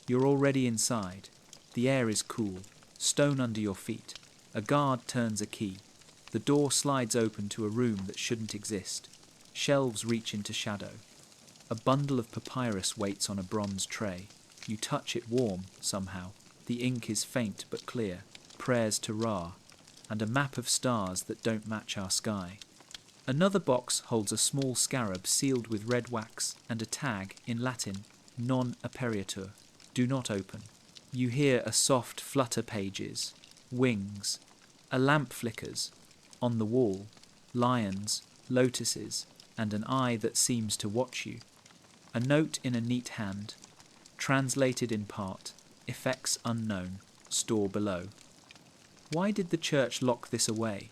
You're already inside. The air is cool, stone under your feet. A guard turns a key. The door slides open to a room that shouldn't exist. Shelves reach into shadow. A bundle of papyrus waits on a bronze tray. You touch it warm, somehow. The ink is faint but clear. Prayers to Ra, and a map of stars that don't match our sky. Another box holds a small scarab sealed with red wax and a tag in Latin, non aperitur, do not open. You hear a soft flutter pages, wings, a lamp flickers. On the wall, lions, lotuses, and an eye that seems to watch you. A note in a neat hand, translated in part, effects unknown, store below. Why did the church lock this away?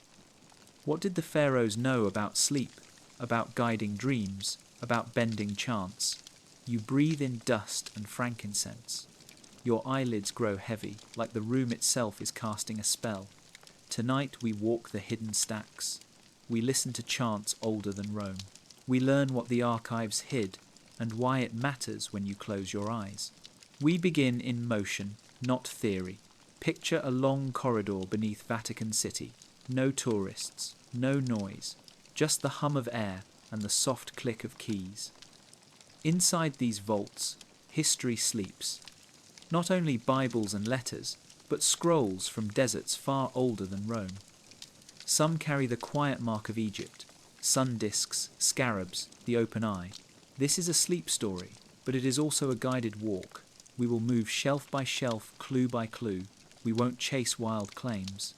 What did the pharaohs know about sleep, about guiding dreams, about bending chance? You breathe in dust and frankincense. Your eyelids grow heavy, like the room itself is casting a spell. Tonight we walk the hidden stacks. We listen to chants older than Rome. We learn what the archives hid and why it matters when you close your eyes. We begin in motion, not theory. Picture a long corridor beneath Vatican City. No tourists, no noise, just the hum of air and the soft click of keys. Inside these vaults, history sleeps. Not only Bibles and letters, but scrolls from deserts far older than Rome. Some carry the quiet mark of Egypt, sun discs, scarabs, the open eye. This is a sleep story, but it is also a guided walk. We will move shelf by shelf, clue by clue. We won't chase wild claims.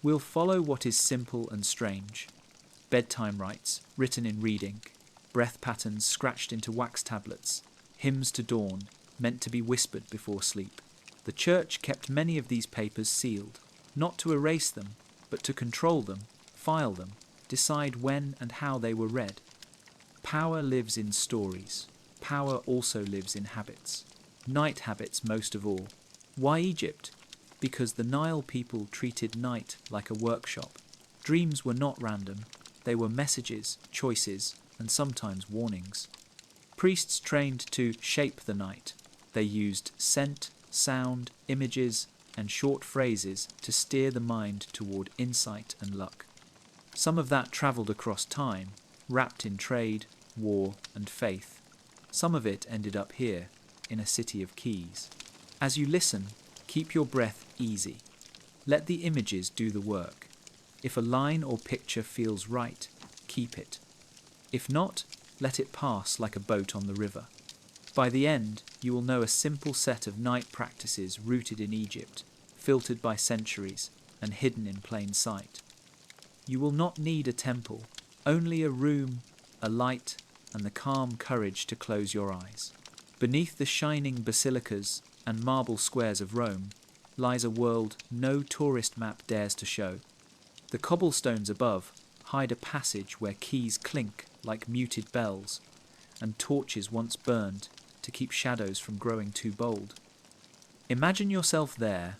We'll follow what is simple and strange. Bedtime rites, written in reed ink, breath patterns scratched into wax tablets, hymns to dawn, meant to be whispered before sleep. The church kept many of these papers sealed, not to erase them, but to control them, file them, decide when and how they were read. Power lives in stories. Power also lives in habits. Night habits most of all. Why Egypt? Because the Nile people treated night like a workshop. Dreams were not random. They were messages, choices, and sometimes warnings. Priests trained to shape the night. They used scent, sound, images, and short phrases to steer the mind toward insight and luck. Some of that travelled across time, wrapped in trade, war, and faith. Some of it ended up here, in a city of keys. As you listen, keep your breath easy. Let the images do the work. If a line or picture feels right, keep it. If not, let it pass like a boat on the river. By the end, you will know a simple set of night practices rooted in Egypt, filtered by centuries, and hidden in plain sight. You will not need a temple, only a room, a light, and the calm courage to close your eyes. Beneath the shining basilicas and marble squares of Rome lies a world no tourist map dares to show. The cobblestones above hide a passage where keys clink like muted bells, and torches once burned to keep shadows from growing too bold. Imagine yourself there.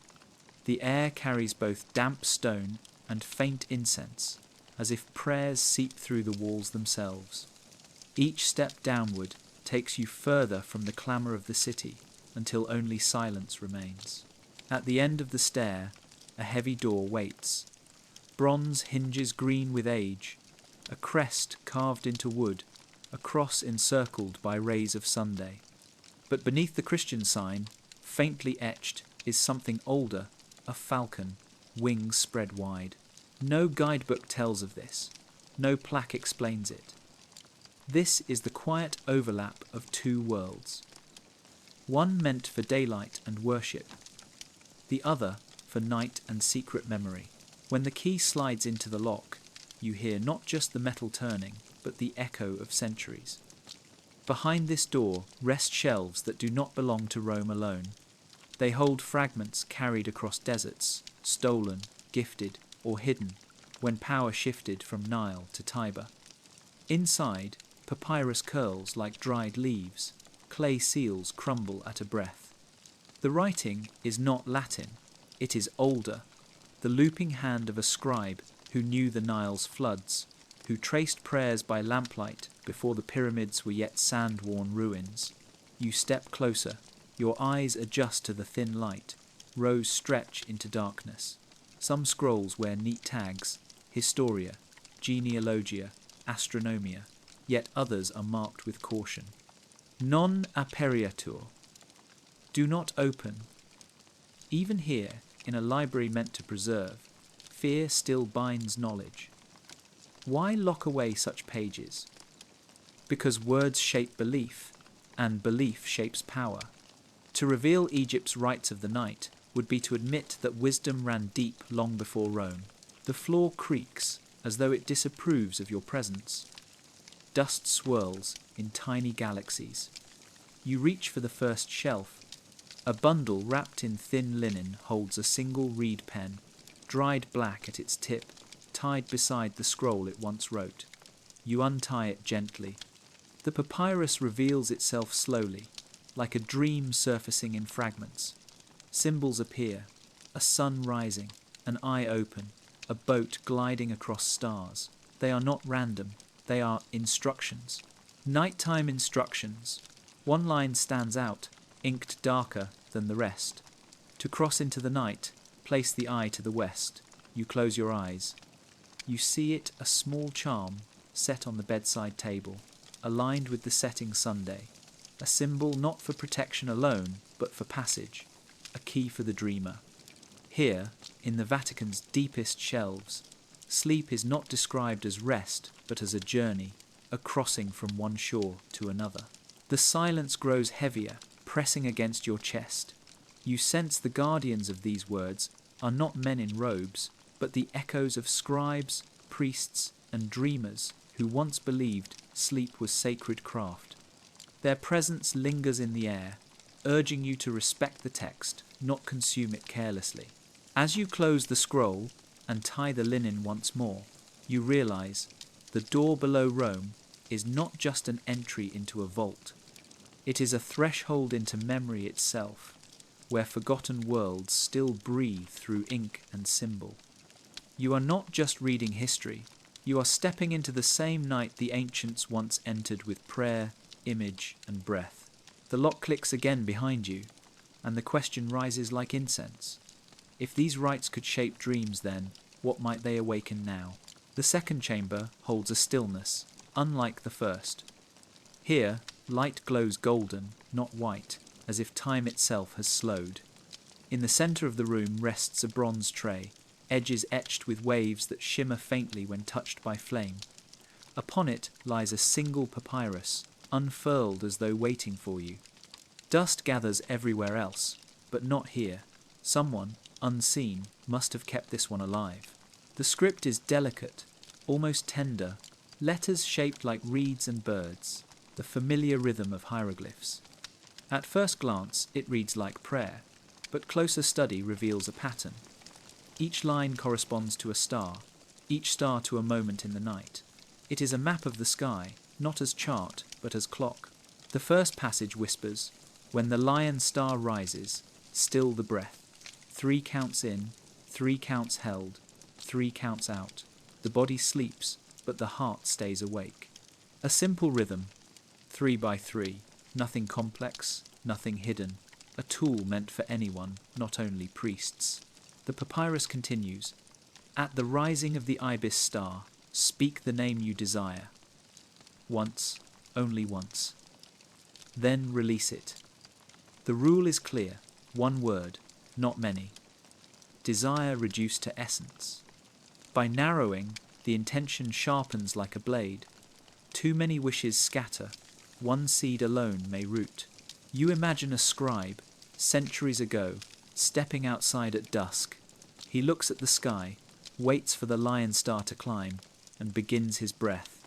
The air carries both damp stone and faint incense, as if prayers seep through the walls themselves. Each step downward takes you further from the clamour of the city until only silence remains. At the end of the stair, a heavy door waits. Bronze hinges green with age, a crest carved into wood, a cross encircled by rays of Sunday. But beneath the Christian sign, faintly etched, is something older, a falcon, wings spread wide. No guidebook tells of this. No plaque explains it. This is the quiet overlap of two worlds. One meant for daylight and worship, the other for night and secret memory. When the key slides into the lock, you hear not just the metal turning, but the echo of centuries. Behind this door rest shelves that do not belong to Rome alone. They hold fragments carried across deserts, stolen, gifted, or hidden, when power shifted from Nile to Tiber. Inside, papyrus curls like dried leaves, clay seals crumble at a breath. The writing is not Latin, it is older, the looping hand of a scribe who knew the Nile's floods, who traced prayers by lamplight before the pyramids were yet sand-worn ruins. You step closer, Your eyes adjust to the thin light. Rows stretch into darkness. Some scrolls wear neat tags: Historia, Genealogia, Astronomia, yet others are marked with caution. Non aperiatur. Do not open. Even here, in a library meant to preserve, fear still binds knowledge. Why lock away such pages? Because words shape belief, and belief shapes power. To reveal Egypt's rites of the night would be to admit that wisdom ran deep long before Rome. The floor creaks as though it disapproves of your presence. Dust swirls in tiny galaxies. You reach for the first shelf. A bundle wrapped in thin linen holds a single reed pen, dried black at its tip, tied beside the scroll it once wrote. You untie it gently. The papyrus reveals itself slowly, like a dream surfacing in fragments. Symbols appear: a sun rising, an eye open, a boat gliding across stars. They are not random, they are instructions. Nighttime instructions. One line stands out, inked darker than the rest. To cross into the night, place the eye to the west. You close your eyes. You see it, a small charm set on the bedside table, aligned with the setting Sunday. A symbol not for protection alone, but for passage. A key for the dreamer. Here, in the Vatican's deepest shelves, sleep is not described as rest, but as a journey, a crossing from one shore to another. The silence grows heavier, pressing against your chest. You sense the guardians of these words are not men in robes, but the echoes of scribes, priests, and dreamers who once believed sleep was sacred craft. Their presence lingers in the air, urging you to respect the text, not consume it carelessly. As you close the scroll and tie the linen once more, you realize the door below Rome is not just an entry into a vault. It is a threshold into memory itself, where forgotten worlds still breathe through ink and symbol. You are not just reading history, you are stepping into the same night the ancients once entered with prayer, image, and breath. The lock clicks again behind you, and the question rises like incense. If these rites could shape dreams then, what might they awaken now? The second chamber holds a stillness, unlike the first. Here, light glows golden, not white, as if time itself has slowed. In the centre of the room rests a bronze tray, edges etched with waves that shimmer faintly when touched by flame. Upon it lies a single papyrus, unfurled as though waiting for you. Dust gathers everywhere else, but not here. Someone, unseen, must have kept this one alive. The script is delicate, almost tender, letters shaped like reeds and birds, the familiar rhythm of hieroglyphs. At first glance, it reads like prayer, but closer study reveals a pattern. Each line corresponds to a star, each star to a moment in the night. It is a map of the sky, not as chart, but as clock. The first passage whispers, "When the lion star rises, still the breath. 3 counts in, 3 counts held, 3 counts out. The body sleeps, but the heart stays awake." A simple rhythm, 3 by 3, nothing complex, nothing hidden. A tool meant for anyone, not only priests. The papyrus continues, "At the rising of the ibis star, speak the name you desire. Once, only once. Then release it." The rule is clear, one word, not many. Desire reduced to essence. By narrowing, the intention sharpens like a blade. Too many wishes scatter, one seed alone may root. You imagine a scribe, centuries ago, stepping outside at dusk. He looks at the sky, waits for the lion star to climb, and begins his breath.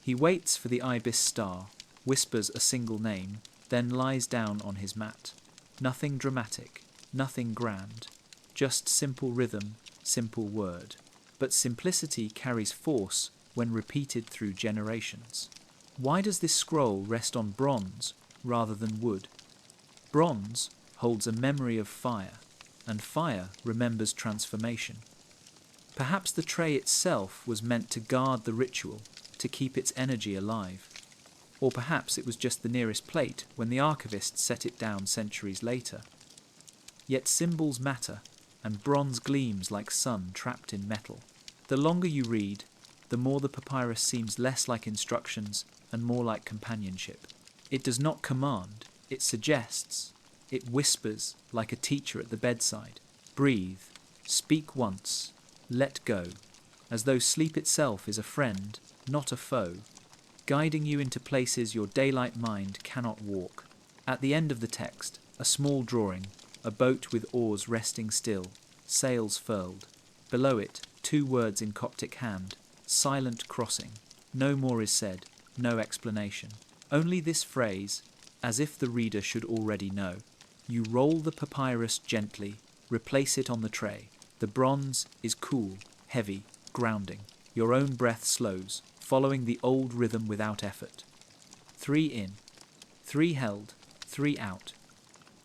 He waits for the ibis star, whispers a single name, then lies down on his mat. Nothing dramatic, nothing grand, just simple rhythm, simple word. But simplicity carries force when repeated through generations. Why does this scroll rest on bronze rather than wood? Bronze holds a memory of fire, and fire remembers transformation. Perhaps the tray itself was meant to guard the ritual, to keep its energy alive. Or perhaps it was just the nearest plate when the archivist set it down centuries later. Yet symbols matter, and bronze gleams like sun trapped in metal. The longer you read, the more the papyrus seems less like instructions and more like companionship. It does not command, it suggests. It whispers like a teacher at the bedside. Breathe, speak once, let go, as though sleep itself is a friend, not a foe, guiding you into places your daylight mind cannot walk. At the end of the text, a small drawing, a boat with oars resting still, sails furled. Below it, 2 words in Coptic hand, silent crossing. No more is said, no explanation. Only this phrase, as if the reader should already know. You roll the papyrus gently, replace it on the tray. The bronze is cool, heavy, grounding. Your own breath slows, following the old rhythm without effort. 3 in, 3 held, 3 out.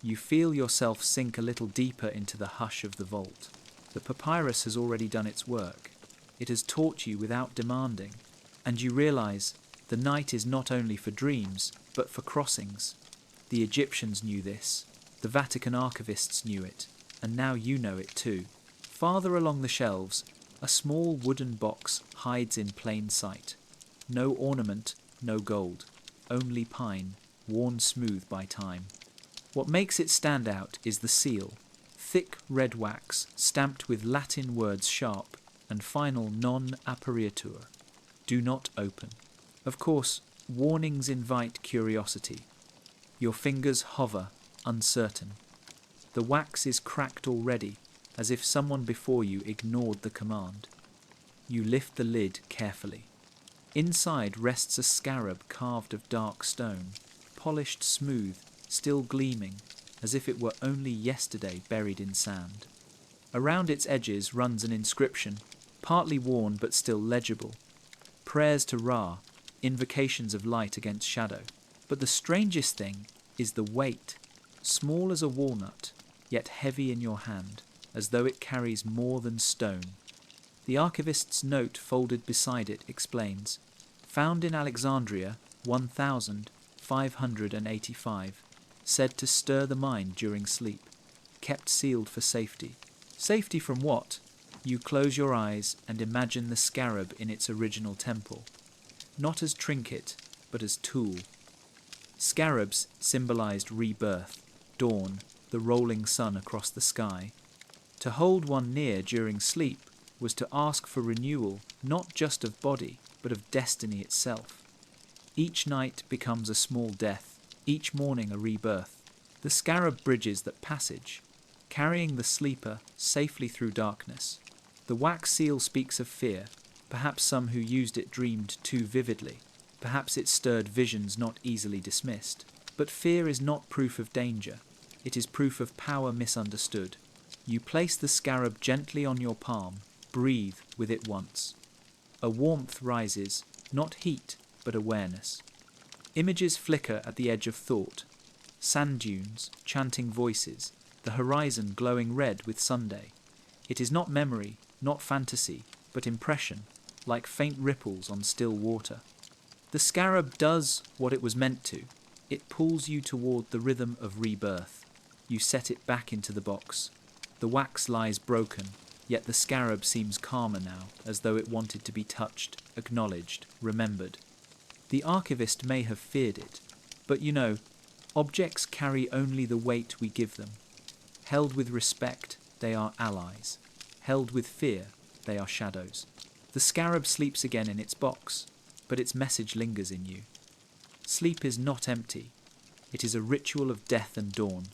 You feel yourself sink a little deeper into the hush of the vault. The papyrus has already done its work. It has taught you without demanding, and you realize the night is not only for dreams, but for crossings. The Egyptians knew this, the Vatican Archivists knew it, and now you know it too. Farther along the shelves, a small wooden box hides in plain sight. No ornament, no gold, only pine, worn smooth by time. What makes it stand out is the seal, thick red wax stamped with Latin words sharp and final non apparitur, do not open. Of course, warnings invite curiosity. Your fingers hover, uncertain. The wax is cracked already, as if someone before you ignored the command. You lift the lid carefully. Inside rests a scarab carved of dark stone, polished smooth, still gleaming, as if it were only yesterday buried in sand. Around its edges runs an inscription, partly worn but still legible. Prayers to Ra, invocations of light against shadow. But the strangest thing is the weight, small as a walnut, yet heavy in your hand, as though it carries more than stone. The archivist's note folded beside it explains, found in Alexandria 1585, said to stir the mind during sleep, kept sealed for safety. Safety from what? You close your eyes and imagine the scarab in its original temple, not as trinket, but as tool. Scarabs symbolized rebirth, dawn, the rolling sun across the sky. To hold one near during sleep was to ask for renewal, not just of body, but of destiny itself. Each night becomes a small death, each morning a rebirth. The scarab bridges that passage, carrying the sleeper safely through darkness. The wax seal speaks of fear. Perhaps some who used it dreamed too vividly. Perhaps it stirred visions not easily dismissed. But fear is not proof of danger. It is proof of power misunderstood. You place the scarab gently on your palm, breathe with it once. A warmth rises, not heat, but awareness. Images flicker at the edge of thought. Sand dunes, chanting voices, the horizon glowing red with Sunday. It is not memory, not fantasy, but impression, like faint ripples on still water. The scarab does what it was meant to. It pulls you toward the rhythm of rebirth. You set it back into the box. The wax lies broken, yet the scarab seems calmer now, as though it wanted to be touched, acknowledged, remembered. The archivist may have feared it, but you know, objects carry only the weight we give them. Held with respect, they are allies. Held with fear, they are shadows. The scarab sleeps again in its box, but its message lingers in you. Sleep is not empty. It is a ritual of death and dawn,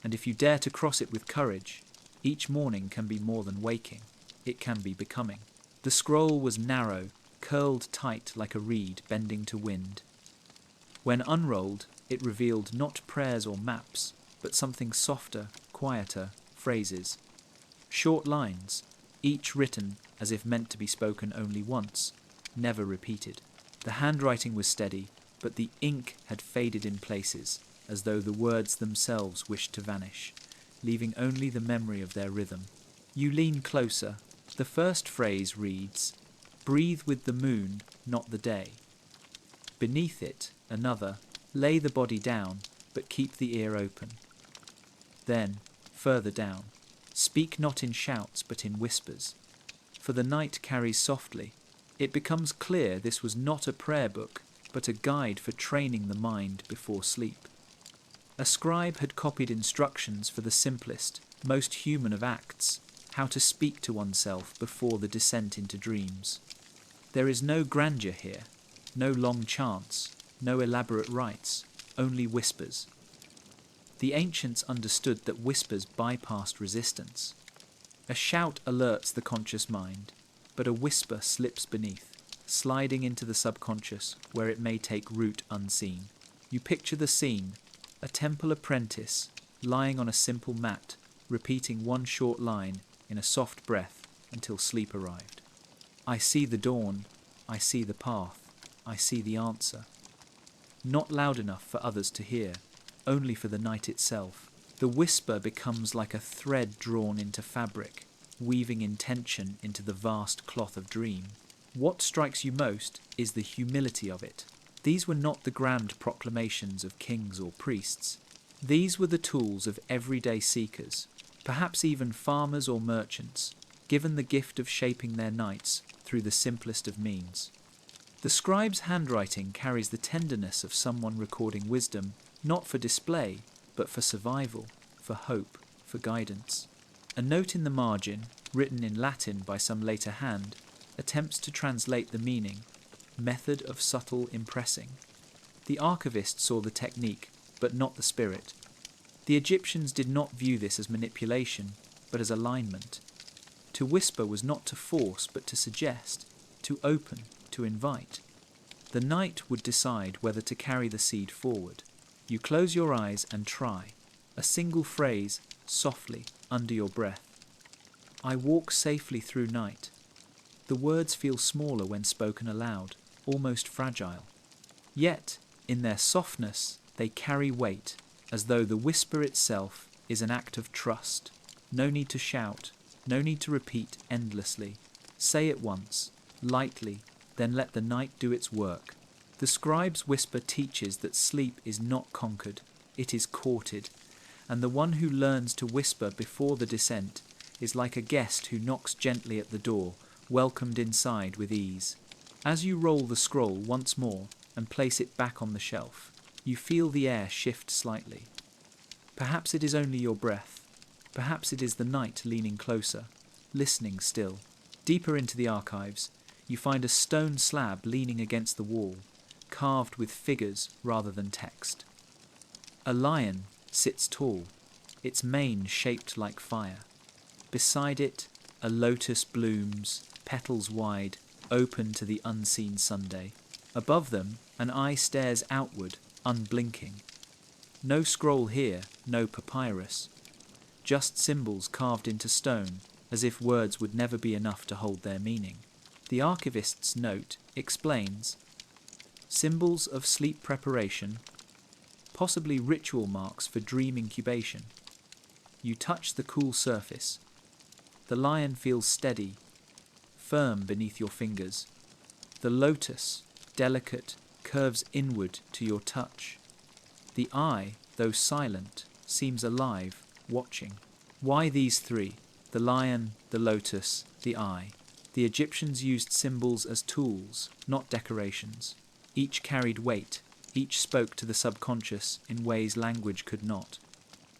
and if you dare to cross it with courage, each morning can be more than waking. It can be becoming. The scroll was narrow, curled tight like a reed bending to wind. When unrolled, it revealed not prayers or maps, but something softer, quieter, phrases. Short lines, each written as if meant to be spoken only once, never repeated. The handwriting was steady, but the ink had faded in places, as though the words themselves wished to vanish, leaving only the memory of their rhythm. You lean closer. The first phrase reads, "Breathe with the moon, not the day." Beneath it, another, lay the body down, but keep the ear open. Then, further down, speak not in shouts but in whispers, for the night carries softly. It becomes clear this was not a prayer book, but a guide for training the mind before sleep. A scribe had copied instructions for the simplest, most human of acts, how to speak to oneself before the descent into dreams. There is no grandeur here, no long chants, no elaborate rites, only whispers. The ancients understood that whispers bypassed resistance. A shout alerts the conscious mind, but a whisper slips beneath, sliding into the subconscious where it may take root unseen. You picture the scene, a temple apprentice lying on a simple mat, repeating one short line in a soft breath until sleep arrived. I see the dawn, I see the path, I see the answer. Not loud enough for others to hear, only for the night itself. The whisper becomes like a thread drawn into fabric, weaving intention into the vast cloth of dream. What strikes you most is the humility of it. These were not the grand proclamations of kings or priests. These were the tools of everyday seekers, perhaps even farmers or merchants, given the gift of shaping their nights through the simplest of means. The scribe's handwriting carries the tenderness of someone recording wisdom, not for display, but for survival, for hope, for guidance. A note in the margin, written in Latin by some later hand, attempts to translate the meaning, method of subtle impressing. The archivist saw the technique, but not the spirit. The Egyptians did not view this as manipulation, but as alignment. To whisper was not to force, but to suggest, to open, to invite. The night would decide whether to carry the seed forward. You close your eyes and try. A single phrase, softly, under your breath. I walk safely through night. The words feel smaller when spoken aloud, almost fragile. Yet, in their softness, they carry weight, as though the whisper itself is an act of trust. No need to shout, no need to repeat endlessly. Say it once, lightly, then let the night do its work. The scribe's whisper teaches that sleep is not conquered, it is courted, and the one who learns to whisper before the descent is like a guest who knocks gently at the door, welcomed inside with ease. As you roll the scroll once more and place it back on the shelf, you feel the air shift slightly. Perhaps it is only your breath. Perhaps it is the night leaning closer, listening still. Deeper into the archives, you find a stone slab leaning against the wall, carved with figures rather than text. A lion sits tall, its mane shaped like fire. Beside it, a lotus blooms, petals wide, open to the unseen Sunday. Above them, an eye stares outward, unblinking. No scroll here, no papyrus. Just symbols carved into stone, as if words would never be enough to hold their meaning. The archivist's note explains symbols of sleep preparation, possibly ritual marks for dream incubation. You touch the cool surface. The lion feels steady, firm beneath your fingers. The lotus, delicate, curves inward to your touch. The eye, though silent, seems alive, watching. Why these three? The lion, the lotus, the eye. The Egyptians used symbols as tools, not decorations. Each carried weight, each spoke to the subconscious in ways language could not.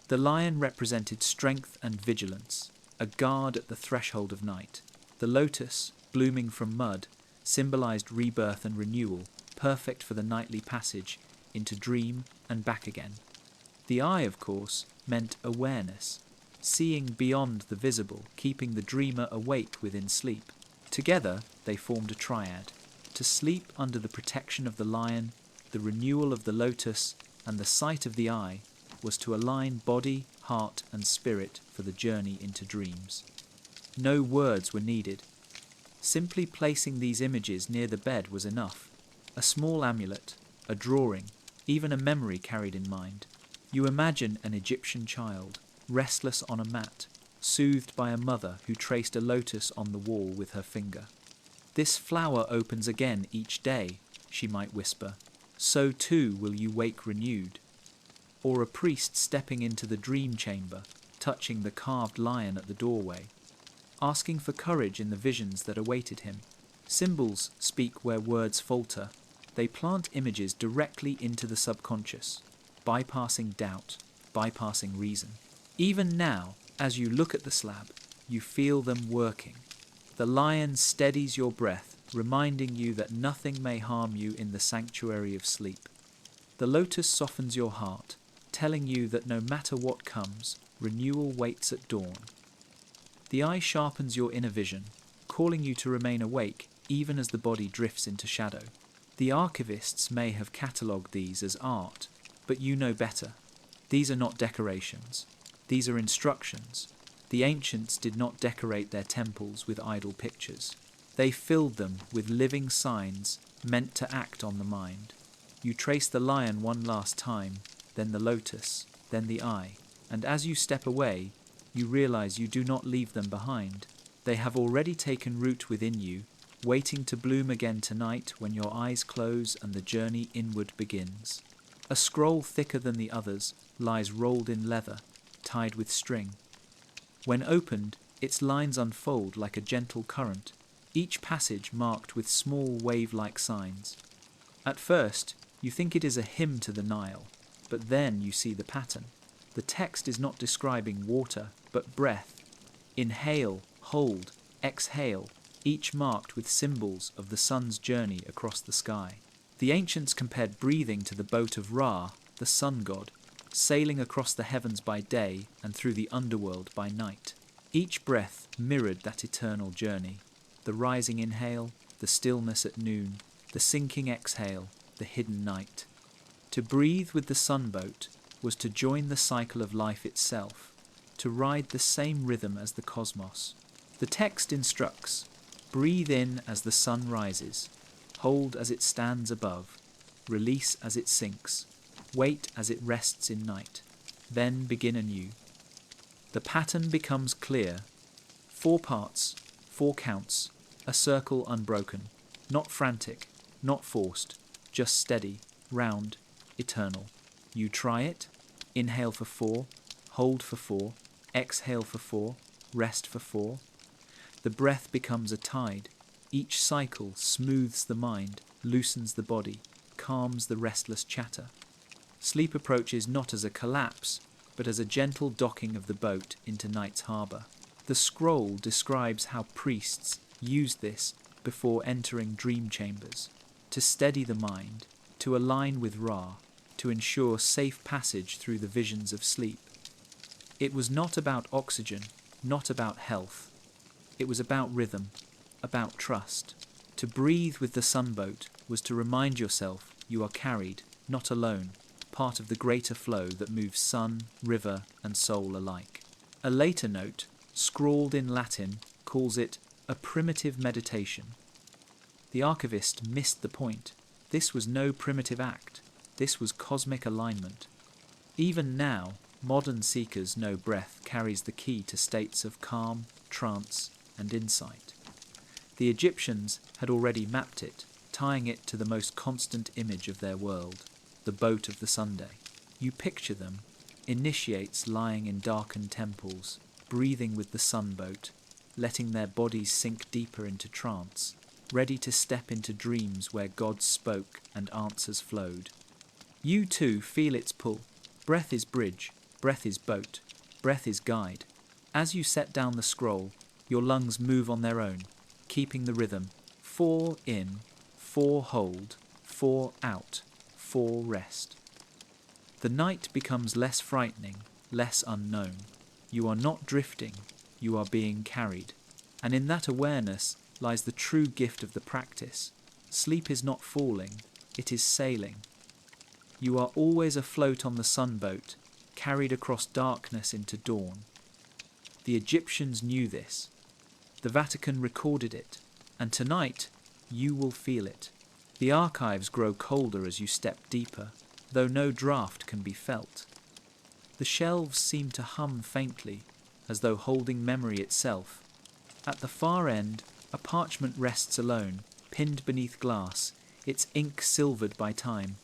The lion represented strength and vigilance, a guard at the threshold of night. The lotus, blooming from mud, symbolized rebirth and renewal, perfect for the nightly passage into dream and back again. The eye, of course, meant awareness, seeing beyond the visible, keeping the dreamer awake within sleep. Together, they formed a triad. To sleep under the protection of the lion, the renewal of the lotus, and the sight of the eye was to align body, heart, and spirit for the journey into dreams. No words were needed. Simply placing these images near the bed was enough. A small amulet, a drawing, even a memory carried in mind. You imagine an Egyptian child, restless on a mat, soothed by a mother who traced a lotus on the wall with her finger. This flower opens again each day, she might whisper, so too will you wake renewed. Or a priest stepping into the dream chamber, touching the carved lion at the doorway, asking for courage in the visions that awaited him. Symbols speak where words falter. They plant images directly into the subconscious, bypassing doubt, bypassing reason. Even now, as you look at the slab, you feel them working. The lion steadies your breath, reminding you that nothing may harm you in the sanctuary of sleep. The lotus softens your heart, telling you that no matter what comes, renewal waits at dawn. The eye sharpens your inner vision, calling you to remain awake even as the body drifts into shadow. The archivists may have catalogued these as art, but you know better. These are not decorations. These are instructions. The ancients did not decorate their temples with idle pictures. They filled them with living signs meant to act on the mind. You trace the lion one last time, then the lotus, then the eye, and as you step away, you realize you do not leave them behind. They have already taken root within you, waiting to bloom again tonight when your eyes close and the journey inward begins. A scroll thicker than the others lies rolled in leather, tied with string. When opened, its lines unfold like a gentle current, each passage marked with small wave-like signs. At first, you think it is a hymn to the Nile, but then you see the pattern. The text is not describing water, but breath. Inhale, hold, exhale, each marked with symbols of the sun's journey across the sky. The ancients compared breathing to the boat of Ra, the sun god, sailing across the heavens by day and through the underworld by night. Each breath mirrored that eternal journey. The rising inhale, the stillness at noon, the sinking exhale, the hidden night. To breathe with the sunboat was to join the cycle of life itself, to ride the same rhythm as the cosmos. The text instructs, breathe in as the sun rises, hold as it stands above, release as it sinks, wait as it rests in night, then begin anew. The pattern becomes clear. 4 parts, 4 counts, a circle unbroken, not frantic, not forced, just steady, round, eternal. You try it, inhale for 4, hold for 4, exhale for 4, rest for 4. The breath becomes a tide. Each cycle smooths the mind, loosens the body, calms the restless chatter. Sleep approaches not as a collapse, but as a gentle docking of the boat into night's harbour. The scroll describes how priests used this before entering dream chambers, to steady the mind, to align with Ra, to ensure safe passage through the visions of sleep. It was not about oxygen, not about health. It was about rhythm, about trust. To breathe with the sunboat was to remind yourself you are carried, not alone, part of the greater flow that moves sun, river, and soul alike. A later note, scrawled in Latin, calls it a primitive meditation. The archivist missed the point. This was no primitive act. This was cosmic alignment. Even now, modern seekers know breath carries the key to states of calm, trance, and insight. The Egyptians had already mapped it, tying it to the most constant image of their world, the boat of the Sunday. You picture them, initiates lying in darkened temples, breathing with the sunboat, letting their bodies sink deeper into trance, ready to step into dreams where God spoke and answers flowed. You too feel its pull. Breath is bridge, breath is boat, breath is guide. As you set down the scroll, your lungs move on their own, keeping the rhythm. 4 in, 4 hold, 4 out, 4 rest. The night becomes less frightening, less unknown. You are not drifting, you are being carried. And in that awareness lies the true gift of the practice. Sleep is not falling, it is sailing. You are always afloat on the sunboat, carried across darkness into dawn. The Egyptians knew this. The Vatican recorded it, and tonight you will feel it. The archives grow colder as you step deeper, though no draught can be felt. The shelves seem to hum faintly, as though holding memory itself. At the far end, a parchment rests alone, pinned beneath glass, its ink silvered by time.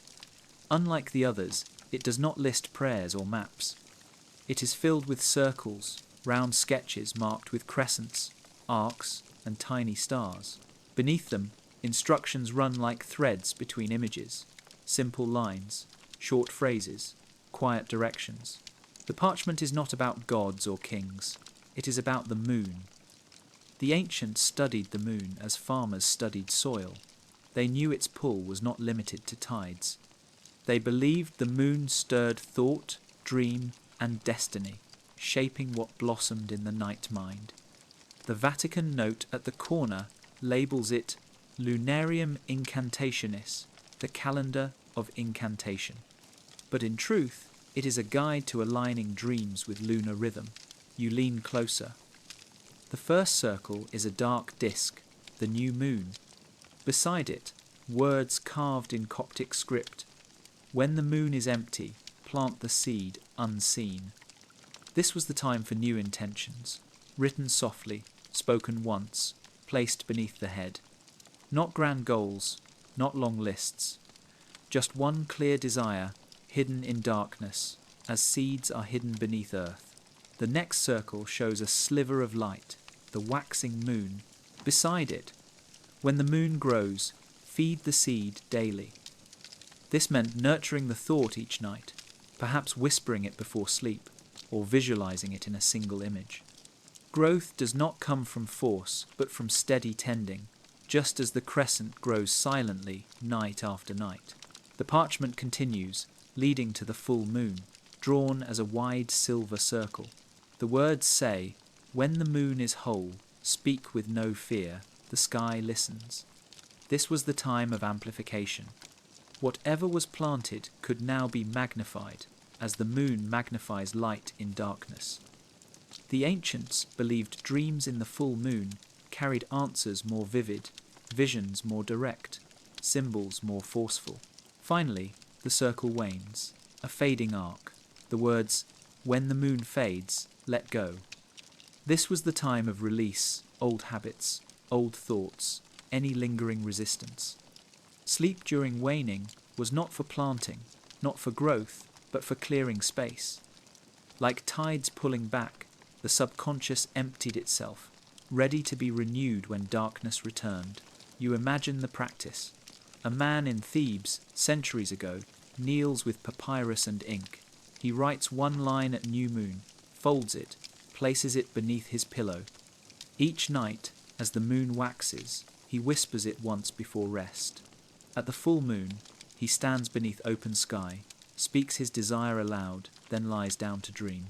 Unlike the others, it does not list prayers or maps. It is filled with circles, round sketches marked with crescents, arcs, and tiny stars. Beneath them, instructions run like threads between images, simple lines, short phrases, quiet directions. The parchment is not about gods or kings. It is about the moon. The ancients studied the moon as farmers studied soil. They knew its pull was not limited to tides. They believed the moon stirred thought, dream, and destiny, shaping what blossomed in the night mind. The Vatican note at the corner labels it Lunarium Incantationis, the calendar of incantation. But in truth, it is a guide to aligning dreams with lunar rhythm. You lean closer. The first circle is a dark disk, the new moon. Beside it, words carved in Coptic script. When the moon is empty, plant the seed unseen. This was the time for new intentions, written softly, spoken once, placed beneath the head. Not grand goals, not long lists. Just one clear desire, hidden in darkness, as seeds are hidden beneath earth. The next circle shows a sliver of light, the waxing moon. Beside it, when the moon grows, feed the seed daily. This meant nurturing the thought each night, perhaps whispering it before sleep, or visualizing it in a single image. Growth does not come from force, but from steady tending, just as the crescent grows silently night after night. The parchment continues, leading to the full moon, drawn as a wide silver circle. The words say, "When the moon is whole, speak with no fear, the sky listens." This was the time of amplification. Whatever was planted could now be magnified, as the moon magnifies light in darkness. The ancients believed dreams in the full moon carried answers more vivid, visions more direct, symbols more forceful. Finally, the circle wanes, a fading arc. The words, "When the moon fades, let go." This was the time of release, old habits, old thoughts, any lingering resistance. Sleep during waning was not for planting, not for growth, but for clearing space. Like tides pulling back, the subconscious emptied itself, ready to be renewed when darkness returned. You imagine the practice. A man in Thebes, centuries ago, kneels with papyrus and ink. He writes one line at new moon, folds it, places it beneath his pillow. Each night, as the moon waxes, he whispers it once before rest. At the full moon, he stands beneath open sky, speaks his desire aloud, then lies down to dream.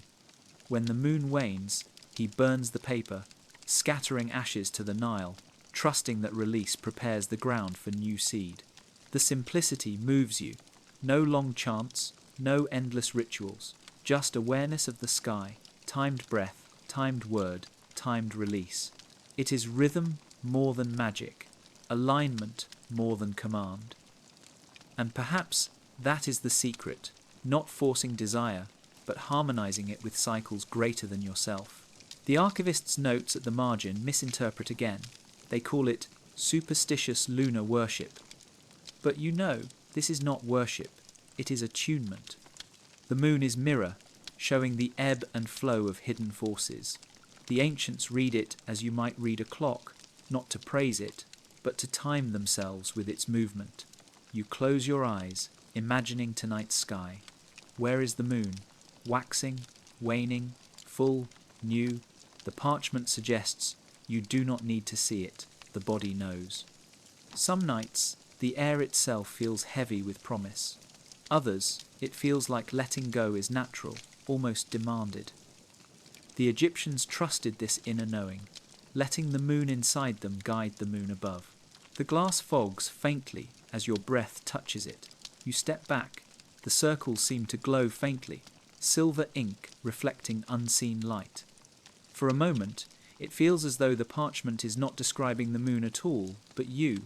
When the moon wanes, he burns the paper, scattering ashes to the Nile, trusting that release prepares the ground for new seed. The simplicity moves you. No long chants, no endless rituals, just awareness of the sky, timed breath, timed word, timed release. It is rhythm more than magic, alignment more than command. And perhaps that is the secret, not forcing desire, but harmonizing it with cycles greater than yourself. The archivist's notes at the margin misinterpret again. They call it superstitious lunar worship. But you know, this is not worship, it is attunement. The moon is mirror, showing the ebb and flow of hidden forces. The ancients read it as you might read a clock, not to praise it, but to time themselves with its movement. You close your eyes, imagining tonight's sky. Where is the moon? Waxing, waning, full, new. The parchment suggests you do not need to see it, the body knows. Some nights, the air itself feels heavy with promise. Others, it feels like letting go is natural, almost demanded. The Egyptians trusted this inner knowing, letting the moon inside them guide the moon above. The glass fogs faintly as your breath touches it. You step back. The circles seem to glow faintly, silver ink reflecting unseen light. For a moment, it feels as though the parchment is not describing the moon at all, but you,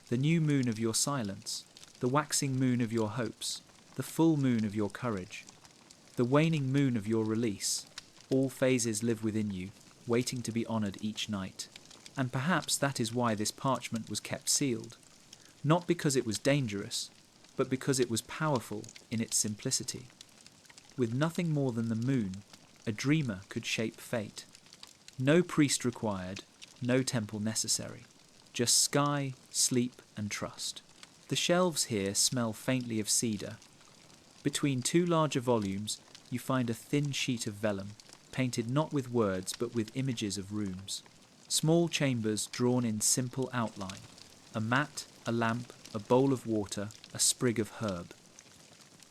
the new moon of your silence, the waxing moon of your hopes, the full moon of your courage, the waning moon of your release. All phases live within you, waiting to be honoured each night. And perhaps that is why this parchment was kept sealed. Not because it was dangerous, but because it was powerful in its simplicity. With nothing more than the moon, a dreamer could shape fate. No priest required, no temple necessary, just sky, sleep, and trust. The shelves here smell faintly of cedar. Between two larger volumes, you find a thin sheet of vellum, painted not with words but with images of rooms. Small chambers drawn in simple outline. A mat, a lamp, a bowl of water, a sprig of herb.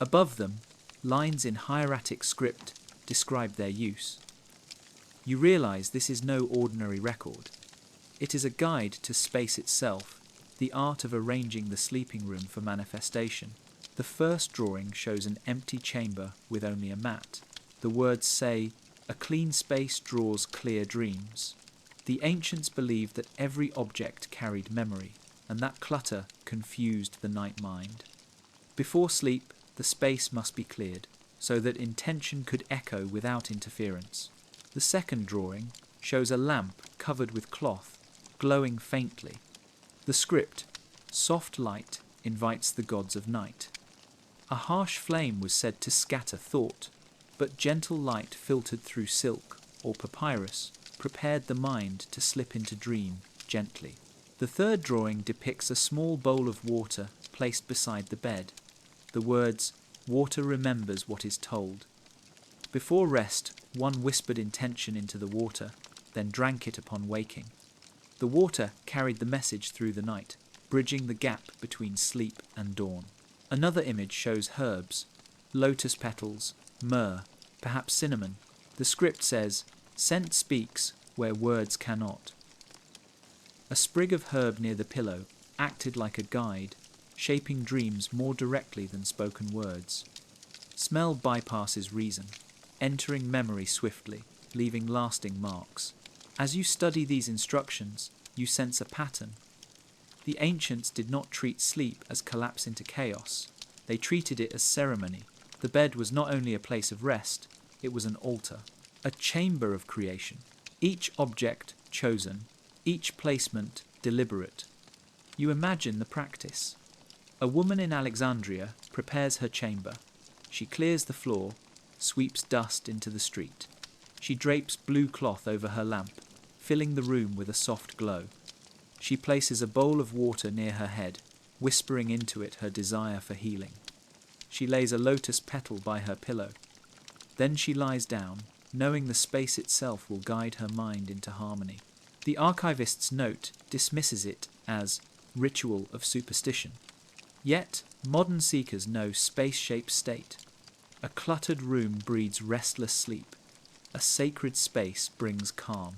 Above them, lines in hieratic script describe their use. You realise this is no ordinary record. It is a guide to space itself, the art of arranging the sleeping room for manifestation. The first drawing shows an empty chamber with only a mat. The words say, "A clean space draws clear dreams." The ancients believed that every object carried memory, and that clutter confused the night mind. Before sleep, the space must be cleared, so that intention could echo without interference. The second drawing shows a lamp covered with cloth, glowing faintly. The script, "Soft light invites the gods of night." A harsh flame was said to scatter thought, but gentle light filtered through silk or papyrus prepared the mind to slip into dream gently. The third drawing depicts a small bowl of water placed beside the bed. The words, "Water remembers what is told." Before rest, one whispered intention into the water, then drank it upon waking. The water carried the message through the night, bridging the gap between sleep and dawn. Another image shows herbs, lotus petals, myrrh, perhaps cinnamon. The script says, "Scent speaks where words cannot." A sprig of herb near the pillow acted like a guide, shaping dreams more directly than spoken words. Smell bypasses reason, entering memory swiftly, leaving lasting marks. As you study these instructions, you sense a pattern. The ancients did not treat sleep as collapse into chaos. They treated it as ceremony. The bed was not only a place of rest, it was an altar, a chamber of creation. Each object chosen, each placement deliberate. You imagine the practice. A woman in Alexandria prepares her chamber. She clears the floor, sweeps dust into the street. She drapes blue cloth over her lamp, filling the room with a soft glow. She places a bowl of water near her head, whispering into it her desire for healing. She lays a lotus petal by her pillow. Then she lies down, knowing the space itself will guide her mind into harmony. The archivist's note dismisses it as ritual of superstition. Yet, modern seekers know space-shaped state. A cluttered room breeds restless sleep. A sacred space brings calm.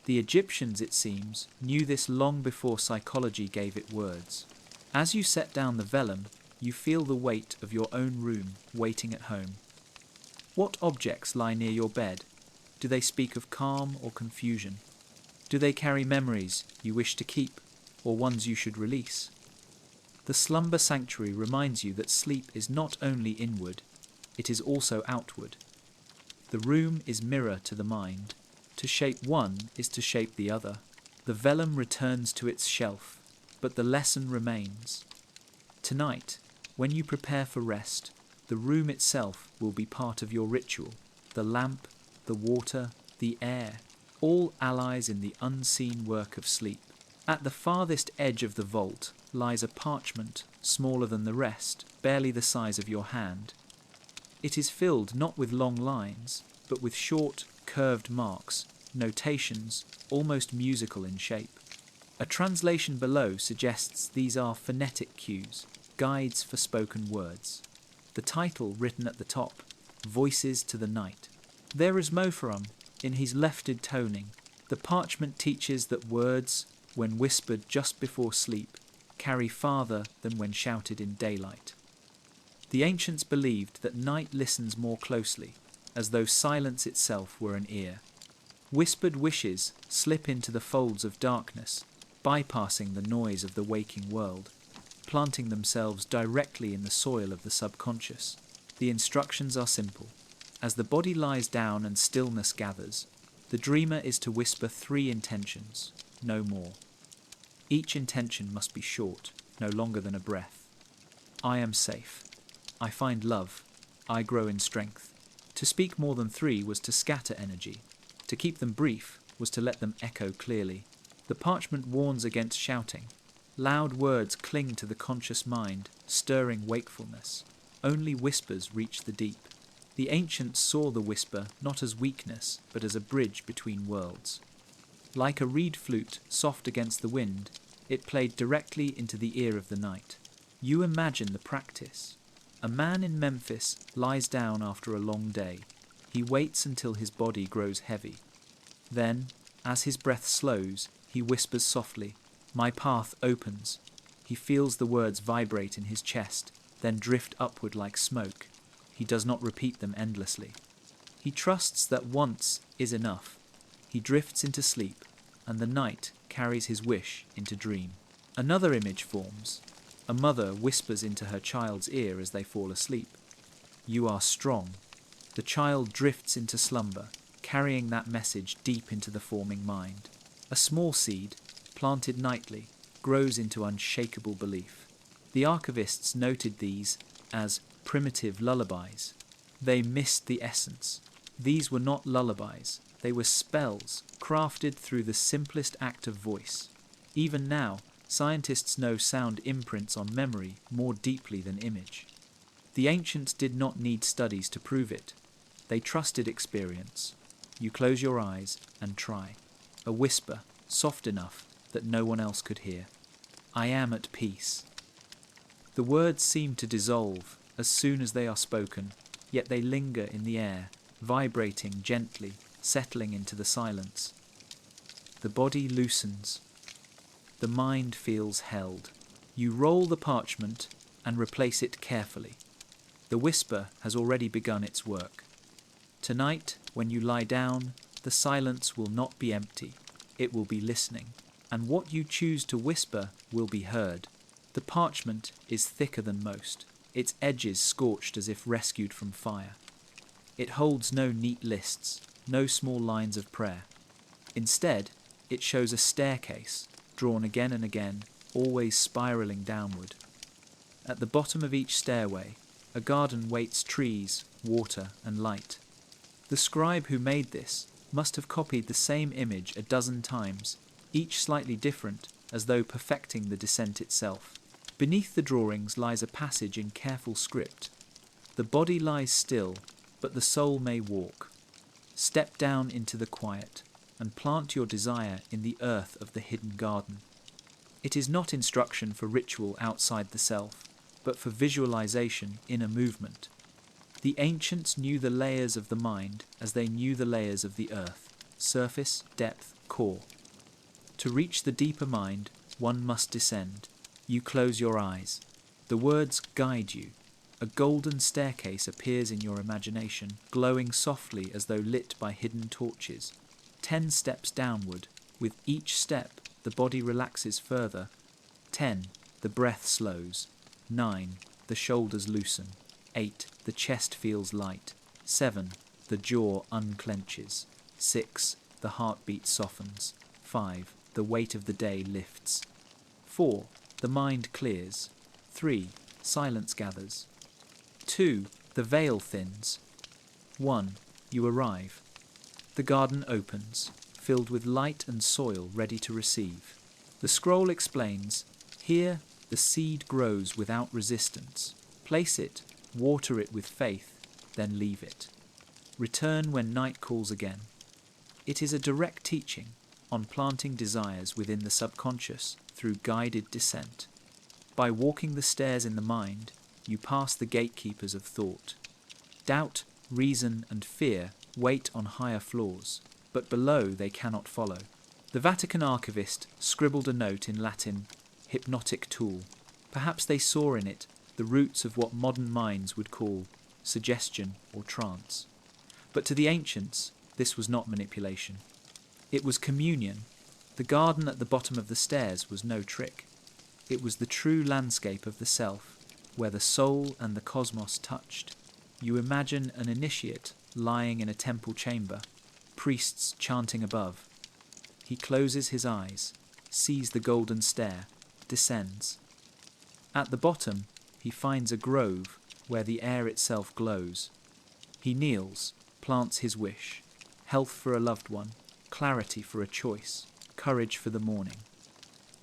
The Egyptians, it seems, knew this long before psychology gave it words. As you set down the vellum, you feel the weight of your own room waiting at home. What objects lie near your bed? Do they speak of calm or confusion? Do they carry memories you wish to keep, or ones you should release? The slumber sanctuary reminds you that sleep is not only inward, it is also outward. The room is mirror to the mind. To shape one is to shape the other. The vellum returns to its shelf, but the lesson remains. Tonight, when you prepare for rest, the room itself will be part of your ritual. The lamp, the water, the air, all allies in the unseen work of sleep. At the farthest edge of the vault lies a parchment smaller than the rest, barely the size of your hand. It is filled not with long lines, but with short, curved marks, notations, almost musical in shape. A translation below suggests these are phonetic cues, guides for spoken words. The title written at the top, Voices to the Night. There is Mopharum, in his lefted toning. The parchment teaches that words, when whispered just before sleep, carry farther than when shouted in daylight. The ancients believed that night listens more closely, as though silence itself were an ear. Whispered wishes slip into the folds of darkness, bypassing the noise of the waking world, planting themselves directly in the soil of the subconscious. The instructions are simple. As the body lies down and stillness gathers, the dreamer is to whisper 3 intentions, no more. Each intention must be short, no longer than a breath. I am safe. I find love. I grow in strength. To speak more than 3 was to scatter energy. To keep them brief was to let them echo clearly. The parchment warns against shouting. Loud words cling to the conscious mind, stirring wakefulness. Only whispers reach the deep. The ancients saw the whisper not as weakness, but as a bridge between worlds. Like a reed flute soft against the wind, it played directly into the ear of the night. You imagine the practice. A man in Memphis lies down after a long day. He waits until his body grows heavy. Then, as his breath slows, he whispers softly, "My path opens." He feels the words vibrate in his chest, then drift upward like smoke. He does not repeat them endlessly. He trusts that once is enough. He drifts into sleep, and the night carries his wish into dream. Another image forms. A mother whispers into her child's ear as they fall asleep. "You are strong." The child drifts into slumber, carrying that message deep into the forming mind. A small seed, planted nightly, grows into unshakable belief. The archivists noted these as primitive lullabies. They missed the essence. These were not lullabies. They were spells, crafted through the simplest act of voice. Even now, scientists know sound imprints on memory more deeply than image. The ancients did not need studies to prove it. They trusted experience. You close your eyes and try. A whisper, soft enough that no one else could hear. "I am at peace." The words seem to dissolve as soon as they are spoken, yet they linger in the air, vibrating gently, settling into the silence. The body loosens. The mind feels held. You roll the parchment and replace it carefully. The whisper has already begun its work. Tonight, when you lie down, the silence will not be empty. It will be listening, and what you choose to whisper will be heard. The parchment is thicker than most, its edges scorched as if rescued from fire. It holds no neat lists, no small lines of prayer. Instead, it shows a staircase, drawn again and again, always spiraling downward. At the bottom of each stairway, a garden waits trees, water, and light. The scribe who made this must have copied the same image a dozen times, each slightly different, as though perfecting the descent itself. Beneath the drawings lies a passage in careful script. The body lies still, but the soul may walk. Step down into the quiet, and plant your desire in the earth of the hidden garden. It is not instruction for ritual outside the self, but for visualization in a movement. The ancients knew the layers of the mind as they knew the layers of the earth, surface, depth, core. To reach the deeper mind, one must descend. You close your eyes. The words guide you. A golden staircase appears in your imagination, glowing softly as though lit by hidden torches. 10 steps downward. With each step, the body relaxes further. 10, the breath slows. 9, the shoulders loosen. 8, the chest feels light. 7, the jaw unclenches. 6, the heartbeat softens. 5, the weight of the day lifts. 4, the mind clears. 3, silence gathers. 2, the veil thins. 1, you arrive. The garden opens, filled with light and soil ready to receive. The scroll explains, here the seed grows without resistance. Place it, water it with faith, then leave it. Return when night calls again. It is a direct teaching on planting desires within the subconscious through guided descent. By walking the stairs in the mind, you pass the gatekeepers of thought. Doubt, reason, and fear wait on higher floors, but below they cannot follow. The Vatican archivist scribbled a note in Latin, hypnotic tool. Perhaps they saw in it the roots of what modern minds would call suggestion or trance. But to the ancients, this was not manipulation. It was communion. The garden at the bottom of the stairs was no trick. It was the true landscape of the self, where the soul and the cosmos touched. You imagine an initiate lying in a temple chamber, priests chanting above. He closes his eyes, sees the golden stair, descends. At the bottom, he finds a grove where the air itself glows. He kneels, plants his wish, health for a loved one, clarity for a choice, courage for the morning.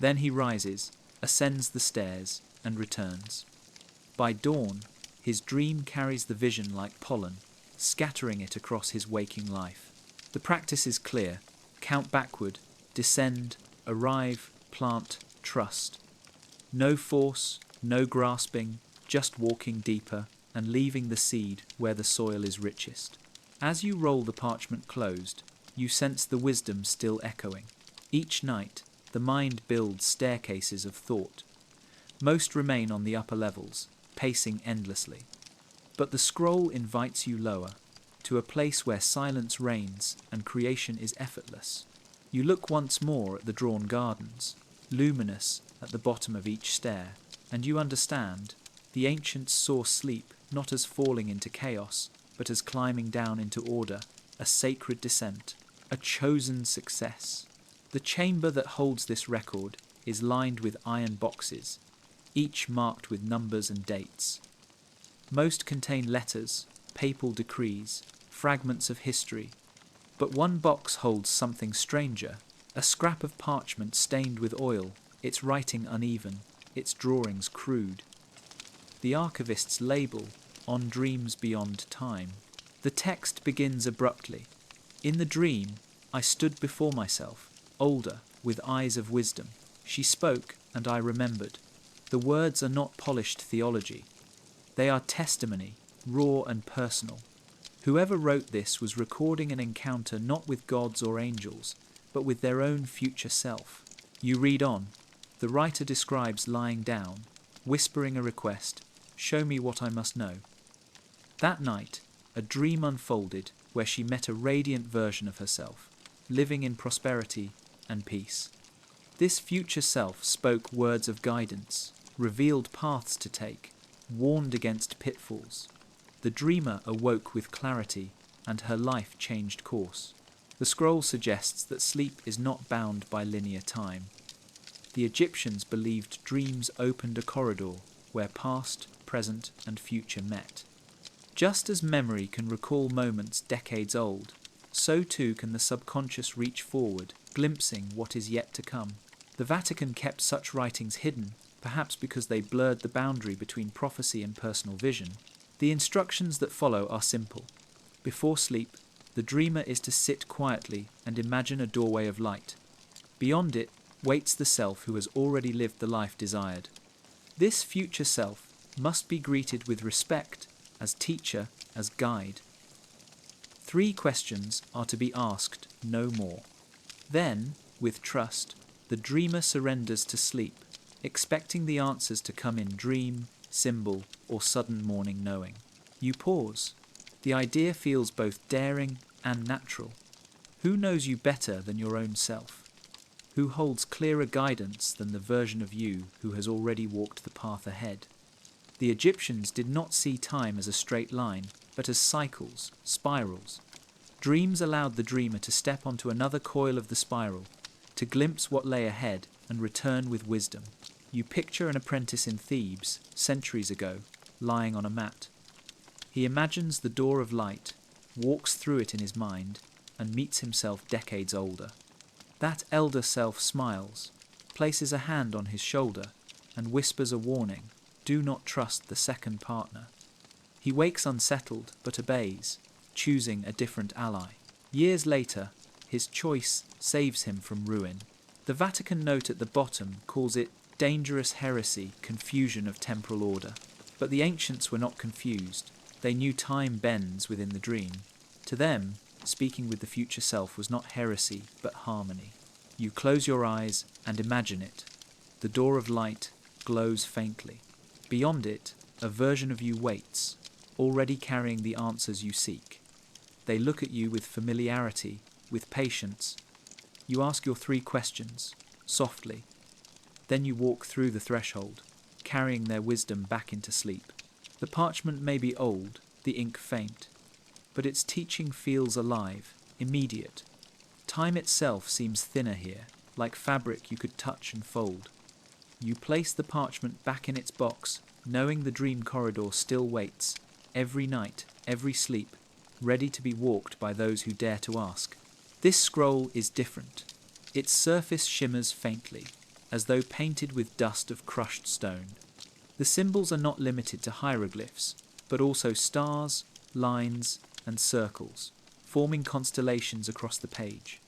Then he rises, ascends the stairs, and returns. By dawn, his dream carries the vision like pollen, scattering it across his waking life. The practice is clear. Count backward, descend, arrive, plant, trust. No force, no grasping, just walking deeper and leaving the seed where the soil is richest. As you roll the parchment closed, you sense the wisdom still echoing. Each night, the mind builds staircases of thought. Most remain on the upper levels, pacing endlessly. But the scroll invites you lower, to a place where silence reigns and creation is effortless. You look once more at the drawn gardens, luminous at the bottom of each stair, and you understand the ancients saw sleep not as falling into chaos, but as climbing down into order, a sacred descent, a chosen success. The chamber that holds this record is lined with iron boxes, each marked with numbers and dates. Most contain letters, papal decrees, fragments of history, but one box holds something stranger, a scrap of parchment stained with oil, its writing uneven, its drawings crude. The archivist's label, "On Dreams Beyond Time." The text begins abruptly. In the dream, I stood before myself, older, with eyes of wisdom. She spoke, and I remembered. The words are not polished theology. They are testimony, raw and personal. Whoever wrote this was recording an encounter not with gods or angels, but with their own future self. You read on. The writer describes lying down, whispering a request, "Show me what I must know." That night, a dream unfolded where she met a radiant version of herself, living in prosperity and peace. This future self spoke words of guidance, revealed paths to take, warned against pitfalls. The dreamer awoke with clarity, and her life changed course. The scroll suggests that sleep is not bound by linear time. The Egyptians believed dreams opened a corridor where past, present, and future met. Just as memory can recall moments decades old, so too can the subconscious reach forward, glimpsing what is yet to come. The Vatican kept such writings hidden, perhaps because they blurred the boundary between prophecy and personal vision. The instructions that follow are simple. Before sleep, the dreamer is to sit quietly and imagine a doorway of light. Beyond it waits the self who has already lived the life desired. This future self must be greeted with respect, as teacher, as guide. 3 questions are to be asked, no more. Then, with trust, the dreamer surrenders to sleep, expecting the answers to come in dream, symbol, or sudden morning knowing. You pause. The idea feels both daring and natural. Who knows you better than your own self? Who holds clearer guidance than the version of you who has already walked the path ahead? The Egyptians did not see time as a straight line, but as cycles, spirals. Dreams allowed the dreamer to step onto another coil of the spiral, to glimpse what lay ahead and return with wisdom. You picture an apprentice in Thebes, centuries ago, lying on a mat. He imagines the door of light, walks through it in his mind, and meets himself decades older. That elder self smiles, places a hand on his shoulder, and whispers a warning, "Do not trust the second partner." He wakes unsettled, but obeys, choosing a different ally. Years later, his choice saves him from ruin. The Vatican note at the bottom calls it dangerous heresy, confusion of temporal order. But the ancients were not confused. They knew time bends within the dream. To them, speaking with the future self was not heresy, but harmony. You close your eyes and imagine it. The door of light glows faintly. Beyond it, a version of you waits, already carrying the answers you seek. They look at you with familiarity, with patience. You ask your 3 questions, softly. Then you walk through the threshold, carrying their wisdom back into sleep. The parchment may be old, the ink faint, but its teaching feels alive, immediate. Time itself seems thinner here, like fabric you could touch and fold. You place the parchment back in its box knowing the dream corridor still waits, every night, every sleep, ready to be walked by those who dare to ask. This scroll is different. Its surface shimmers faintly, as though painted with dust of crushed stone. The symbols are not limited to hieroglyphs, but also stars, lines, and circles, forming constellations across the page.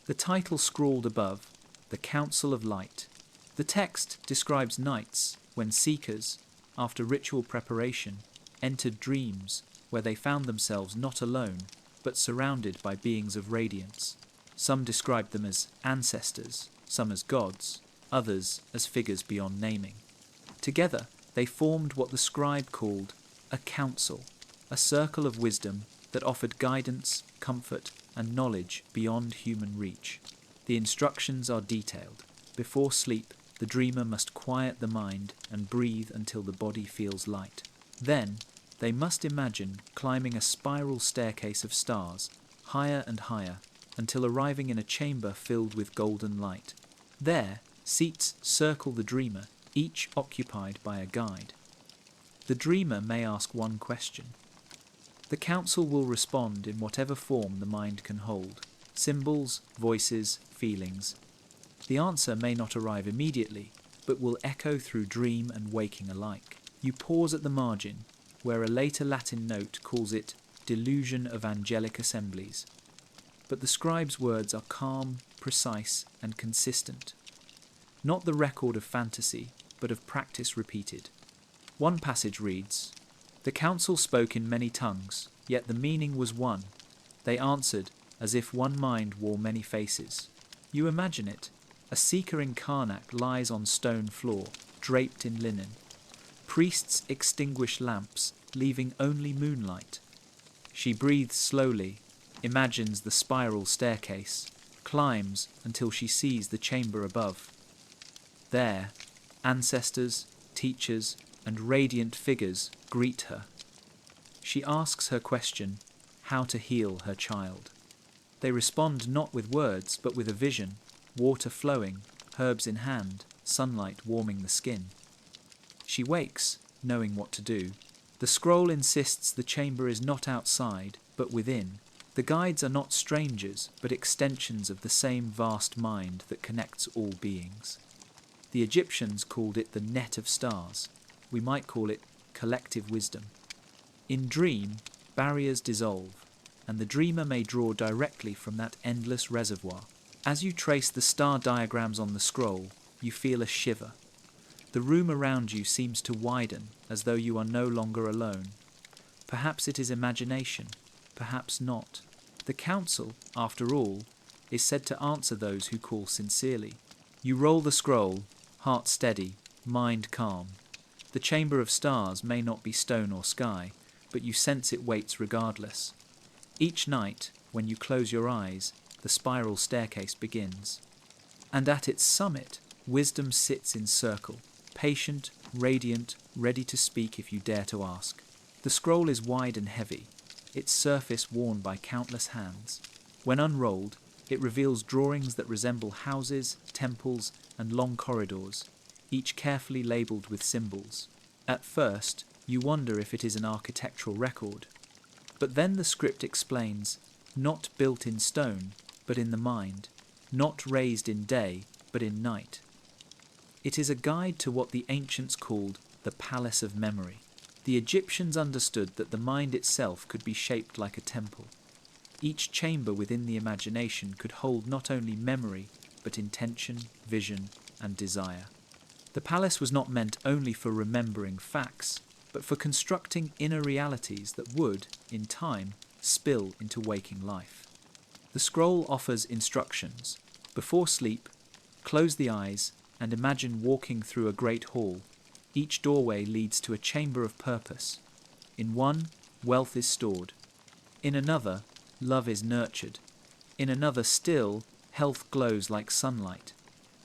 The title scrawled above, The Council of Light. The text describes nights when seekers, after ritual preparation, entered dreams where they found themselves not alone, but surrounded by beings of radiance. Some described them as ancestors, some as gods, others as figures beyond naming. Together, they formed what the scribe called a council, a circle of wisdom that offered guidance, comfort, and knowledge beyond human reach. The instructions are detailed. Before sleep, the dreamer must quiet the mind and breathe until the body feels light. Then, they must imagine climbing a spiral staircase of stars, higher and higher, until arriving in a chamber filled with golden light. There, seats circle the dreamer, each occupied by a guide. The dreamer may ask one question. The council will respond in whatever form the mind can hold: symbols, voices, feelings. The answer may not arrive immediately, but will echo through dream and waking alike. You pause at the margin, where a later Latin note calls it delusion of angelic assemblies. But the scribe's words are calm, precise, and consistent. Not the record of fantasy, but of practice repeated. One passage reads, "The council spoke in many tongues, yet the meaning was one. They answered as if one mind wore many faces." You imagine it. A seeker in Karnak lies on stone floor, draped in linen. Priests extinguish lamps, leaving only moonlight. She breathes slowly, imagines the spiral staircase, climbs until she sees the chamber above. There, ancestors, teachers, and radiant figures greet her. She asks her question, how to heal her child. They respond not with words, but with a vision, water flowing, herbs in hand, sunlight warming the skin. She wakes, knowing what to do. The scroll insists the chamber is not outside, but within. The guides are not strangers, but extensions of the same vast mind that connects all beings. The Egyptians called it the net of stars. We might call it collective wisdom. In dream, barriers dissolve, and the dreamer may draw directly from that endless reservoir. As you trace the star diagrams on the scroll, you feel a shiver. The room around you seems to widen, as though you are no longer alone. Perhaps it is imagination, perhaps not. The council, after all, is said to answer those who call sincerely. You roll the scroll, heart steady, mind calm. The chamber of stars may not be stone or sky, but you sense it waits regardless. Each night, when you close your eyes, the spiral staircase begins. And at its summit, wisdom sits in circle, patient, radiant, ready to speak if you dare to ask. The scroll is wide and heavy, its surface worn by countless hands. When unrolled, it reveals drawings that resemble houses, temples, and long corridors, each carefully labelled with symbols. At first, you wonder if it is an architectural record. But then the script explains, not built in stone, but in the mind, not raised in day, but in night. It is a guide to what the ancients called the palace of memory. The Egyptians understood that the mind itself could be shaped like a temple. Each chamber within the imagination could hold not only memory, but intention, vision, and desire. The palace was not meant only for remembering facts, but for constructing inner realities that would, in time, spill into waking life. The scroll offers instructions. Before sleep, close the eyes and imagine walking through a great hall. Each doorway leads to a chamber of purpose. In one, wealth is stored. In another, love is nurtured. In another still, health glows like sunlight.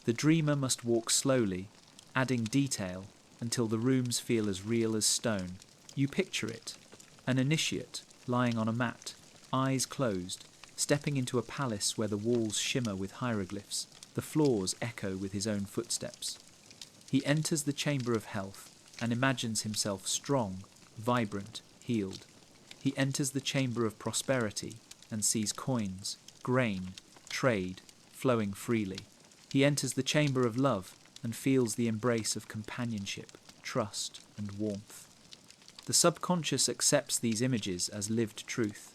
The dreamer must walk slowly, adding detail until the rooms feel as real as stone. You picture it, an initiate lying on a mat, eyes closed, stepping into a palace where the walls shimmer with hieroglyphs, the floors echo with his own footsteps. He enters the chamber of health, and imagines himself strong, vibrant, healed. He enters the chamber of prosperity and sees coins, grain, trade flowing freely. He enters the chamber of love and feels the embrace of companionship, trust, and warmth. The subconscious accepts these images as lived truth.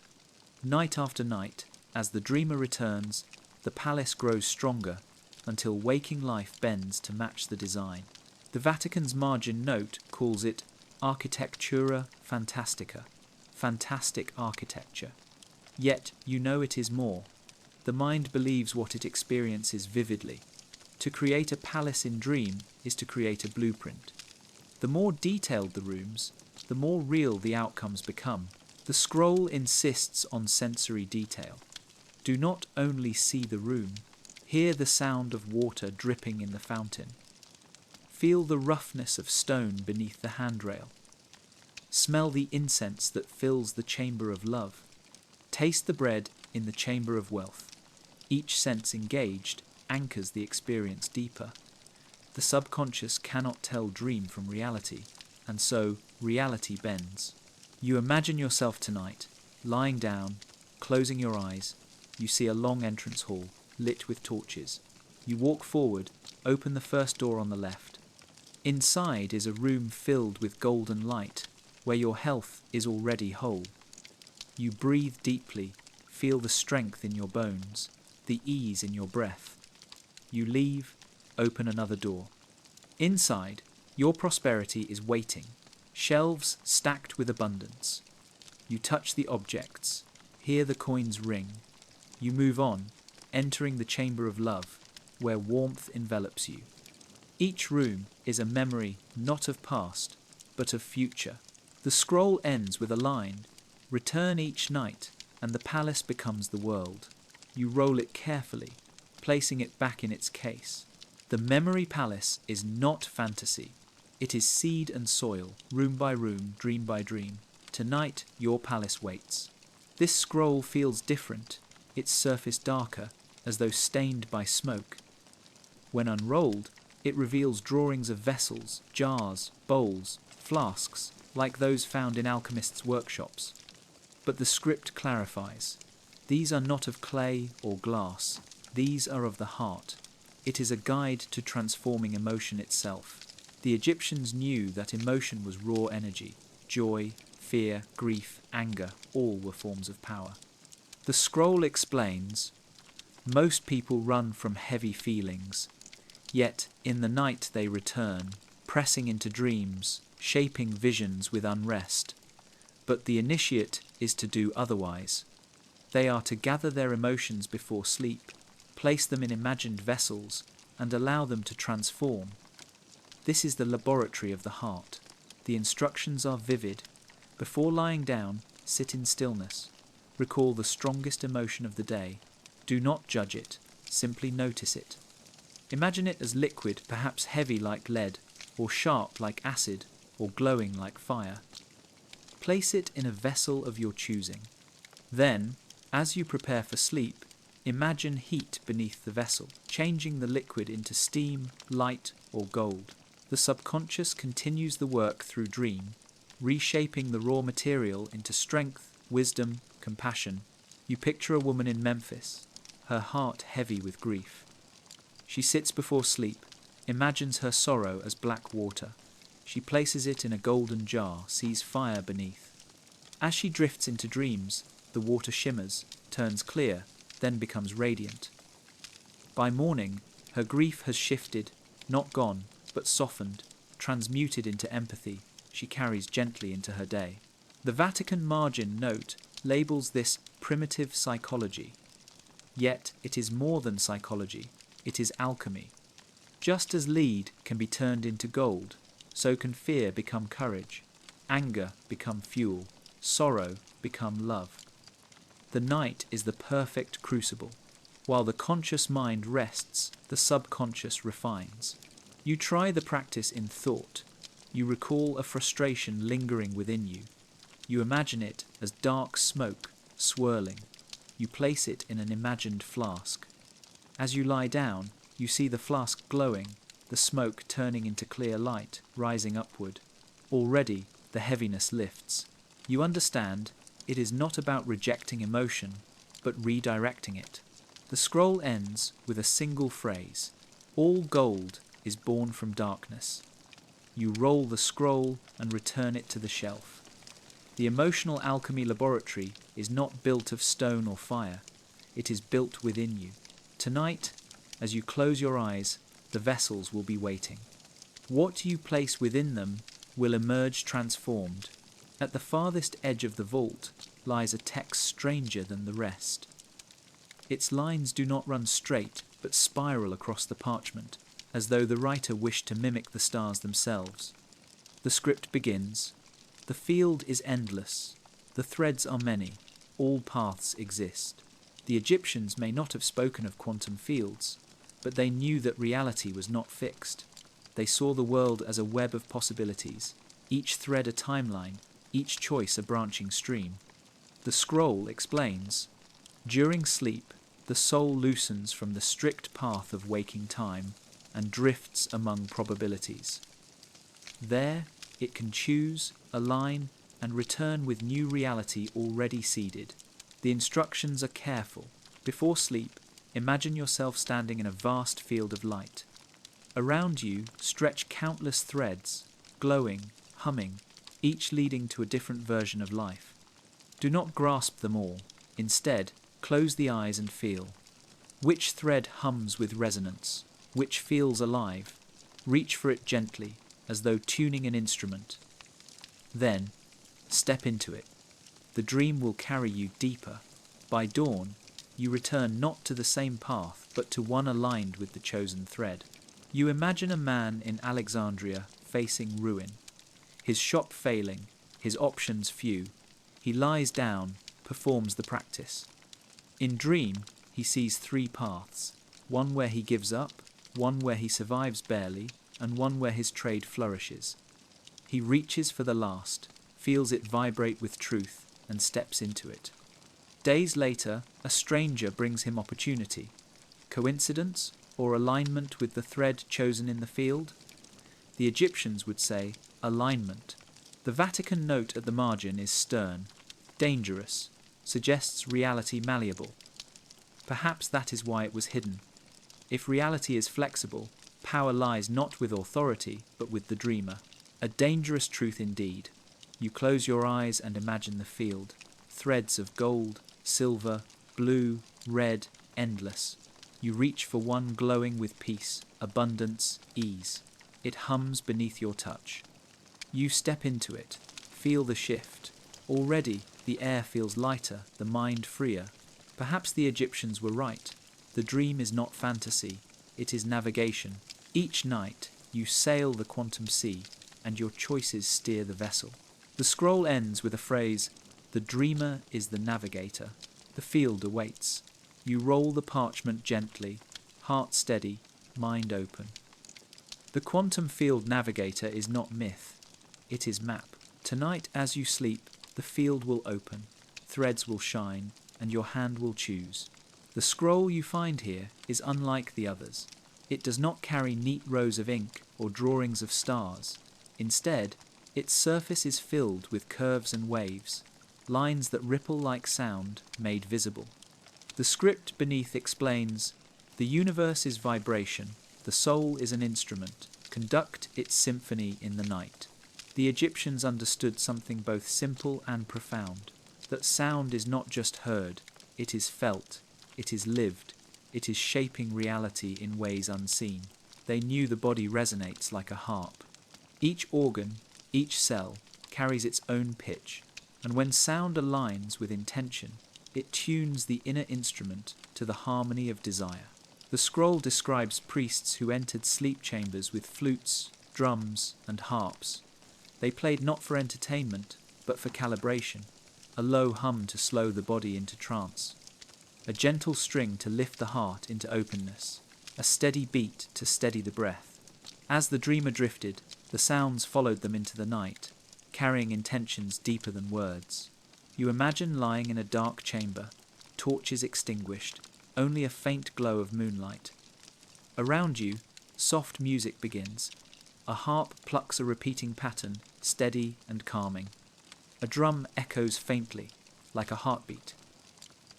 Night after night, as the dreamer returns, the palace grows stronger until waking life bends to match the design. The Vatican's margin note calls it architectura fantastica, fantastic architecture. Yet you know it is more. The mind believes what it experiences vividly. To create a palace in dream is to create a blueprint. The more detailed the rooms, the more real the outcomes become. The scroll insists on sensory detail. Do not only see the room, hear the sound of water dripping in the fountain. Feel the roughness of stone beneath the handrail. Smell the incense that fills the chamber of love. Taste the bread in the chamber of wealth. Each sense engaged anchors the experience deeper. The subconscious cannot tell dream from reality, and so reality bends. You imagine yourself tonight, lying down, closing your eyes. You see a long entrance hall, lit with torches. You walk forward, open the first door on the left. Inside is a room filled with golden light, where your health is already whole. You breathe deeply, feel the strength in your bones, the ease in your breath. You leave, open another door. Inside, your prosperity is waiting, shelves stacked with abundance. You touch the objects, hear the coins ring. You move on, entering the chamber of love, where warmth envelops you. Each room is a memory not of past, but of future. The scroll ends with a line, "Return each night, and the palace becomes the world." You roll it carefully, placing it back in its case. The memory palace is not fantasy. It is seed and soil, room by room, dream by dream. Tonight, your palace waits. This scroll feels different, its surface darker, as though stained by smoke. When unrolled, it reveals drawings of vessels, jars, bowls, flasks, like those found in alchemists' workshops. But the script clarifies. These are not of clay or glass. These are of the heart. It is a guide to transforming emotion itself. The Egyptians knew that emotion was raw energy. Joy, fear, grief, anger, all were forms of power. The scroll explains, most people run from heavy feelings, yet in the night they return, pressing into dreams, shaping visions with unrest. But the initiate is to do otherwise. They are to gather their emotions before sleep, place them in imagined vessels, and allow them to transform. This is the laboratory of the heart. The instructions are vivid. Before lying down, sit in stillness. Recall the strongest emotion of the day. Do not judge it, simply notice it. Imagine it as liquid, perhaps heavy like lead, or sharp like acid, or glowing like fire. Place it in a vessel of your choosing. Then, as you prepare for sleep, imagine heat beneath the vessel, changing the liquid into steam, light, or gold. The subconscious continues the work through dream, reshaping the raw material into strength, wisdom, compassion. You picture a woman in Memphis, her heart heavy with grief. She sits before sleep, imagines her sorrow as black water. She places it in a golden jar, sees fire beneath. As she drifts into dreams, the water shimmers, turns clear, then becomes radiant. By morning, her grief has shifted, not gone, but softened, transmuted into empathy. She carries gently into her day. The Vatican margin note labels this primitive psychology. Yet it is more than psychology, it is alchemy. Just as lead can be turned into gold, so can fear become courage, anger become fuel, sorrow become love. The night is the perfect crucible. While the conscious mind rests, the subconscious refines. You try the practice in thought. You recall a frustration lingering within you. You imagine it as dark smoke swirling. You place it in an imagined flask. As you lie down, you see the flask glowing, the smoke turning into clear light, rising upward. Already, the heaviness lifts. You understand, it is not about rejecting emotion, but redirecting it. The scroll ends with a single phrase: "All gold is born from darkness." You roll the scroll and return it to the shelf. The emotional alchemy laboratory is not built of stone or fire. It is built within you. Tonight, as you close your eyes, the vessels will be waiting. What you place within them will emerge transformed. At the farthest edge of the vault lies a text stranger than the rest. Its lines do not run straight, but spiral across the parchment, as though the writer wished to mimic the stars themselves. The script begins. The field is endless. The threads are many. All paths exist. The Egyptians may not have spoken of quantum fields, but they knew that reality was not fixed. They saw the world as a web of possibilities, each thread a timeline, each choice a branching stream. The scroll explains, during sleep, the soul loosens from the strict path of waking time and drifts among probabilities. There, it can choose, align, and return with new reality already seeded. The instructions are careful. Before sleep, imagine yourself standing in a vast field of light. Around you stretch countless threads, glowing, humming, each leading to a different version of life. Do not grasp them all. Instead, close the eyes and feel. Which thread hums with resonance? Which feels alive? Reach for it gently, as though tuning an instrument. Then, step into it. The dream will carry you deeper. By dawn, you return not to the same path, but to one aligned with the chosen thread. You imagine a man in Alexandria facing ruin. His shop failing, his options few. He lies down, performs the practice. In dream, he sees three paths, one where he gives up, one where he survives barely, and one where his trade flourishes. He reaches for the last, feels it vibrate with truth, and steps into it. Days later, a stranger brings him opportunity. Coincidence or alignment with the thread chosen in the field? The Egyptians would say alignment. The Vatican note at the margin is stern, dangerous, suggests reality malleable. Perhaps that is why it was hidden. If reality is flexible, power lies not with authority, but with the dreamer. A dangerous truth indeed. You close your eyes and imagine the field. Threads of gold, silver, blue, red, endless. You reach for one glowing with peace, abundance, ease. It hums beneath your touch. You step into it, feel the shift. Already, the air feels lighter, the mind freer. Perhaps the Egyptians were right. The dream is not fantasy, it is navigation. Each night, you sail the quantum sea, and your choices steer the vessel. The scroll ends with a phrase, "The dreamer is the navigator." The field awaits. You roll the parchment gently, heart steady, mind open. The quantum field navigator is not myth, it is map. Tonight, as you sleep, the field will open, threads will shine, and your hand will choose. The scroll you find here is unlike the others. It does not carry neat rows of ink or drawings of stars. Instead, its surface is filled with curves and waves, lines that ripple like sound made visible. The script beneath explains, "The universe is vibration, the soul is an instrument, conduct its symphony in the night." The Egyptians understood something both simple and profound, that sound is not just heard, it is felt, it is lived, it is shaping reality in ways unseen. They knew the body resonates like a harp. Each organ, each cell, carries its own pitch, and when sound aligns with intention, it tunes the inner instrument to the harmony of desire. The scroll describes priests who entered sleep chambers with flutes, drums, and harps. They played not for entertainment, but for calibration, a low hum to slow the body into trance, a gentle string to lift the heart into openness, a steady beat to steady the breath. As the dreamer drifted, the sounds followed them into the night, carrying intentions deeper than words. You imagine lying in a dark chamber, torches extinguished, only a faint glow of moonlight. Around you, soft music begins. A harp plucks a repeating pattern, steady and calming. A drum echoes faintly, like a heartbeat.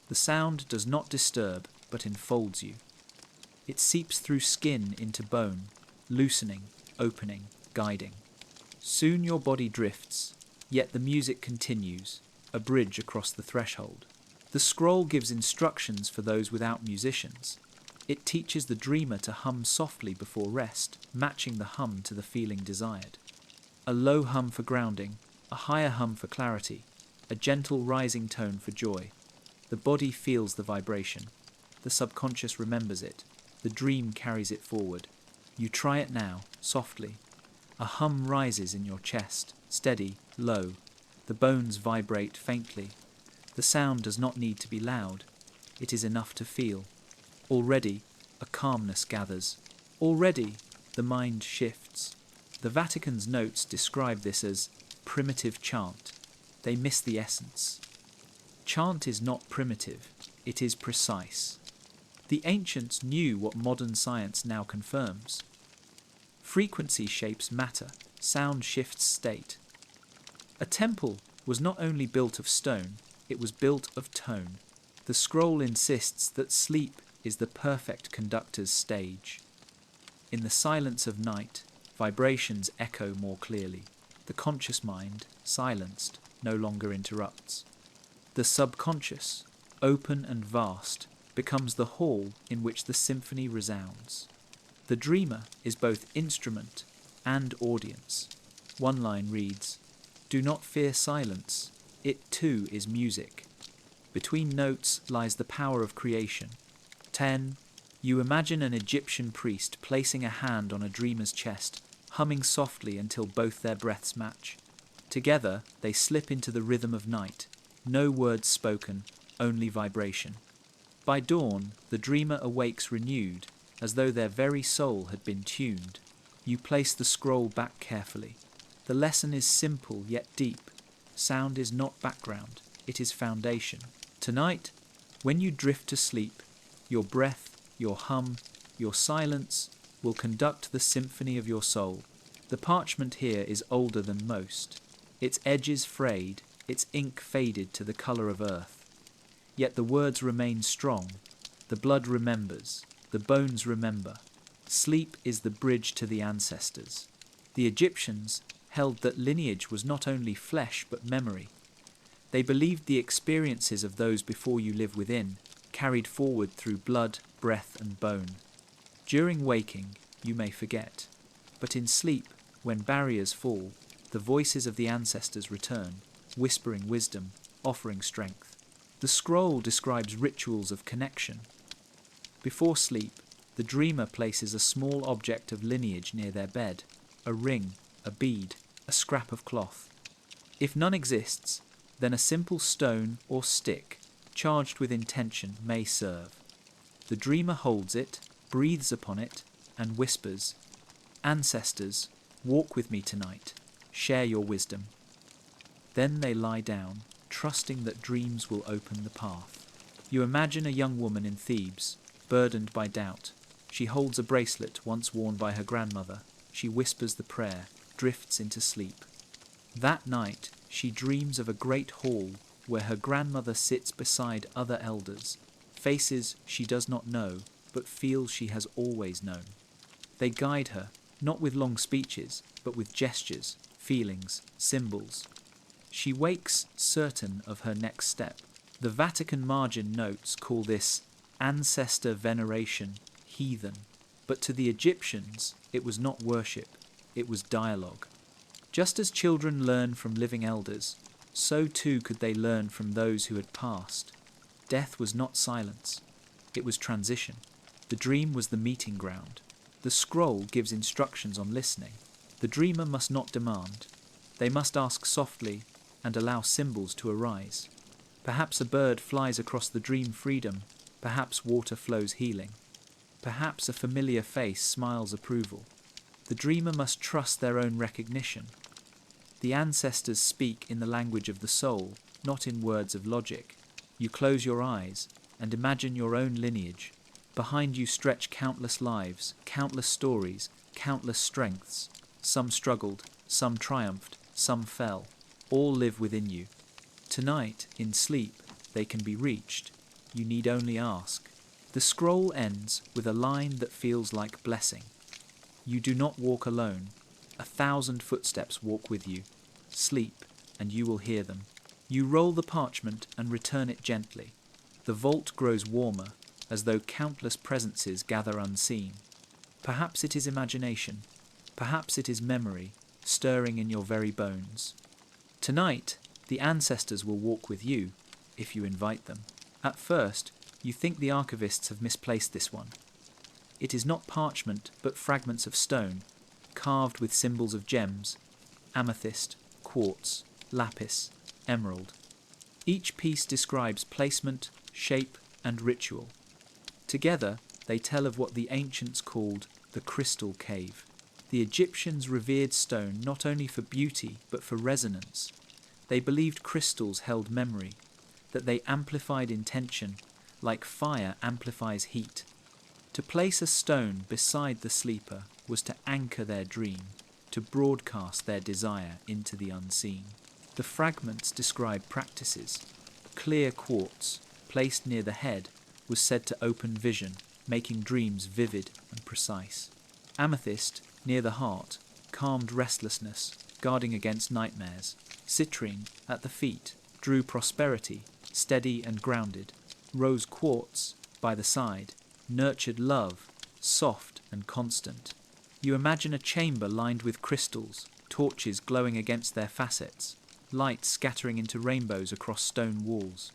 The sound does not disturb, but enfolds you. It seeps through skin into bone, loosening, opening, guiding. Soon your body drifts, yet the music continues, a bridge across the threshold. The scroll gives instructions for those without musicians. It teaches the dreamer to hum softly before rest, matching the hum to the feeling desired. A low hum for grounding, a higher hum for clarity, a gentle rising tone for joy. The body feels the vibration. The subconscious remembers it. The dream carries it forward. You try it now, softly. A hum rises in your chest, steady, low. The bones vibrate faintly. The sound does not need to be loud. It is enough to feel. Already, a calmness gathers. Already, the mind shifts. The Vatican's notes describe this as primitive chant. They miss the essence. Chant is not primitive, it is precise. The ancients knew what modern science now confirms. Frequency shapes matter, sound shifts state. A temple was not only built of stone, it was built of tone. The scroll insists that sleep is the perfect conductor's stage. In the silence of night, vibrations echo more clearly. The conscious mind, silenced, no longer interrupts. The subconscious, open and vast, becomes the hall in which the symphony resounds. The dreamer is both instrument and audience. One line reads, "Do not fear silence, it too is music." Between notes lies the power of creation. 10. You imagine an Egyptian priest placing a hand on a dreamer's chest, humming softly until both their breaths match. Together, they slip into the rhythm of night. No words spoken, only vibration. By dawn, the dreamer awakes renewed, as though their very soul had been tuned. You place the scroll back carefully. The lesson is simple yet deep. Sound is not background, it is foundation. Tonight, when you drift to sleep, your breath, your hum, your silence will conduct the symphony of your soul. The parchment here is older than most. Its edges frayed, its ink faded to the colour of earth. Yet the words remain strong. The blood remembers, the bones remember. Sleep is the bridge to the ancestors. The Egyptians held that lineage was not only flesh but memory. They believed the experiences of those before you live within, carried forward through blood, breath and bone. During waking, you may forget, but in sleep, when barriers fall, the voices of the ancestors return, whispering wisdom, offering strength. The scroll describes rituals of connection. Before sleep, the dreamer places a small object of lineage near their bed, a ring, a bead, a scrap of cloth. If none exists, then a simple stone or stick, charged with intention, may serve. The dreamer holds it, breathes upon it, and whispers, "Ancestors, walk with me tonight, share your wisdom." Then they lie down, trusting that dreams will open the path. You imagine a young woman in Thebes, burdened by doubt. She holds a bracelet once worn by her grandmother. She whispers the prayer, drifts into sleep. That night, she dreams of a great hall where her grandmother sits beside other elders, faces she does not know, but feels she has always known. They guide her, not with long speeches, but with gestures, feelings, symbols. She wakes certain of her next step. The Vatican margin notes call this ancestor veneration, heathen. But to the Egyptians, it was not worship, it was dialogue. Just as children learn from living elders, so too could they learn from those who had passed. Death was not silence, it was transition. The dream was the meeting ground. The scroll gives instructions on listening. The dreamer must not demand. They must ask softly and allow symbols to arise. Perhaps a bird flies across the dream freedom, perhaps water flows healing. Perhaps a familiar face smiles approval. The dreamer must trust their own recognition. The ancestors speak in the language of the soul, not in words of logic. You close your eyes and imagine your own lineage. Behind you stretch countless lives, countless stories, countless strengths. Some struggled, some triumphed, some fell. All live within you. Tonight, in sleep, they can be reached. You need only ask. The scroll ends with a line that feels like blessing. You do not walk alone. 1,000 footsteps walk with you. Sleep, and you will hear them. You roll the parchment and return it gently. The vault grows warmer, as though countless presences gather unseen. Perhaps it is imagination. Perhaps it is memory, stirring in your very bones. Tonight, the ancestors will walk with you, if you invite them. At first, you think the archivists have misplaced this one. It is not parchment, but fragments of stone, carved with symbols of gems, amethyst, quartz, lapis, emerald. Each piece describes placement, shape, and ritual. Together, they tell of what the ancients called the crystal cave. The Egyptians revered stone not only for beauty, but for resonance. They believed crystals held memory, that they amplified intention, like fire amplifies heat. To place a stone beside the sleeper was to anchor their dream, to broadcast their desire into the unseen. The fragments describe practices. Clear quartz, placed near the head, was said to open vision, making dreams vivid and precise. Amethyst, near the heart, calmed restlessness, guarding against nightmares. Citrine, at the feet, drew prosperity, steady and grounded. Rose quartz, by the side, nurtured love, soft and constant. You imagine a chamber lined with crystals, torches glowing against their facets, light scattering into rainbows across stone walls.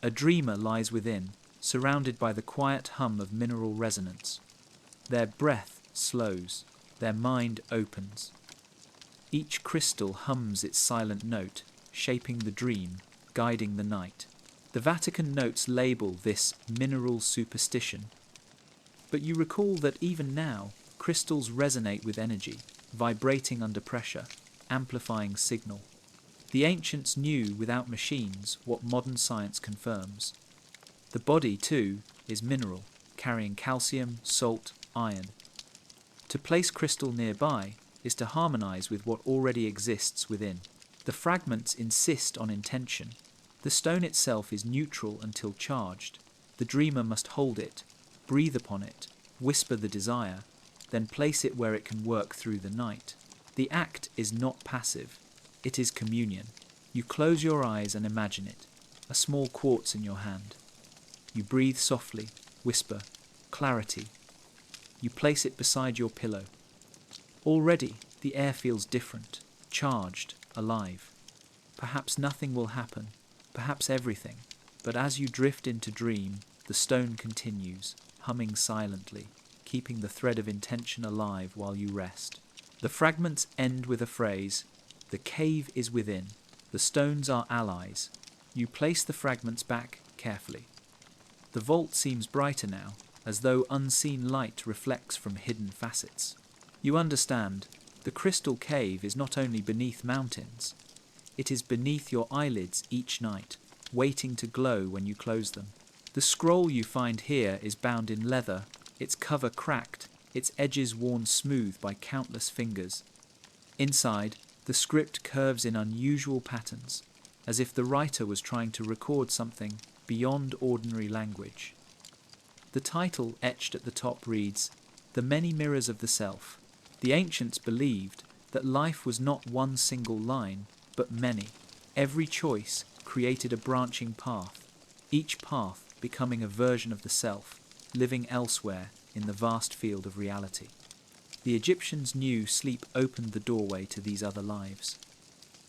A dreamer lies within, surrounded by the quiet hum of mineral resonance. Their breath slows, their mind opens. Each crystal hums its silent note, shaping the dream, guiding the night. The Vatican notes label this mineral superstition. But you recall that even now, crystals resonate with energy, vibrating under pressure, amplifying signal. The ancients knew without machines what modern science confirms. The body, too, is mineral, carrying calcium, salt, iron. To place crystal nearby is to harmonize with what already exists within. The fragments insist on intention. The stone itself is neutral until charged. The dreamer must hold it, breathe upon it, whisper the desire, then place it where it can work through the night. The act is not passive. It is communion. You close your eyes and imagine it, a small quartz in your hand. You breathe softly, whisper, clarity. You place it beside your pillow. Already, the air feels different, charged, alive. Perhaps nothing will happen, perhaps everything, but as you drift into dream, the stone continues, humming silently, keeping the thread of intention alive while you rest. The fragments end with a phrase, "The cave is within, the stones are allies." You place the fragments back carefully. The vault seems brighter now, as though unseen light reflects from hidden facets. You understand, the crystal cave is not only beneath mountains, it is beneath your eyelids each night, waiting to glow when you close them. The scroll you find here is bound in leather, its cover cracked, its edges worn smooth by countless fingers. Inside, the script curves in unusual patterns, as if the writer was trying to record something beyond ordinary language. The title etched at the top reads, "The Many Mirrors of the Self." The ancients believed that life was not one single line, but many. Every choice created a branching path, each path becoming a version of the self, living elsewhere in the vast field of reality. The Egyptians knew sleep opened the doorway to these other lives.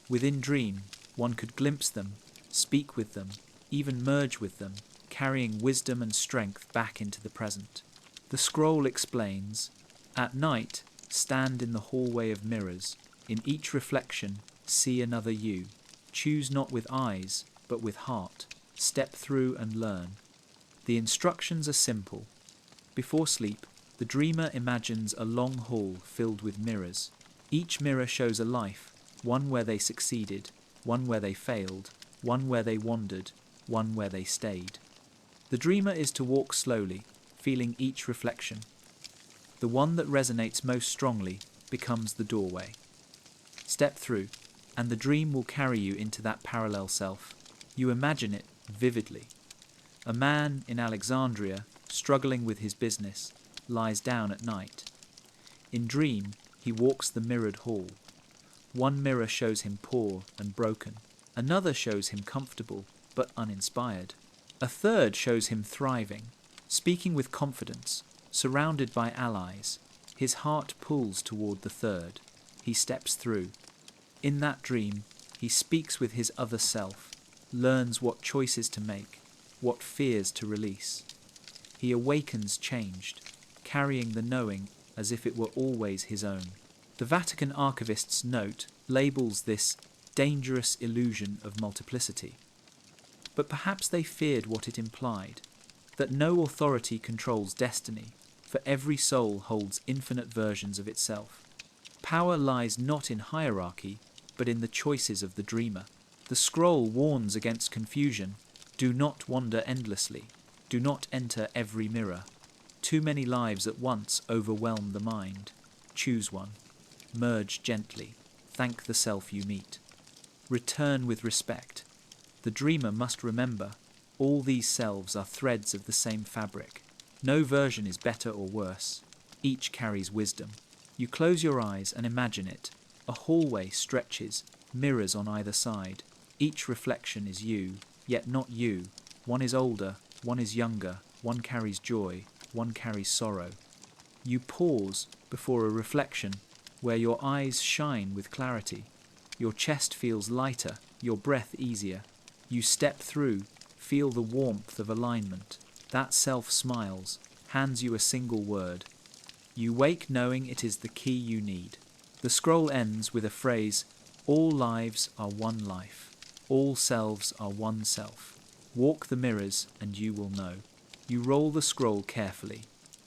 Within dream, one could glimpse them, speak with them, even merge with them, carrying wisdom and strength back into the present. The scroll explains, "At night, stand in the hallway of mirrors. In each reflection, see another you. Choose not with eyes, but with heart. Step through and learn." The instructions are simple. Before sleep, the dreamer imagines a long hall filled with mirrors. Each mirror shows a life, one where they succeeded, one where they failed, one where they wandered, one where they stayed. The dreamer is to walk slowly, feeling each reflection. The one that resonates most strongly becomes the doorway. Step through, and the dream will carry you into that parallel self. You imagine it vividly. A man in Alexandria, struggling with his business, lies down at night. In dream, he walks the mirrored hall. One mirror shows him poor and broken. Another shows him comfortable but uninspired. A third shows him thriving, speaking with confidence, surrounded by allies. His heart pulls toward the third. He steps through. In that dream, he speaks with his other self, learns what choices to make, what fears to release. He awakens changed, carrying the knowing as if it were always his own. The Vatican Archivists' note labels this dangerous illusion of multiplicity. But perhaps they feared what it implied, that no authority controls destiny, for every soul holds infinite versions of itself. Power lies not in hierarchy, but in the choices of the dreamer. The scroll warns against confusion. Do not wander endlessly. Do not enter every mirror. Too many lives at once overwhelm the mind. Choose one. Merge gently. Thank the self you meet. Return with respect. The dreamer must remember, all these selves are threads of the same fabric. No version is better or worse. Each carries wisdom. You close your eyes and imagine it. A hallway stretches, mirrors on either side. Each reflection is you, yet not you. One is older, one is younger, one carries joy, one carries sorrow. You pause before a reflection where your eyes shine with clarity. Your chest feels lighter, your breath easier. You step through, feel the warmth of alignment. That self smiles, hands you a single word. You wake knowing it is the key you need. The scroll ends with a phrase, all lives are one life. All selves are one self. Walk the mirrors and you will know. You roll the scroll carefully.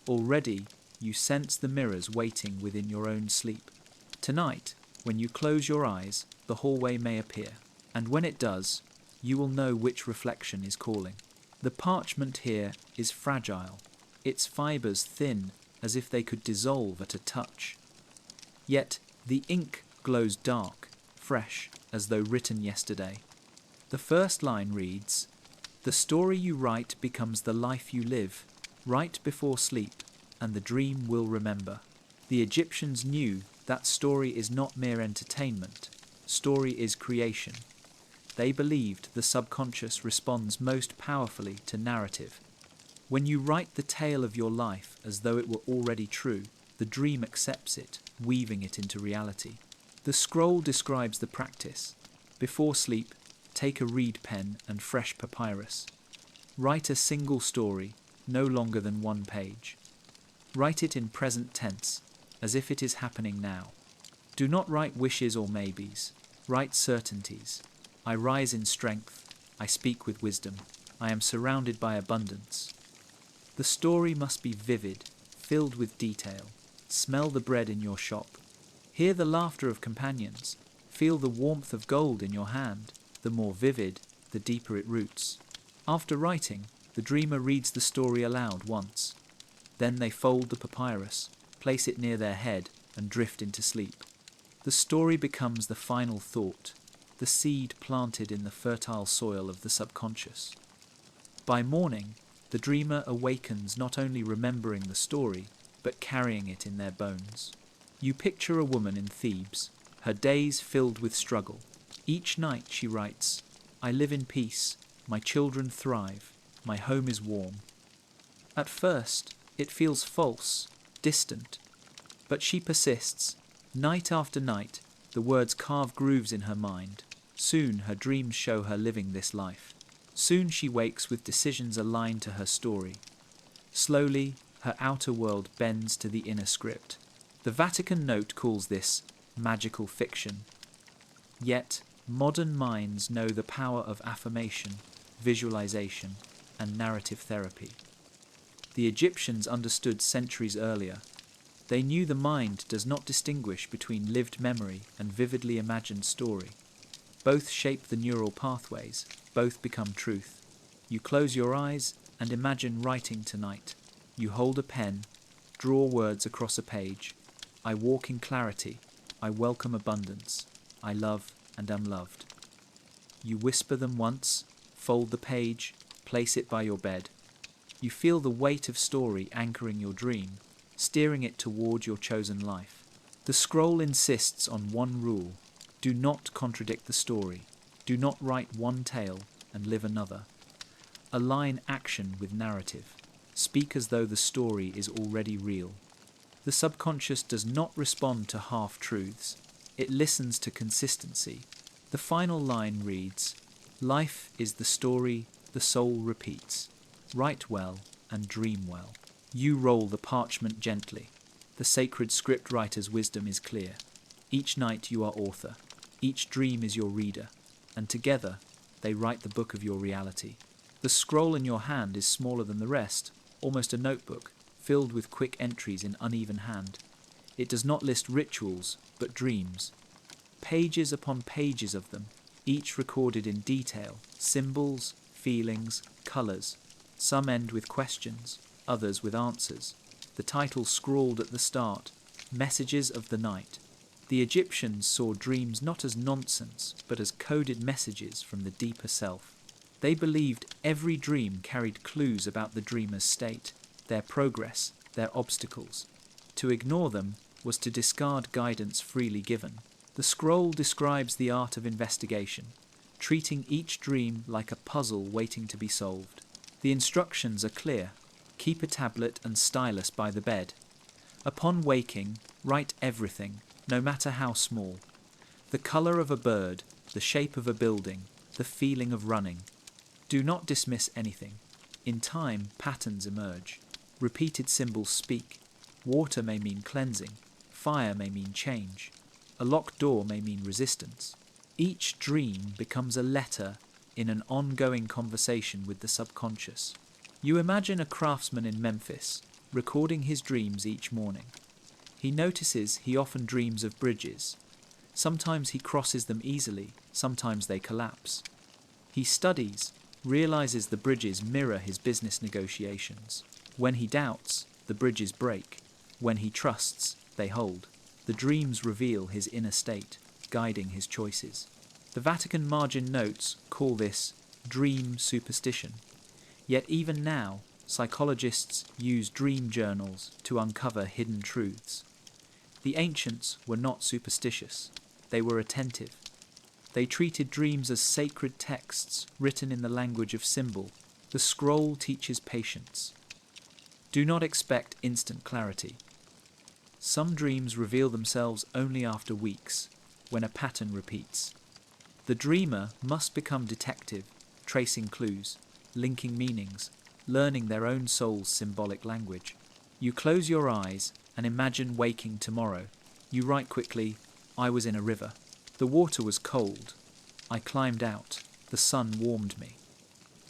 Already you sense the mirrors waiting within your own sleep. Tonight, when you close your eyes, the hallway may appear, and when it does, you will know which reflection is calling. The parchment here is fragile, its fibers thin as if they could dissolve at a touch. Yet the ink glows dark, fresh, as though written yesterday. The first line reads, "The story you write becomes the life you live, right before sleep, and the dream will remember." The Egyptians knew that story is not mere entertainment. Story is creation. They believed the subconscious responds most powerfully to narrative. When you write the tale of your life as though it were already true, the dream accepts it, weaving it into reality. The scroll describes the practice. Before sleep, take a reed pen and fresh papyrus. Write a single story, no longer than one page. Write it in present tense, as if it is happening now. Do not write wishes or maybes. Write certainties. I rise in strength. I speak with wisdom. I am surrounded by abundance. The story must be vivid, filled with detail. Smell the bread in your shop. Hear the laughter of companions. Feel the warmth of gold in your hand. The more vivid, the deeper it roots. After writing, the dreamer reads the story aloud once. Then they fold the papyrus, place it near their head, and drift into sleep. The story becomes the final thought, the seed planted in the fertile soil of the subconscious. By morning, the dreamer awakens not only remembering the story, but carrying it in their bones. You picture a woman in Thebes, her days filled with struggle. Each night she writes, "I live in peace, my children thrive, my home is warm." At first, it feels false, distant, but she persists. Night after night, the words carve grooves in her mind. Soon her dreams show her living this life. Soon she wakes with decisions aligned to her story. Slowly, her outer world bends to the inner script. The Vatican note calls this magical fiction. Yet, modern minds know the power of affirmation, visualization, and narrative therapy. The Egyptians understood centuries earlier. They knew the mind does not distinguish between lived memory and vividly imagined story. Both shape the neural pathways, both become truth. You close your eyes and imagine writing tonight. You hold a pen, draw words across a page. I walk in clarity. I welcome abundance. I love and am loved. You whisper them once, fold the page, place it by your bed. You feel the weight of story anchoring your dream, steering it toward your chosen life. The scroll insists on one rule: do not contradict the story. Do not write one tale and live another. Align action with narrative. Speak as though the story is already real. The subconscious does not respond to half-truths. It listens to consistency. The final line reads, "Life is the story the soul repeats. Write well and dream well." You roll the parchment gently. The sacred script writer's wisdom is clear. Each night you are author. Each dream is your reader. And together they write the book of your reality. The scroll in your hand is smaller than the rest, almost a notebook, filled with quick entries in uneven hand. It does not list rituals, but dreams. Pages upon pages of them, each recorded in detail, symbols, feelings, colours. Some end with questions, others with answers. The title scrawled at the start, "Messages of the Night." The Egyptians saw dreams not as nonsense, but as coded messages from the deeper self. They believed every dream carried clues about the dreamer's state, their progress, their obstacles. To ignore them was to discard guidance freely given. The scroll describes the art of investigation, treating each dream like a puzzle waiting to be solved. The instructions are clear. Keep a tablet and stylus by the bed. Upon waking, write everything, no matter how small. The colour of a bird, the shape of a building, the feeling of running. Do not dismiss anything. In time, patterns emerge. Repeated symbols speak. Water may mean cleansing. Fire may mean change. A locked door may mean resistance. Each dream becomes a letter in an ongoing conversation with the subconscious. You imagine a craftsman in Memphis, recording his dreams each morning. He notices he often dreams of bridges. Sometimes he crosses them easily, sometimes they collapse. He studies, realizes the bridges mirror his business negotiations. When he doubts, the bridges break. When he trusts, they hold. The dreams reveal his inner state, guiding his choices. The Vatican margin notes call this dream superstition. Yet even now, psychologists use dream journals to uncover hidden truths. The ancients were not superstitious. They were attentive. They treated dreams as sacred texts written in the language of symbol. The scroll teaches patience. Do not expect instant clarity. Some dreams reveal themselves only after weeks, when a pattern repeats. The dreamer must become detective, tracing clues, linking meanings, learning their own soul's symbolic language. You close your eyes and imagine waking tomorrow. You write quickly, "I was in a river. The water was cold. I climbed out. The sun warmed me."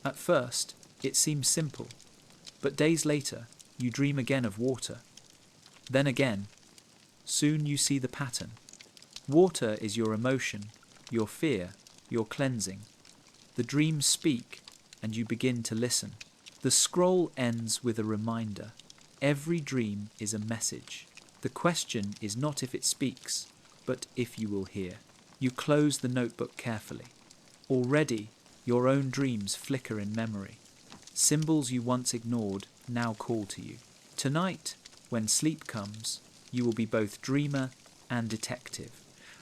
At first, it seems simple, but days later, you dream again of water. Then again. Soon you see the pattern. Water is your emotion, your fear, your cleansing. The dreams speak, and you begin to listen. The scroll ends with a reminder. Every dream is a message. The question is not if it speaks, but if you will hear. You close the notebook carefully. Already, your own dreams flicker in memory. Symbols you once ignored now call to you. Tonight, when sleep comes, you will be both dreamer and detective,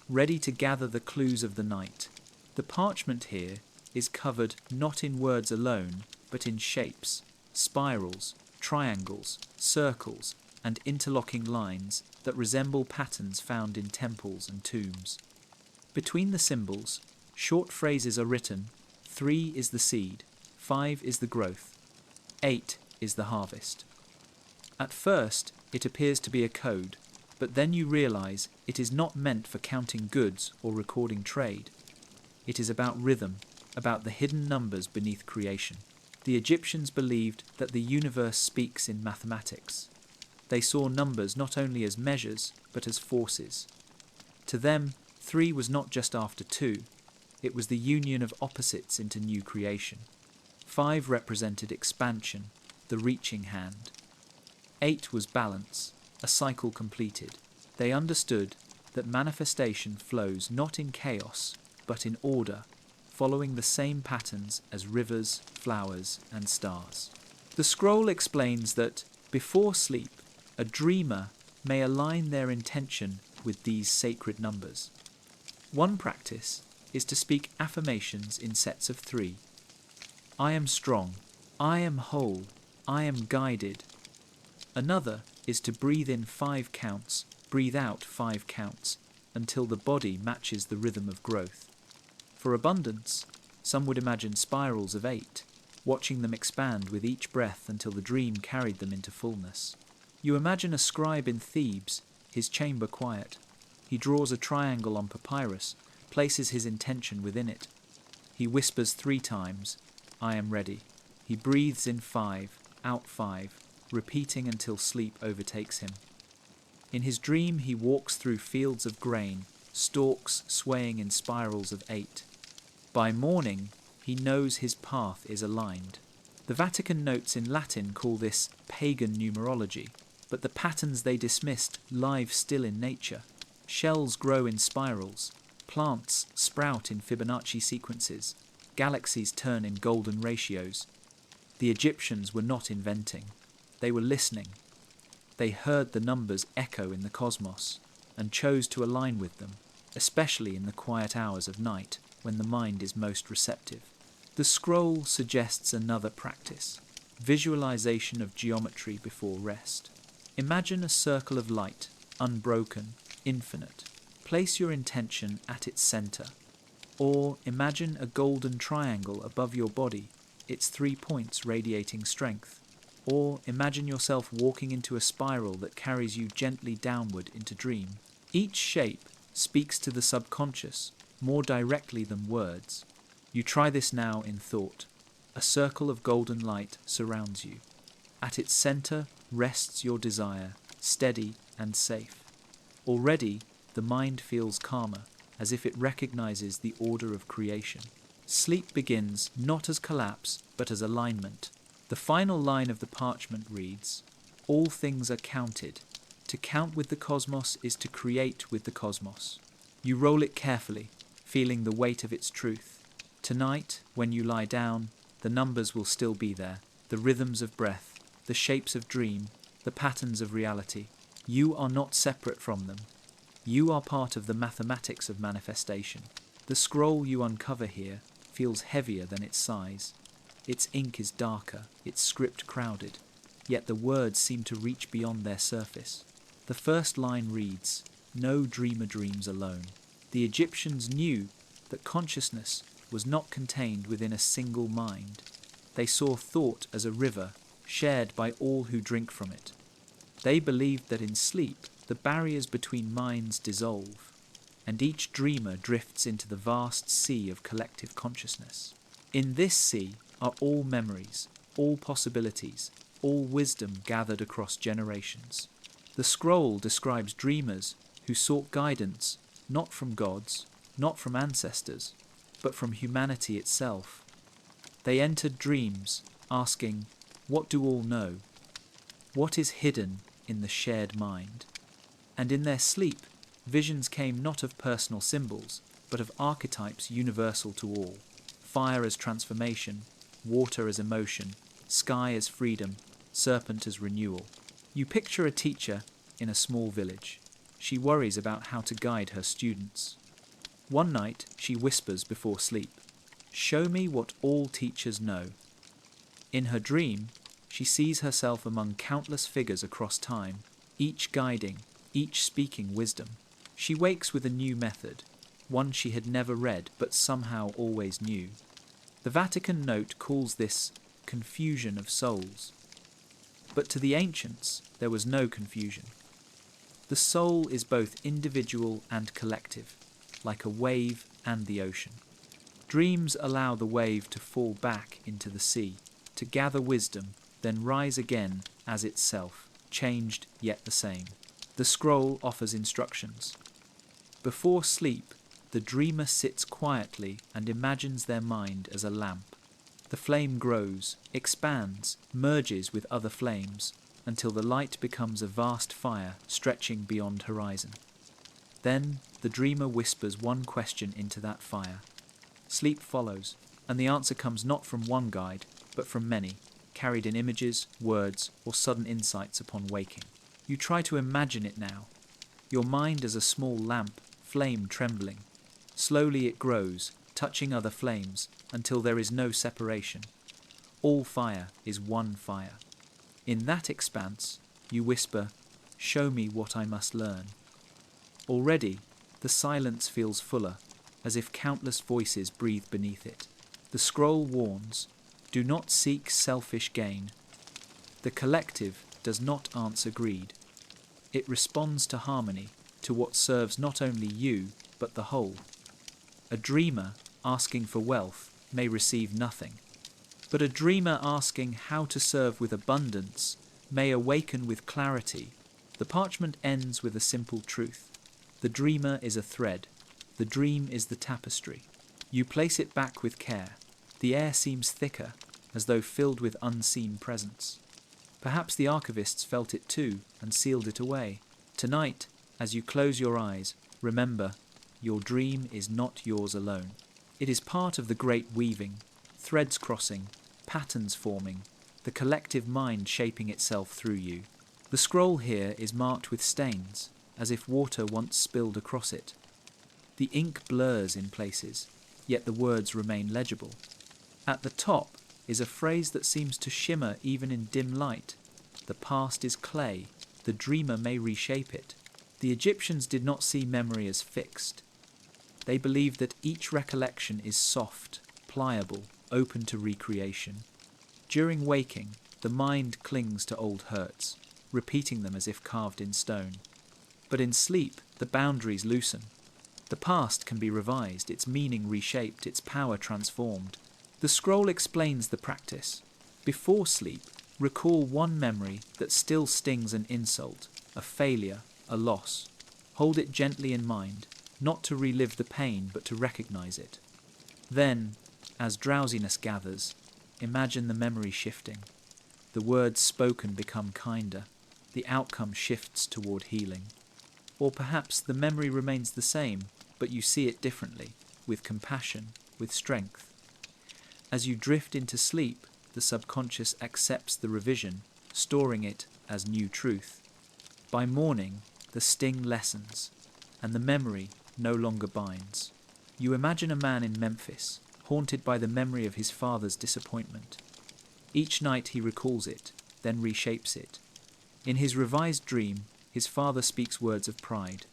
ready to gather the clues of the night. The parchment here is covered not in words alone, but in shapes, spirals, triangles, circles, and interlocking lines that resemble patterns found in temples and tombs. Between the symbols, short phrases are written: 3 is the seed, 5 is the growth, 8 is the harvest. At first, it appears to be a code, but then you realize it is not meant for counting goods or recording trade. It is about rhythm, about the hidden numbers beneath creation. The Egyptians believed that the universe speaks in mathematics. They saw numbers not only as measures, but as forces. To them, 3 was not just after 2, it was the union of opposites into new creation. 5 represented expansion, the reaching hand. 8 was balance, a cycle completed. They understood that manifestation flows not in chaos, but in order, following the same patterns as rivers, flowers, and stars. The scroll explains that, before sleep, a dreamer may align their intention with these sacred numbers. One practice is to speak affirmations in sets of 3. I am strong, I am whole, I am guided. Another is to breathe in 5 counts, breathe out 5 counts, until the body matches the rhythm of growth. For abundance, some would imagine spirals of 8, watching them expand with each breath until the dream carried them into fullness. You imagine a scribe in Thebes, his chamber quiet. He draws a triangle on papyrus, places his intention within it. He whispers 3 times, I am ready. He breathes in 5, out 5, repeating until sleep overtakes him. In his dream he walks through fields of grain, stalks swaying in spirals of 8. By morning, he knows his path is aligned. The Vatican notes in Latin call this pagan numerology, but the patterns they dismissed live still in nature. Shells grow in spirals, plants sprout in Fibonacci sequences, galaxies turn in golden ratios. The Egyptians were not inventing, they were listening. They heard the numbers echo in the cosmos and chose to align with them, especially in the quiet hours of night when the mind is most receptive. The scroll suggests another practice, visualization of geometry before rest. Imagine a circle of light, unbroken, infinite. Place your intention at its center. Or imagine a golden triangle above your body, its 3 points radiating strength. Or imagine yourself walking into a spiral that carries you gently downward into dream. Each shape speaks to the subconscious more directly than words. You try this now in thought. A circle of golden light surrounds you. At its center rests your desire, steady and safe. Already, the mind feels calmer, as if it recognizes the order of creation. Sleep begins not as collapse, but as alignment. The final line of the parchment reads, all things are counted. To count with the cosmos is to create with the cosmos. You roll it carefully, feeling the weight of its truth. Tonight, when you lie down, the numbers will still be there, the rhythms of breath, the shapes of dream, the patterns of reality. You are not separate from them. You are part of the mathematics of manifestation. The scroll you uncover here feels heavier than its size. Its ink is darker, its script crowded, yet the words seem to reach beyond their surface. The first line reads, no dreamer dreams alone. The Egyptians knew that consciousness was not contained within a single mind. They saw thought as a river, shared by all who drink from it. They believed that in sleep, the barriers between minds dissolve, and each dreamer drifts into the vast sea of collective consciousness. In this sea are all memories, all possibilities, all wisdom gathered across generations. The scroll describes dreamers who sought guidance not from gods, not from ancestors, but from humanity itself. They entered dreams, asking, what do all know? What is hidden in the shared mind? And in their sleep, visions came not of personal symbols, but of archetypes universal to all. Fire as transformation, water as emotion, sky as freedom, serpent as renewal. You picture a teacher in a small village. She worries about how to guide her students. One night, she whispers before sleep, show me what all teachers know. In her dream, she sees herself among countless figures across time, each guiding, each speaking wisdom. She wakes with a new method, one she had never read but somehow always knew. The Vatican note calls this confusion of souls. But to the ancients, there was no confusion. The soul is both individual and collective, like a wave and the ocean. Dreams allow the wave to fall back into the sea, to gather wisdom, then rise again as itself, changed yet the same. The scroll offers instructions. Before sleep, the dreamer sits quietly and imagines their mind as a lamp. The flame grows, expands, merges with other flames, until the light becomes a vast fire stretching beyond horizon. Then the dreamer whispers one question into that fire. Sleep follows, and the answer comes not from one guide, but from many, carried in images, words, or sudden insights upon waking. You try to imagine it now. Your mind as a small lamp, flame trembling. Slowly it grows, touching other flames, until there is no separation. All fire is one fire. In that expanse, you whisper, "Show me what I must learn." Already, the silence feels fuller, as if countless voices breathe beneath it. The scroll warns, "Do not seek selfish gain." The collective does not answer greed. It responds to harmony, to what serves not only you, but the whole. A dreamer asking for wealth may receive nothing, but a dreamer asking how to serve with abundance may awaken with clarity. The parchment ends with a simple truth. The dreamer is a thread. The dream is the tapestry. You place it back with care. The air seems thicker, as though filled with unseen presence. Perhaps the archivists felt it too and sealed it away. Tonight, as you close your eyes, remember, your dream is not yours alone. It is part of the great weaving, threads crossing, patterns forming, the collective mind shaping itself through you. The scroll here is marked with stains, as if water once spilled across it. The ink blurs in places, yet the words remain legible. At the top is a phrase that seems to shimmer even in dim light. The past is clay, the dreamer may reshape it. The Egyptians did not see memory as fixed. They believed that each recollection is soft, pliable, open to recreation. During waking, the mind clings to old hurts, repeating them as if carved in stone. But in sleep, the boundaries loosen. The past can be revised, its meaning reshaped, its power transformed. The scroll explains the practice. Before sleep, recall one memory that still stings an insult, a failure, a loss. Hold it gently in mind, not to relive the pain, but to recognize it. Then, as drowsiness gathers, imagine the memory shifting. The words spoken become kinder. The outcome shifts toward healing. Or perhaps the memory remains the same, but you see it differently, with compassion, with strength. As you drift into sleep, the subconscious accepts the revision, storing it as new truth. By morning, the sting lessens, and the memory no longer binds. You imagine a man in Memphis, haunted by the memory of his father's disappointment. Each night he recalls it, then reshapes it. In his revised dream, his father speaks words of pride.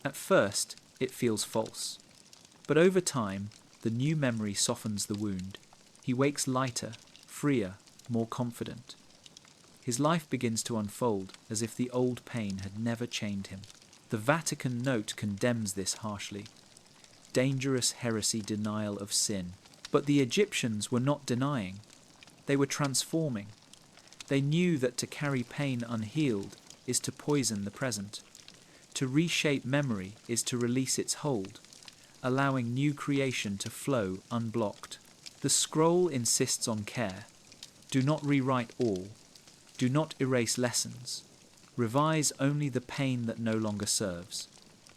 At first, it feels false. But over time, the new memory softens the wound. He wakes lighter, freer, more confident. His life begins to unfold as if the old pain had never chained him. The Vatican note condemns this harshly. Dangerous heresy, denial of sin. But the Egyptians were not denying. They were transforming. They knew that to carry pain unhealed is to poison the present. To reshape memory is to release its hold, allowing new creation to flow unblocked. The scroll insists on care. Do not rewrite all. Do not erase lessons. Revise only the pain that no longer serves.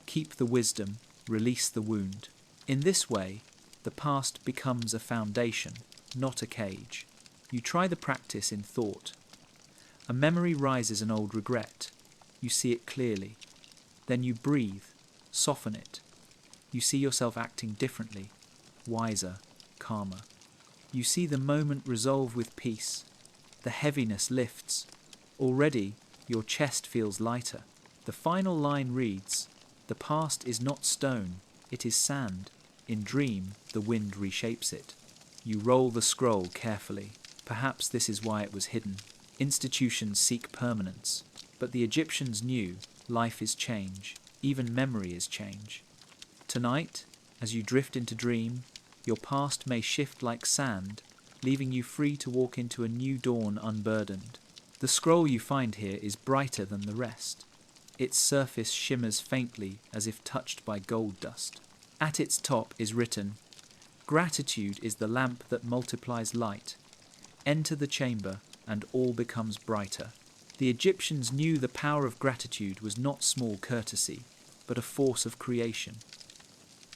Keep the wisdom, release the wound. In this way, the past becomes a foundation, not a cage. You try the practice in thought. A memory rises an old regret. You see it clearly. Then you breathe, soften it. You see yourself acting differently, wiser, calmer. You see the moment resolve with peace. The heaviness lifts. Already, your chest feels lighter. The final line reads, "The past is not stone, it is sand. In dream, the wind reshapes it." You roll the scroll carefully. Perhaps this is why it was hidden. Institutions seek permanence, but the Egyptians knew life is change, even memory is change. Tonight, as you drift into dream, your past may shift like sand, leaving you free to walk into a new dawn unburdened. The scroll you find here is brighter than the rest. Its surface shimmers faintly as if touched by gold dust. At its top is written, "Gratitude is the lamp that multiplies light. Enter the chamber and all becomes brighter." The Egyptians knew the power of gratitude was not small courtesy. but a force of creation.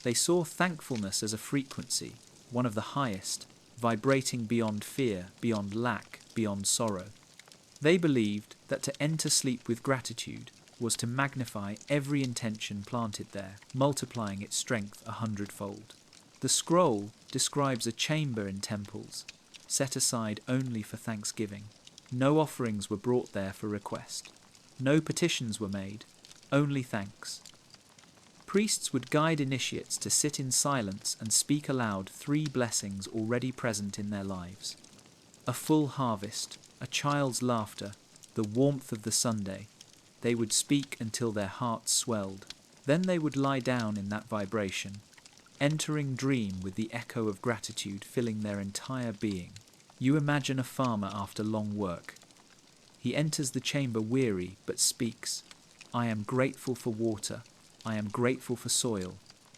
They saw thankfulness as a frequency, one of the highest, vibrating beyond fear, beyond lack, beyond sorrow. They believed that to enter sleep with gratitude was to magnify every intention planted there, multiplying its strength 100-fold. The scroll describes a chamber in temples, set aside only for thanksgiving. No offerings were brought there for request. No petitions were made, only thanks. Priests would guide initiates to sit in silence and speak aloud 3 blessings already present in their lives. A full harvest, a child's laughter, the warmth of the Sunday. They would speak until their hearts swelled. Then they would lie down in that vibration, entering dream with the echo of gratitude filling their entire being. You imagine a farmer after long work. He enters the chamber weary but speaks, "I am grateful for water. I am grateful for soil.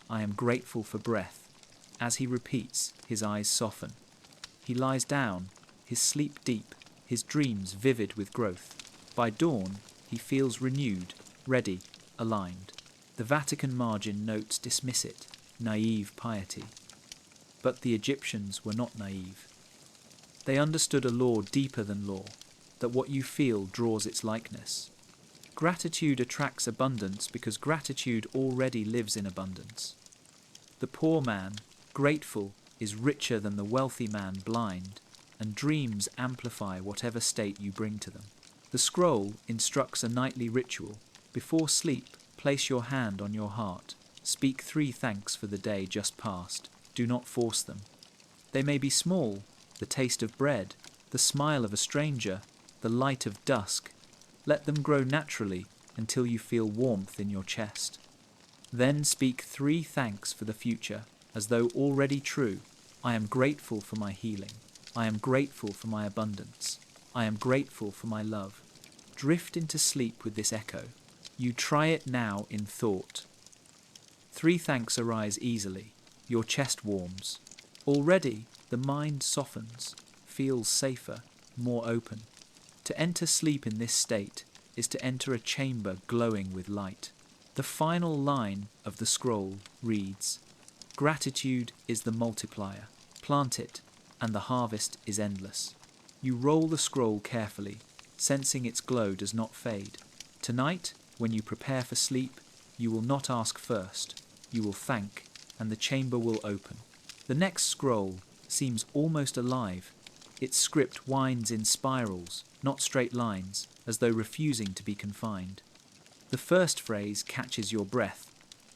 I am grateful for breath." As he repeats, his eyes soften. He lies down, his sleep deep, his dreams vivid with growth. By dawn, he feels renewed, ready, aligned. The Vatican margin notes dismiss it, naive piety. But the Egyptians were not naive. They understood a law deeper than law, that what you feel draws its likeness. Gratitude attracts abundance because gratitude already lives in abundance. The poor man, grateful, is richer than the wealthy man blind, and dreams amplify whatever state you bring to them. The scroll instructs a nightly ritual. Before sleep, place your hand on your heart. Speak 3 thanks for the day just past. Do not force them. They may be small, the taste of bread, the smile of a stranger, the light of dusk. Let them grow naturally until you feel warmth in your chest. Then speak 3 thanks for the future, as though already true. I am grateful for my healing. I am grateful for my abundance. I am grateful for my love. Drift into sleep with this echo. You try it now in thought. 3 thanks arise easily. Your chest warms. Already the mind softens, feels safer, more open. To enter sleep in this state is to enter a chamber glowing with light. The final line of the scroll reads, "Gratitude is the multiplier. Plant it, and the harvest is endless." You roll the scroll carefully, sensing its glow does not fade. Tonight, when you prepare for sleep, you will not ask first. You will thank, and the chamber will open. The next scroll seems almost alive. Its script winds in spirals, not straight lines, as though refusing to be confined. The first phrase catches your breath.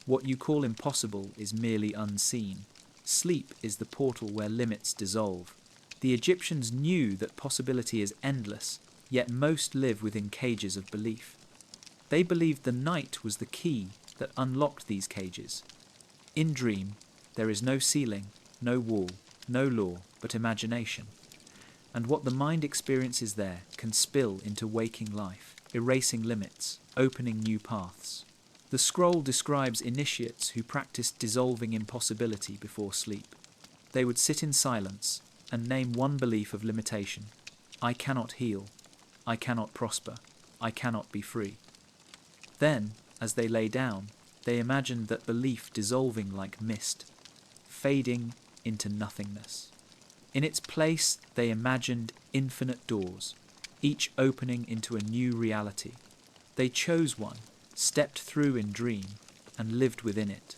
What you call impossible is merely unseen. Sleep is the portal where limits dissolve. The Egyptians knew that possibility is endless, yet most live within cages of belief. They believed the night was the key that unlocked these cages. In dream, there is no ceiling, no wall, no law, but imagination. And what the mind experiences there can spill into waking life, erasing limits, opening new paths. The scroll describes initiates who practiced dissolving impossibility before sleep. They would sit in silence and name one belief of limitation. I cannot heal. I cannot prosper. I cannot be free. Then, as they lay down, they imagined that belief dissolving like mist, fading into nothingness. In its place, they imagined infinite doors, each opening into a new reality. They chose one, stepped through in dream, and lived within it.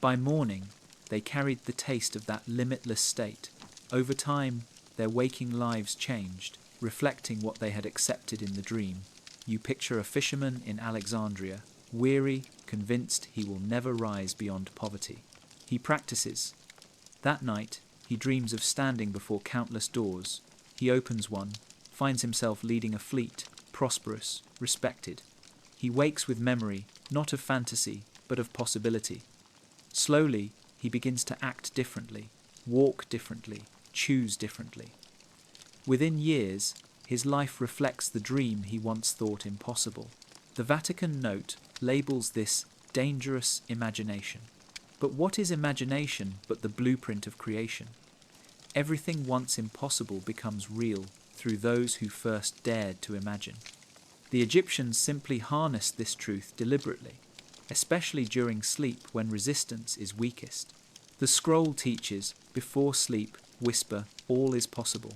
By morning, they carried the taste of that limitless state. Over time, their waking lives changed, reflecting what they had accepted in the dream. You picture a fisherman in Alexandria, weary, convinced he will never rise beyond poverty. He practices. That night, he dreams of standing before countless doors. He opens one, finds himself leading a fleet, prosperous, respected. He wakes with memory, not of fantasy, but of possibility. Slowly, he begins to act differently, walk differently, choose differently. Within years, his life reflects the dream he once thought impossible. The Vatican note labels this dangerous imagination. But what is imagination but the blueprint of creation? Everything once impossible becomes real through those who first dared to imagine. The Egyptians simply harnessed this truth deliberately. especially during sleep when resistance is weakest. The scroll teaches, before sleep, whisper, all is possible.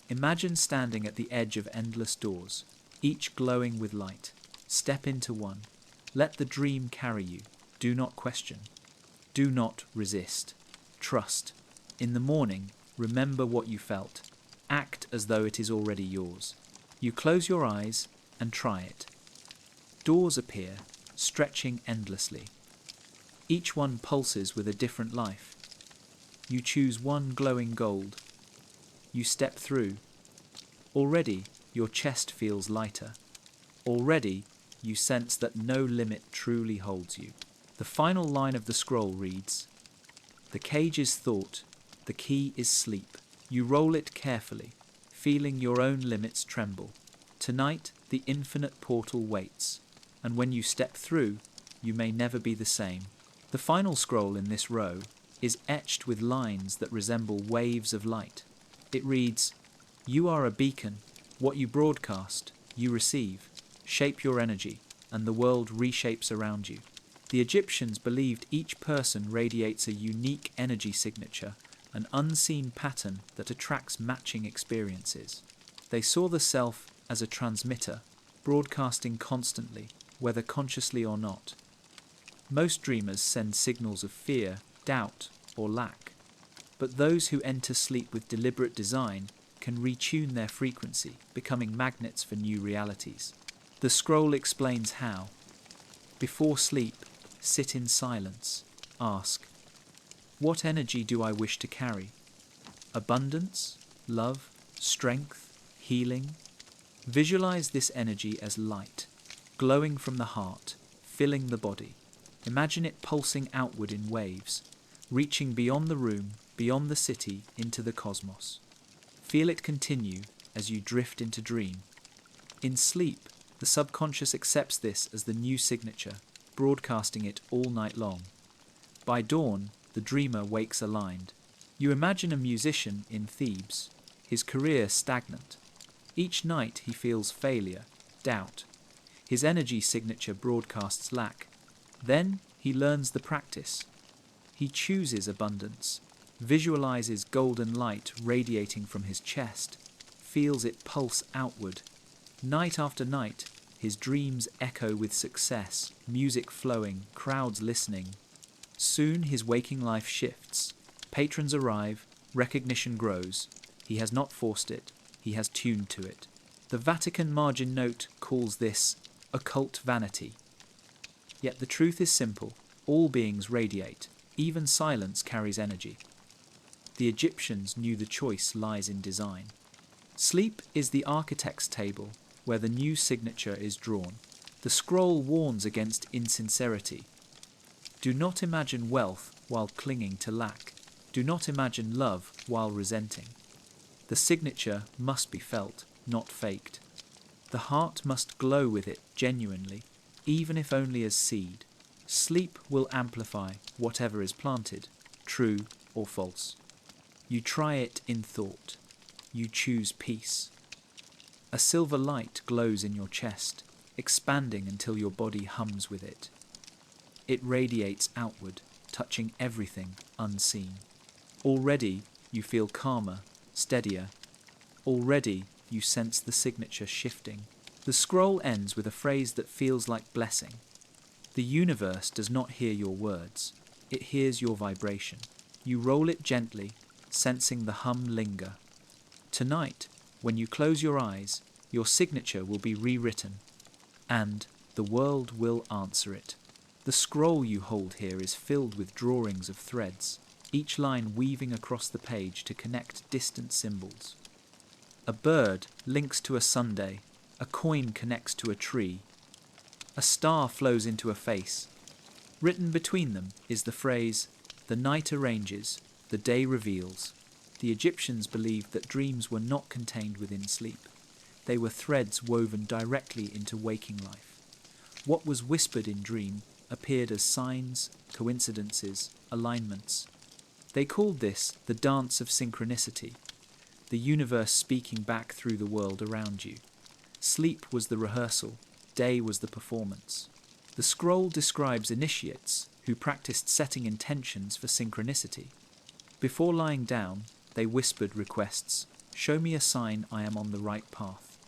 Imagine standing at the edge of endless doors, each glowing with light. Step into one. Let the dream carry you. Do not question. Do not resist. Trust. In the morning, remember what you felt. Act as though it is already yours. You close your eyes and try it. Doors appear, stretching endlessly. Each one pulses with a different life. You choose one glowing gold. You step through. Already, your chest feels lighter. Already, you sense that no limit truly holds you. The final line of the scroll reads, "The cage is thought, the key is sleep. You roll it carefully, feeling your own limits tremble. Tonight, the infinite portal waits, and when you step through, you may never be the same." The final scroll in this row is etched with lines that resemble waves of light. It reads, "You are a beacon. What you broadcast, you receive. Shape your energy, and the world reshapes around you." The Egyptians believed each person radiates a unique energy signature, an unseen pattern that attracts matching experiences. They saw the self as a transmitter, broadcasting constantly, whether consciously or not. Most dreamers send signals of fear, doubt, or lack. But those who enter sleep with deliberate design can retune their frequency, becoming magnets for new realities. The scroll explains how. Before sleep, sit in silence. Ask, what energy do I wish to carry? Abundance, love, strength, healing? Visualize this energy as light, glowing from the heart, filling the body. Imagine it pulsing outward in waves, reaching beyond the room, beyond the city, into the cosmos. Feel it continue as you drift into dream. In sleep, the subconscious accepts this as the new signature, broadcasting it all night long. By dawn, the dreamer wakes aligned. You imagine a musician in Thebes, his career stagnant. Each night he feels failure, doubt. His energy signature broadcasts lack. Then he learns the practice. He chooses abundance, visualizes golden light radiating from his chest, feels it pulse outward. Night after night, his dreams echo with success, music flowing, crowds listening. Soon his waking life shifts. Patrons arrive, recognition grows. He has not forced it, he has tuned to it. The Vatican margin note calls this occult vanity. Yet the truth is simple. All beings radiate. Even silence carries energy. The Egyptians knew the choice lies in design. Sleep is the architect's table where the new signature is drawn. The scroll warns against insincerity. Do not imagine wealth while clinging to lack. Do not imagine love while resenting. The signature must be felt, not faked. The heart must glow with it genuinely, even if only as seed. Sleep will amplify whatever is planted, true or false. You try it in thought. You choose peace. A silver light glows in your chest, expanding until your body hums with it. It radiates outward, touching everything unseen. Already you feel calmer, steadier. Already you sense the signature shifting. The scroll ends with a phrase that feels like blessing. The universe does not hear your words. It hears your vibration. You roll it gently, sensing the hum linger. Tonight, when you close your eyes, your signature will be rewritten, and the world will answer it. The scroll you hold here is filled with drawings of threads, each line weaving across the page to connect distant symbols. A bird links to a Sunday, a coin connects to a tree, a star flows into a face. Written between them is the phrase, "The night arranges, the day reveals." The Egyptians believed that dreams were not contained within sleep. They were threads woven directly into waking life. What was whispered in dream appeared as signs, coincidences, alignments. They called this the dance of synchronicity, the universe speaking back through the world around you. Sleep was the rehearsal, day was the performance. The scroll describes initiates who practiced setting intentions for synchronicity. Before lying down, they whispered requests, "Show me a sign I am on the right path."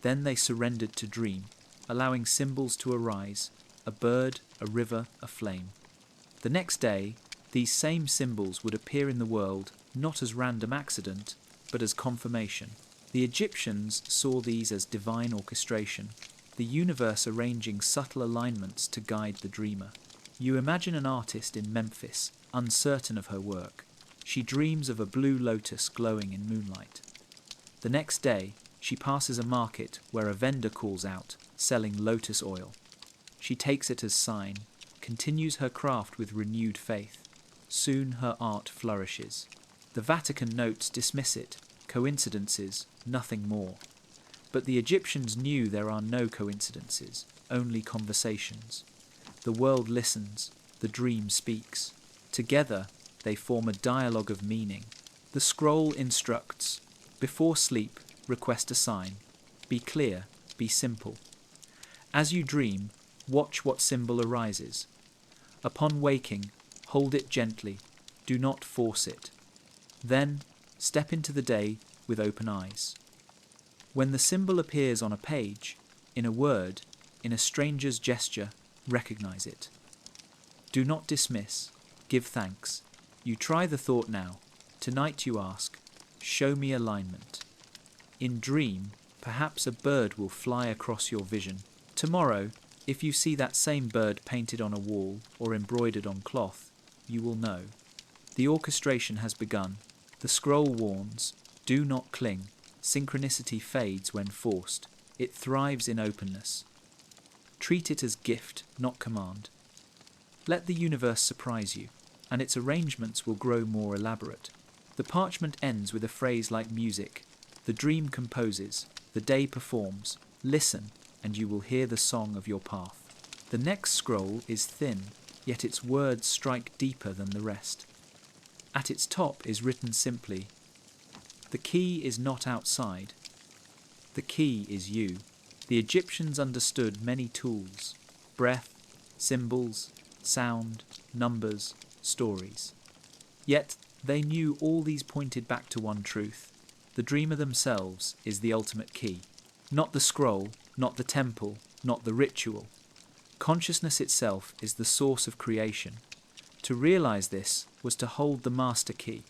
Then they surrendered to dream, allowing symbols to arise, a bird, a river, a flame. The next day, these same symbols would appear in the world not as random accident, but as confirmation. The Egyptians saw these as divine orchestration, the universe arranging subtle alignments to guide the dreamer. You imagine an artist in Memphis, uncertain of her work. She dreams of a blue lotus glowing in moonlight. The next day, she passes a market where a vendor calls out, selling lotus oil. She takes it as sign, continues her craft with renewed faith. Soon her art flourishes. The Vatican notes dismiss it, coincidences, nothing more. But the Egyptians knew there are no coincidences, only conversations. The world listens, the dream speaks. Together, they form a dialogue of meaning. The scroll instructs, before sleep, request a sign. Be clear, be simple. As you dream, watch what symbol arises. Upon waking, hold it gently, do not force it. Then, step into the day with open eyes. When the symbol appears on a page, in a word, in a stranger's gesture, recognize it. Do not dismiss, give thanks. You try the thought now. Tonight you ask, "Show me alignment." In dream, perhaps a bird will fly across your vision. Tomorrow, if you see that same bird painted on a wall or embroidered on cloth, you will know. The orchestration has begun. The scroll warns, do not cling. Synchronicity fades when forced. It thrives in openness. Treat it as gift, not command. Let the universe surprise you, and its arrangements will grow more elaborate. The parchment ends with a phrase like music. The dream composes, the day performs. Listen, and you will hear the song of your path. The next scroll is thin, yet its words strike deeper than the rest. At its top is written simply, "The key is not outside. The key is you." The Egyptians understood many tools: breath, symbols, sound, numbers, stories. Yet they knew all these pointed back to one truth. The dreamer themselves is the ultimate key. Not the scroll, not the temple, not the ritual. Consciousness itself is the source of creation. To realize this was to hold the master key,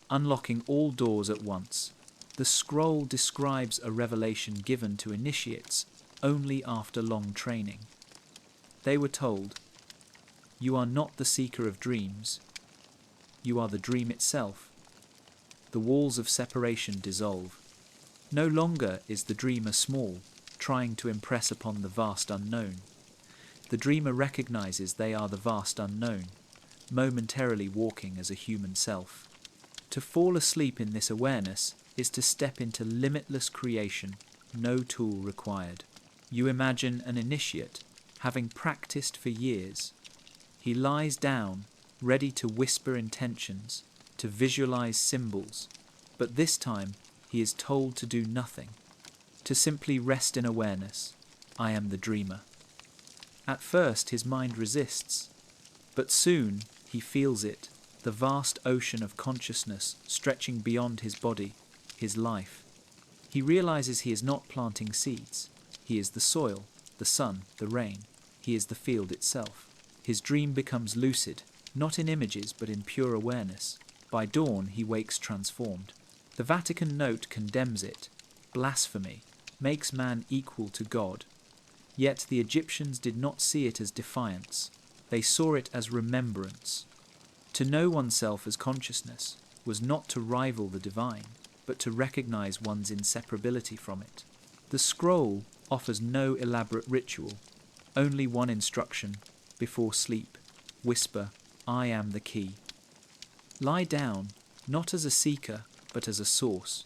unlocking all doors at once. The scroll describes a revelation given to initiates only after long training. They were told, "You are not the seeker of dreams. You are the dream itself." The walls of separation dissolve. No longer is the dreamer small, trying to impress upon the vast unknown. The dreamer recognizes they are the vast unknown, momentarily walking as a human self. To fall asleep in this awareness is to step into limitless creation, no tool required. You imagine an initiate, having practiced for years. He lies down, ready to whisper intentions, to visualize symbols, but this time he is told to do nothing, to simply rest in awareness. I am the dreamer. At first his mind resists, but soon he feels it, the vast ocean of consciousness stretching beyond his body, his life. He realizes he is not planting seeds. He is the soil, the sun, the rain. He is the field itself. His dream becomes lucid, not in images but in pure awareness. By dawn he wakes transformed. The Vatican note condemns it. Blasphemy makes man equal to God. Yet the Egyptians did not see it as defiance. They saw it as remembrance. To know oneself as consciousness was not to rival the divine, but to recognize one's inseparability from it. The scroll offers no elaborate ritual, only one instruction: before sleep, whisper, "I am the key." Lie down, not as a seeker, but as a source.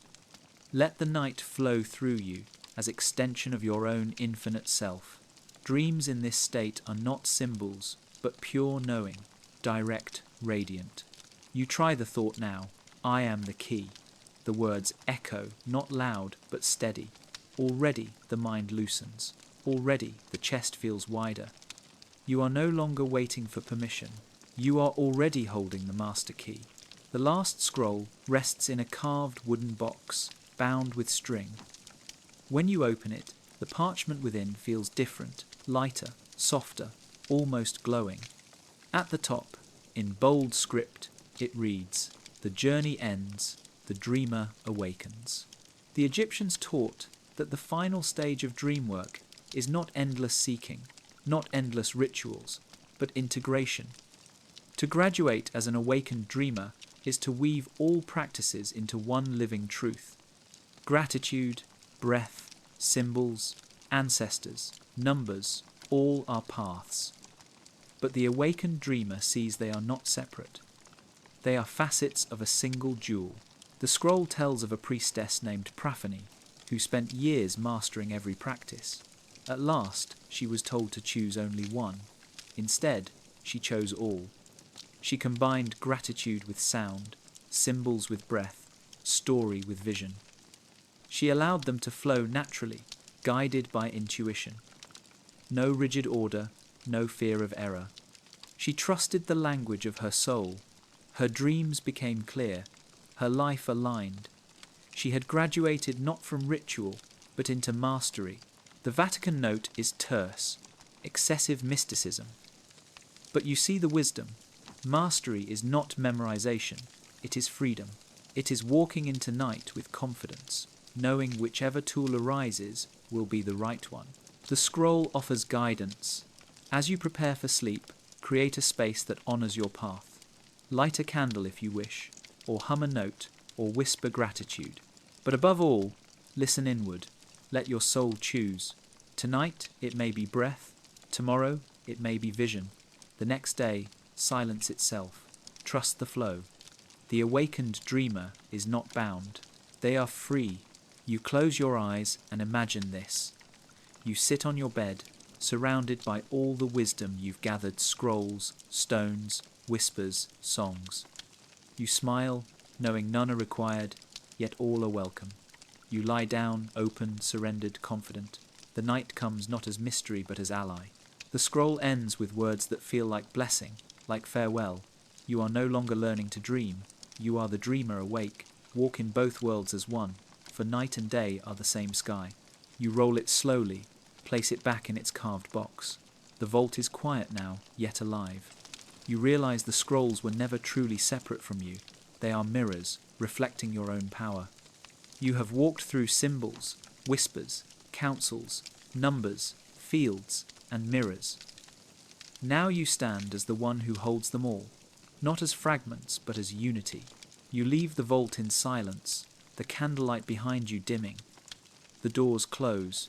Let the night flow through you as extension of your own infinite self. Dreams in this state are not symbols, but pure knowing, direct, radiant. You try the thought now, "I am the key." The words echo, not loud, but steady. Already the mind loosens. Already the chest feels wider. You are no longer waiting for permission. You are already holding the master key. The last scroll rests in a carved wooden box, bound with string. When you open it, the parchment within feels different, lighter, softer, almost glowing. At the top, in bold script, it reads, "The journey ends, the dreamer awakens." The Egyptians taught that the final stage of dream work is not endless seeking, not endless rituals, but integration. To graduate as an awakened dreamer is to weave all practices into one living truth. Gratitude, breath, symbols, ancestors, numbers, all are paths. But the awakened dreamer sees they are not separate. They are facets of a single jewel. The scroll tells of a priestess named Praphane, who spent years mastering every practice. At last, she was told to choose only one. Instead, she chose all. She combined gratitude with sound, symbols with breath, story with vision. She allowed them to flow naturally, guided by intuition. No rigid order, no fear of error. She trusted the language of her soul. Her dreams became clear, her life aligned. She had graduated not from ritual, but into mastery. The Vatican note is terse, excessive mysticism. But you see the wisdom. Mastery is not memorization, it is freedom. It is walking into night with confidence, knowing whichever tool arises will be the right one. The scroll offers guidance. As you prepare for sleep, create a space that honors your path. Light a candle if you wish, or hum a note, or whisper gratitude. But above all, listen inward. Let your soul choose. Tonight it may be breath, tomorrow it may be vision. The next day, silence itself. Trust the flow. The awakened dreamer is not bound. They are free. You close your eyes and imagine this. You sit on your bed, surrounded by all the wisdom you've gathered: scrolls, stones, whispers, songs. You smile, knowing none are required, yet all are welcome. You lie down, open, surrendered, confident. The night comes not as mystery but as ally. The scroll ends with words that feel like blessing, like farewell. You are no longer learning to dream. You are the dreamer awake. Walk in both worlds as one, for night and day are the same sky. You roll it slowly, place it back in its carved box. The vault is quiet now, yet alive. You realize the scrolls were never truly separate from you. They are mirrors, reflecting your own power. You have walked through symbols, whispers, counsels, numbers, fields, and mirrors. Now you stand as the one who holds them all, not as fragments, but as unity. You leave the vault in silence, the candlelight behind you dimming. The doors close.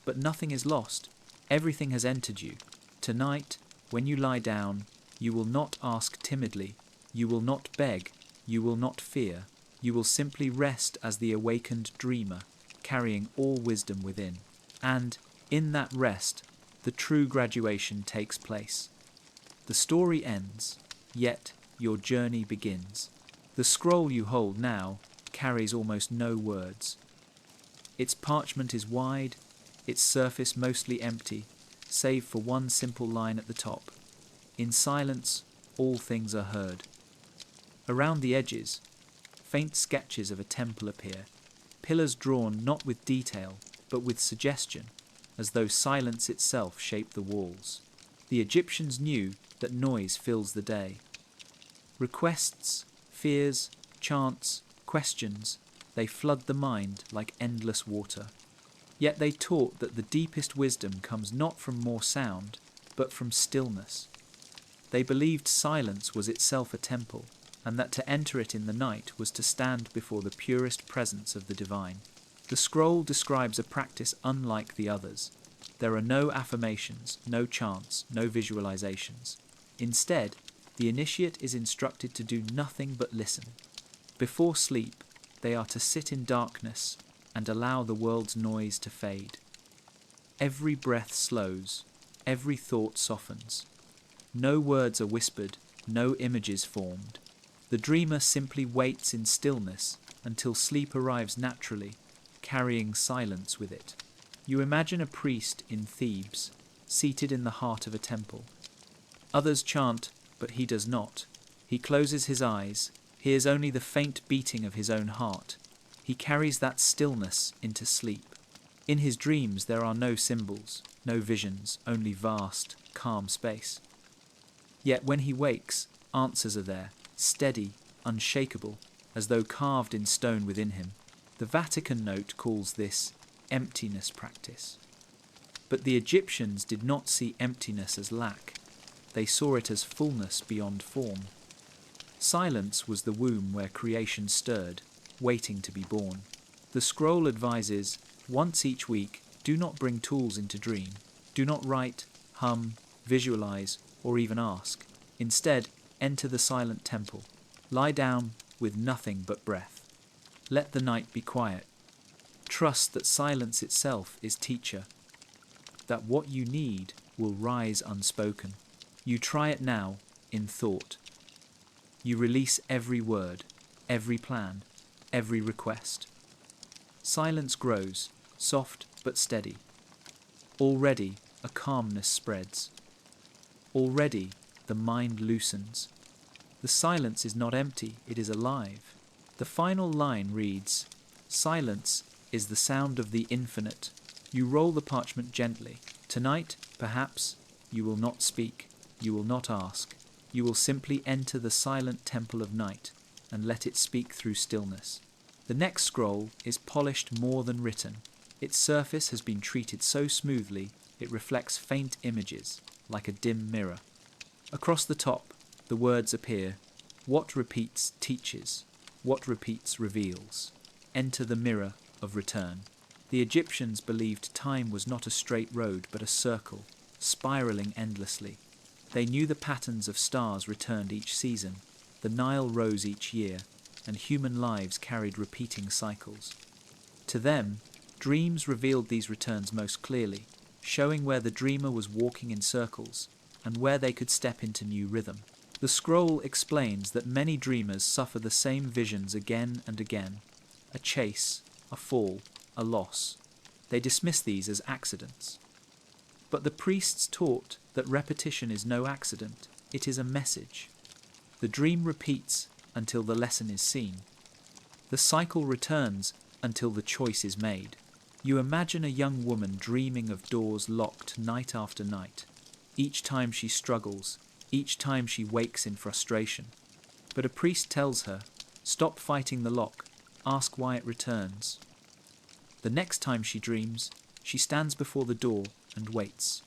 But nothing is lost. Everything has entered you. Tonight, when you lie down, you will not ask timidly. You will not beg. You will not fear. You will simply rest as the awakened dreamer, carrying all wisdom within. And, in that rest, the true graduation takes place. The story ends, yet your journey begins. The scroll you hold now carries almost no words. Its parchment is wide, its surface mostly empty, save for one simple line at the top. In silence, all things are heard. Around the edges, faint sketches of a temple appear, pillars drawn not with detail, but with suggestion, as though silence itself shaped the walls. The Egyptians knew that noise fills the day. Requests, fears, chants, questions, they flood the mind like endless water. Yet they taught that the deepest wisdom comes not from more sound, but from stillness. They believed silence was itself a temple, and that to enter it in the night was to stand before the purest presence of the divine. The scroll describes a practice unlike the others. There are no affirmations, no chants, no visualizations. Instead, the initiate is instructed to do nothing but listen. Before sleep, they are to sit in darkness and allow the world's noise to fade. Every breath slows, every thought softens. No words are whispered, no images formed. The dreamer simply waits in stillness until sleep arrives naturally, carrying silence with it. You imagine a priest in Thebes, seated in the heart of a temple. Others chant, but he does not. He closes his eyes, hears only the faint beating of his own heart. He carries that stillness into sleep. In his dreams there are no symbols, no visions, only vast, calm space. Yet when he wakes, answers are there, steady, unshakable, as though carved in stone within him. The Vatican note calls this emptiness practice. But the Egyptians did not see emptiness as lack. They saw it as fullness beyond form. Silence was the womb where creation stirred, waiting to be born. The scroll advises, once each week, do not bring tools into dream. Do not write, hum, visualize, or even ask. Instead, enter the silent temple. Lie down with nothing but breath. Let the night be quiet. Trust that silence itself is teacher, that what you need will rise unspoken. You try it now, in thought. You release every word, every plan, every request. Silence grows, soft but steady. Already a calmness spreads. Already the mind loosens. The silence is not empty, it is alive. The final line reads, "Silence is the sound of the infinite." You roll the parchment gently. Tonight, perhaps, you will not speak, you will not ask. You will simply enter the silent temple of night and let it speak through stillness. The next scroll is polished more than written. Its surface has been treated so smoothly it reflects faint images, like a dim mirror. Across the top, the words appear, "What repeats teaches, what repeats reveals. Enter the mirror of return." The Egyptians believed time was not a straight road but a circle, spiraling endlessly. They knew the patterns of stars returned each season, the Nile rose each year, and human lives carried repeating cycles. To them, dreams revealed these returns most clearly, showing where the dreamer was walking in circles and where they could step into new rhythm. The scroll explains that many dreamers suffer the same visions again and again, a chase, a fall, a loss. They dismiss these as accidents. But the priests taught that repetition is no accident, it is a message. The dream repeats until the lesson is seen. The cycle returns until the choice is made. You imagine a young woman dreaming of doors locked night after night. Each time she struggles, each time she wakes in frustration. But a priest tells her, "Stop fighting the lock, ask why it returns." The next time she dreams, she stands before the door and waits.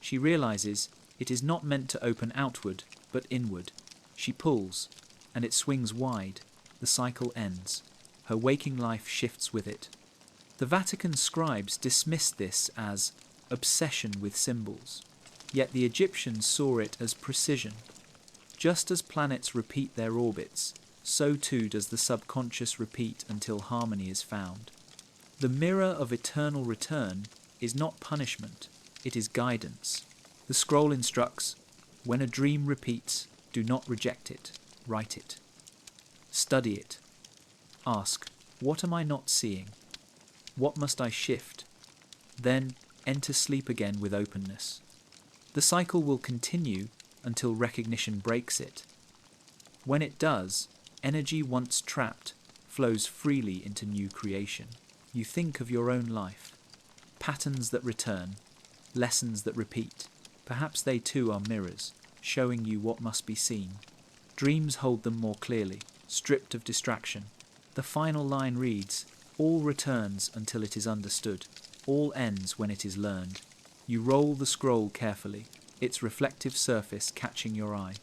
She realizes it is not meant to open outward, but inward. She pulls, and it swings wide. The cycle ends. Her waking life shifts with it. The Vatican scribes dismissed this as obsession with symbols, yet the Egyptians saw it as precision. Just as planets repeat their orbits, so too does the subconscious repeat until harmony is found. The mirror of eternal return is not punishment, it is guidance. The scroll instructs, when a dream repeats, do not reject it, write it. Study it. Ask, what am I not seeing? What must I shift? Then enter sleep again with openness. The cycle will continue until recognition breaks it. When it does, energy once trapped flows freely into new creation. You think of your own life, patterns that return, lessons that repeat. Perhaps they too are mirrors, showing you what must be seen. Dreams hold them more clearly, stripped of distraction. The final line reads, "All returns until it is understood. All ends when it is learned." You roll the scroll carefully, its reflective surface catching your eye.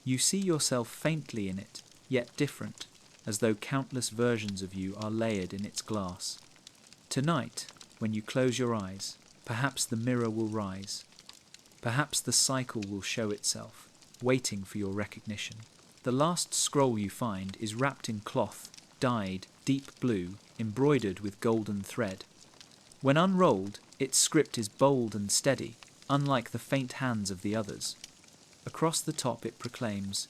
You see yourself faintly in it, yet different, as though countless versions of you are layered in its glass. Tonight, when you close your eyes, perhaps the mirror will rise. Perhaps the cycle will show itself, waiting for your recognition. The last scroll you find is wrapped in cloth, dyed deep blue, embroidered with golden thread. When unrolled, its script is bold and steady, unlike the faint hands of the others. Across the top it proclaims,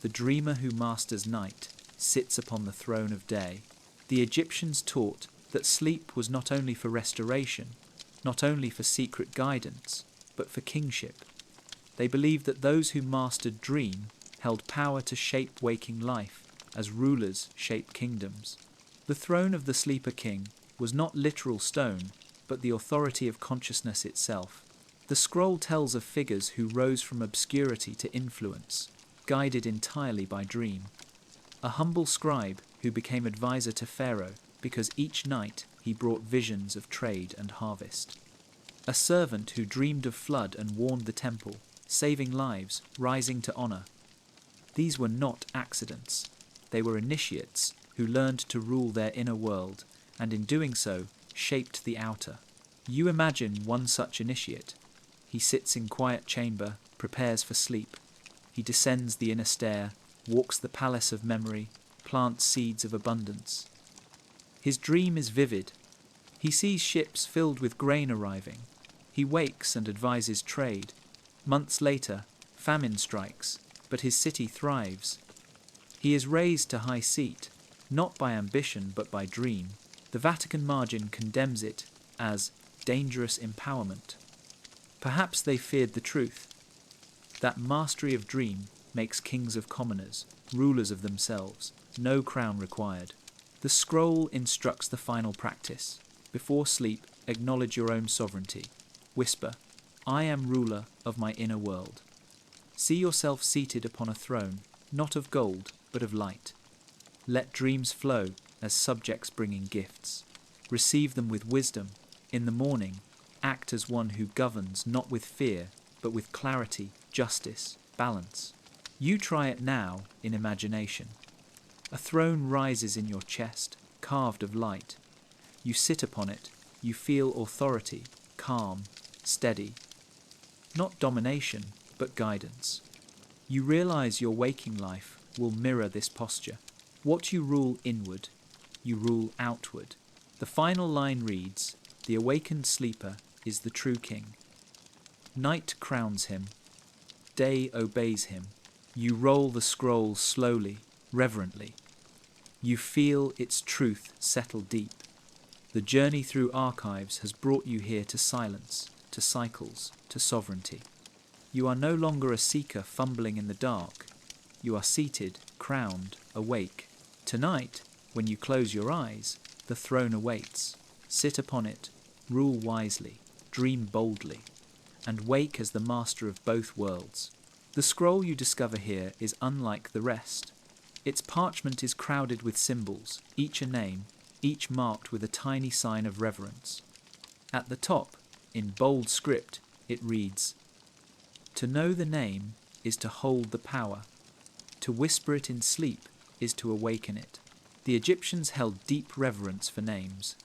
"The dreamer who masters night sits upon the throne of day." The Egyptians taught that sleep was not only for restoration, not only for secret guidance, but for kingship. They believed that those who mastered dream held power to shape waking life, as rulers shape kingdoms. The throne of the sleeper king was not literal stone, but the authority of consciousness itself. The scroll tells of figures who rose from obscurity to influence, guided entirely by dream. A humble scribe who became advisor to Pharaoh because each night he brought visions of trade and harvest. A servant who dreamed of flood and warned the temple, saving lives, rising to honor. These were not accidents. They were initiates who learned to rule their inner world, and in doing so, shaped the outer. You imagine one such initiate. He sits in quiet chamber, prepares for sleep. He descends the inner stair, walks the palace of memory, plants seeds of abundance. His dream is vivid. He sees ships filled with grain arriving. He wakes and advises trade. Months later, famine strikes, but his city thrives. He is raised to high seat, not by ambition but by dream. The Vatican margin condemns it as dangerous empowerment. Perhaps they feared the truth, that mastery of dream makes kings of commoners, rulers of themselves, no crown required. The scroll instructs the final practice. Before sleep, acknowledge your own sovereignty. Whisper, I am ruler of my inner world. See yourself seated upon a throne, not of gold, but of light. Let dreams flow as subjects bringing gifts. Receive them with wisdom. In the morning, act as one who governs not with fear, but with clarity, justice, balance. You try it now in imagination. A throne rises in your chest, carved of light. You sit upon it, you feel authority, calm, steady. Not domination, but guidance. You realize your waking life will mirror this posture. What you rule inward, you rule outward. The final line reads, the awakened sleeper is the true king. Night crowns him, day obeys him. You roll the scroll slowly, reverently. You feel its truth settle deep. The journey through archives has brought you here to silence, to cycles, to sovereignty. You are no longer a seeker fumbling in the dark. You are seated, crowned, awake. Tonight, when you close your eyes, the throne awaits. Sit upon it, rule wisely, dream boldly, and wake as the master of both worlds. The scroll you discover here is unlike the rest. Its parchment is crowded with symbols, each a name, each marked with a tiny sign of reverence. At the top, in bold script, it reads, to know the name is to hold the power. To whisper it in sleep is to awaken it. The Egyptians held deep reverence for names.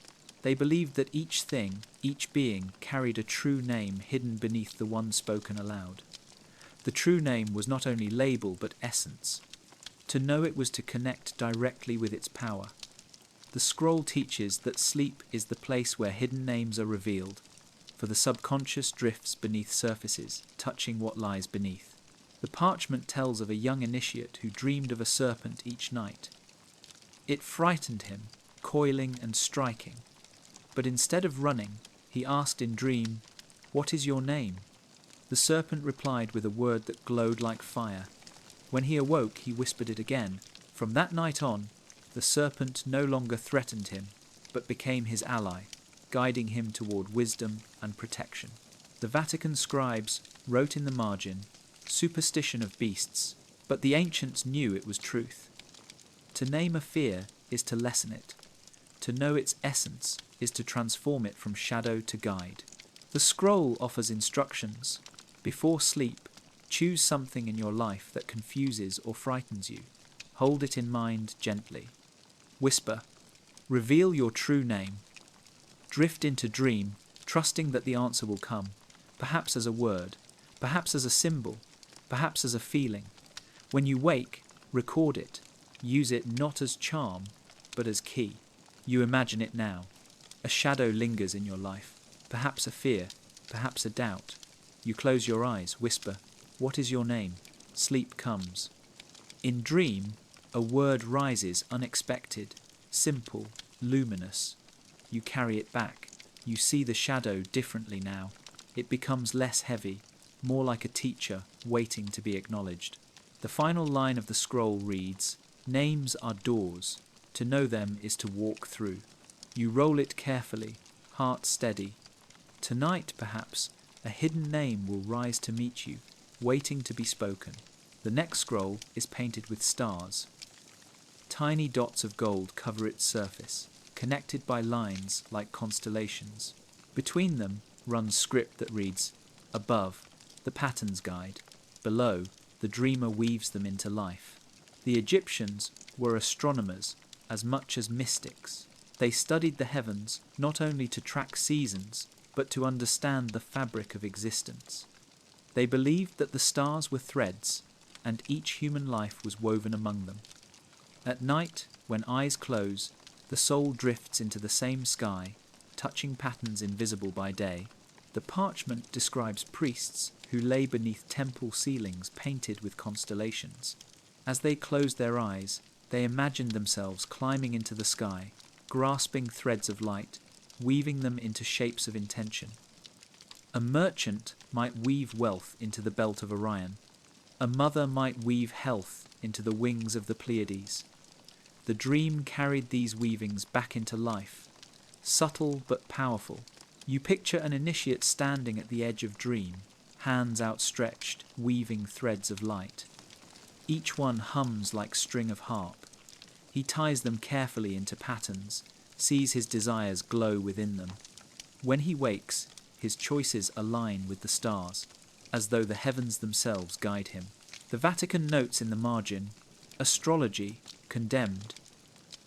They believed that each thing, each being, carried a true name hidden beneath the one spoken aloud. The true name was not only label but essence. To know it was to connect directly with its power. The scroll teaches that sleep is the place where hidden names are revealed, for the subconscious drifts beneath surfaces, touching what lies beneath. The parchment tells of a young initiate who dreamed of a serpent each night. It frightened him, coiling and striking. But instead of running, he asked in dream, "What is your name?" The serpent replied with a word that glowed like fire. When he awoke, he whispered it again. From that night on, the serpent no longer threatened him, but became his ally, guiding him toward wisdom and protection. The Vatican scribes wrote in the margin, "Superstition of beasts," but the ancients knew it was truth. To name a fear is to lessen it. To know its essence is to transform it from shadow to guide. The scroll offers instructions. Before sleep, choose something in your life that confuses or frightens you. Hold it in mind gently. Whisper, reveal your true name. Drift into dream, trusting that the answer will come, perhaps as a word, perhaps as a symbol, perhaps as a feeling. When you wake, record it. Use it not as charm, but as key. You imagine it now. A shadow lingers in your life, perhaps a fear, perhaps a doubt. You close your eyes, whisper, "What is your name?" Sleep comes. In dream, a word rises unexpected, simple, luminous. You carry it back. You see the shadow differently now. It becomes less heavy, more like a teacher waiting to be acknowledged. The final line of the scroll reads, "Names are doors. To know them is to walk through." You roll it carefully, heart steady. Tonight, perhaps, a hidden name will rise to meet you, waiting to be spoken. The next scroll is painted with stars. Tiny dots of gold cover its surface, connected by lines like constellations. Between them runs script that reads, "Above, the pattern's guide. Below, the dreamer weaves them into life." The Egyptians were astronomers as much as mystics. They studied the heavens not only to track seasons, but to understand the fabric of existence. They believed that the stars were threads, and each human life was woven among them. At night, when eyes close, the soul drifts into the same sky, touching patterns invisible by day. The parchment describes priests who lay beneath temple ceilings painted with constellations. As they closed their eyes, they imagined themselves climbing into the sky, grasping threads of light, weaving them into shapes of intention. A merchant might weave wealth into the belt of Orion. A mother might weave health into the wings of the Pleiades. The dream carried these weavings back into life. Subtle but powerful, you picture an initiate standing at the edge of dream, hands outstretched, weaving threads of light. Each one hums like string of harp. He ties them carefully into patterns, sees his desires glow within them. When he wakes, his choices align with the stars, as though the heavens themselves guide him. The Vatican notes in the margin, "Astrology condemned."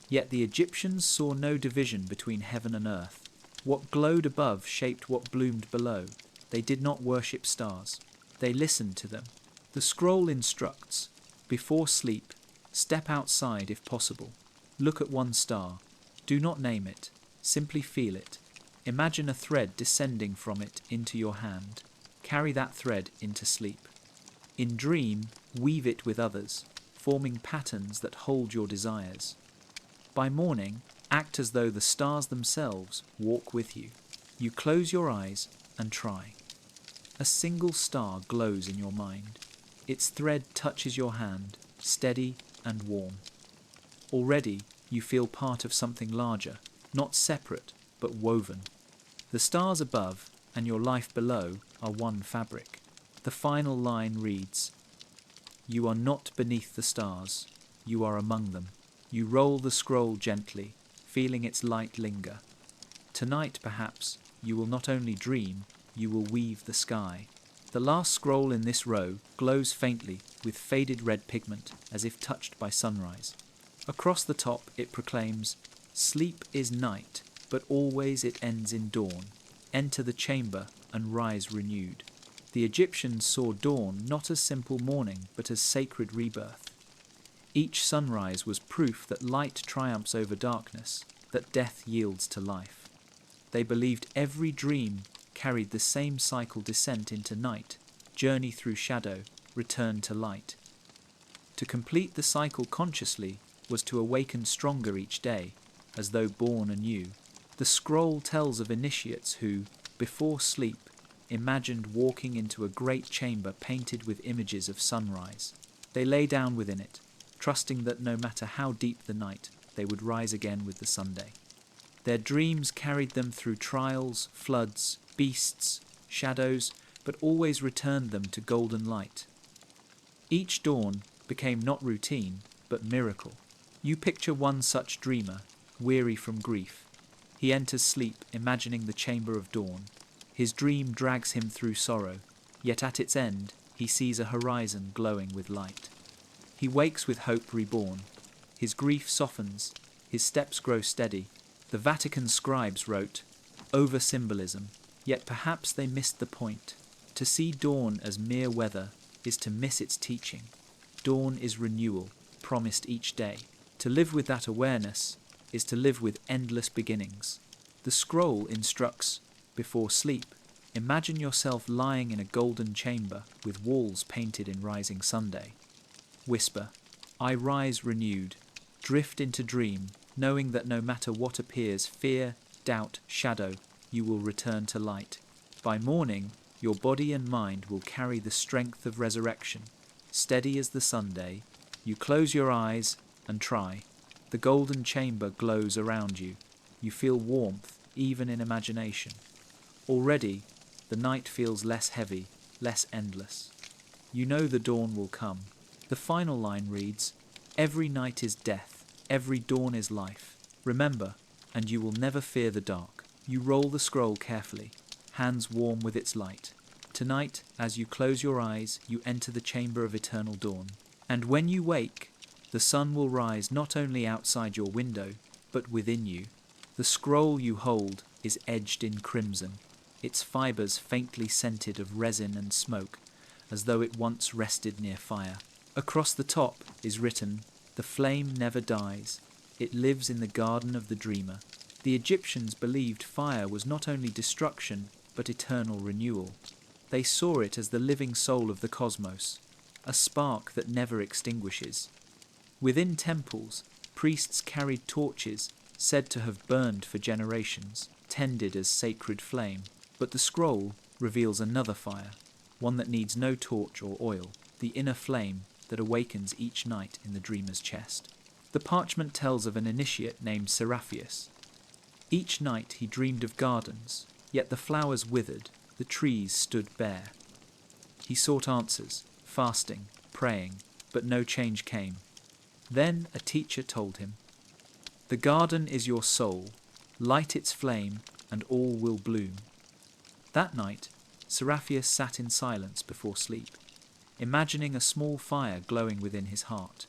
Yet the Egyptians saw no division between heaven and earth. What glowed above shaped what bloomed below. They did not worship stars. They listened to them. The scroll instructs, before sleep, step outside if possible. Look at one star. Do not name it. Simply feel it. Imagine a thread descending from it into your hand. Carry that thread into sleep. In dream, weave it with others, forming patterns that hold your desires. By morning, act as though the stars themselves walk with you. You close your eyes and try. A single star glows in your mind. Its thread touches your hand, steady and warm. Already, you feel part of something larger, not separate, but woven. The stars above and your life below are one fabric. The final line reads, "You are not beneath the stars, you are among them." You roll the scroll gently, feeling its light linger. Tonight, perhaps, you will not only dream, you will weave the sky. The last scroll in this row glows faintly with faded red pigment, as if touched by sunrise. Across the top it proclaims, "Sleep is night, but always it ends in dawn. Enter the chamber and rise renewed." The Egyptians saw dawn not as simple morning, but as sacred rebirth. Each sunrise was proof that light triumphs over darkness, that death yields to life. They believed every dream carried the same cycle: descent into night, journey through shadow, return to light. To complete the cycle consciously was to awaken stronger each day, as though born anew. The scroll tells of initiates who, before sleep, imagined walking into a great chamber painted with images of sunrise. They lay down within it, trusting that no matter how deep the night, they would rise again with the Sunday. Their dreams carried them through trials, floods, beasts, shadows, but always returned them to golden light. Each dawn became not routine, but miracle. You picture one such dreamer, weary from grief. He enters sleep, imagining the chamber of dawn. His dream drags him through sorrow, yet at its end, he sees a horizon glowing with light. He wakes with hope reborn. His grief softens, his steps grow steady. The Vatican scribes wrote, "Over-symbolism," yet perhaps they missed the point. To see dawn as mere weather is to miss its teaching. Dawn is renewal, promised each day. To live with that awareness is to live with endless beginnings. The scroll instructs, before sleep, imagine yourself lying in a golden chamber with walls painted in rising Sunday. Whisper, "I rise renewed," drift into dream, knowing that no matter what appears, fear, doubt, shadow, you will return to light. By morning, your body and mind will carry the strength of resurrection. Steady as the Sunday, you close your eyes and try. The golden chamber glows around you. You feel warmth, even in imagination. Already, the night feels less heavy, less endless. You know the dawn will come. The final line reads, "Every night is death, every dawn is life. Remember, and you will never fear the dark." You roll the scroll carefully, hands warm with its light. Tonight, as you close your eyes, you enter the chamber of eternal dawn. And when you wake, the sun will rise not only outside your window, but within you. The scroll you hold is edged in crimson, its fibres faintly scented of resin and smoke, as though it once rested near fire. Across the top is written, "The flame never dies. It lives in the garden of the dreamer." The Egyptians believed fire was not only destruction, but eternal renewal. They saw it as the living soul of the cosmos, a spark that never extinguishes. Within temples, priests carried torches said to have burned for generations, tended as sacred flame. But the scroll reveals another fire, one that needs no torch or oil, the inner flame that awakens each night in the dreamer's chest. The parchment tells of an initiate named Seraphius. Each night he dreamed of gardens, yet the flowers withered, the trees stood bare. He sought answers, fasting, praying, but no change came. Then a teacher told him, "The garden is your soul. Light its flame, and all will bloom." That night, Seraphius sat in silence before sleep, imagining a small fire glowing within his heart.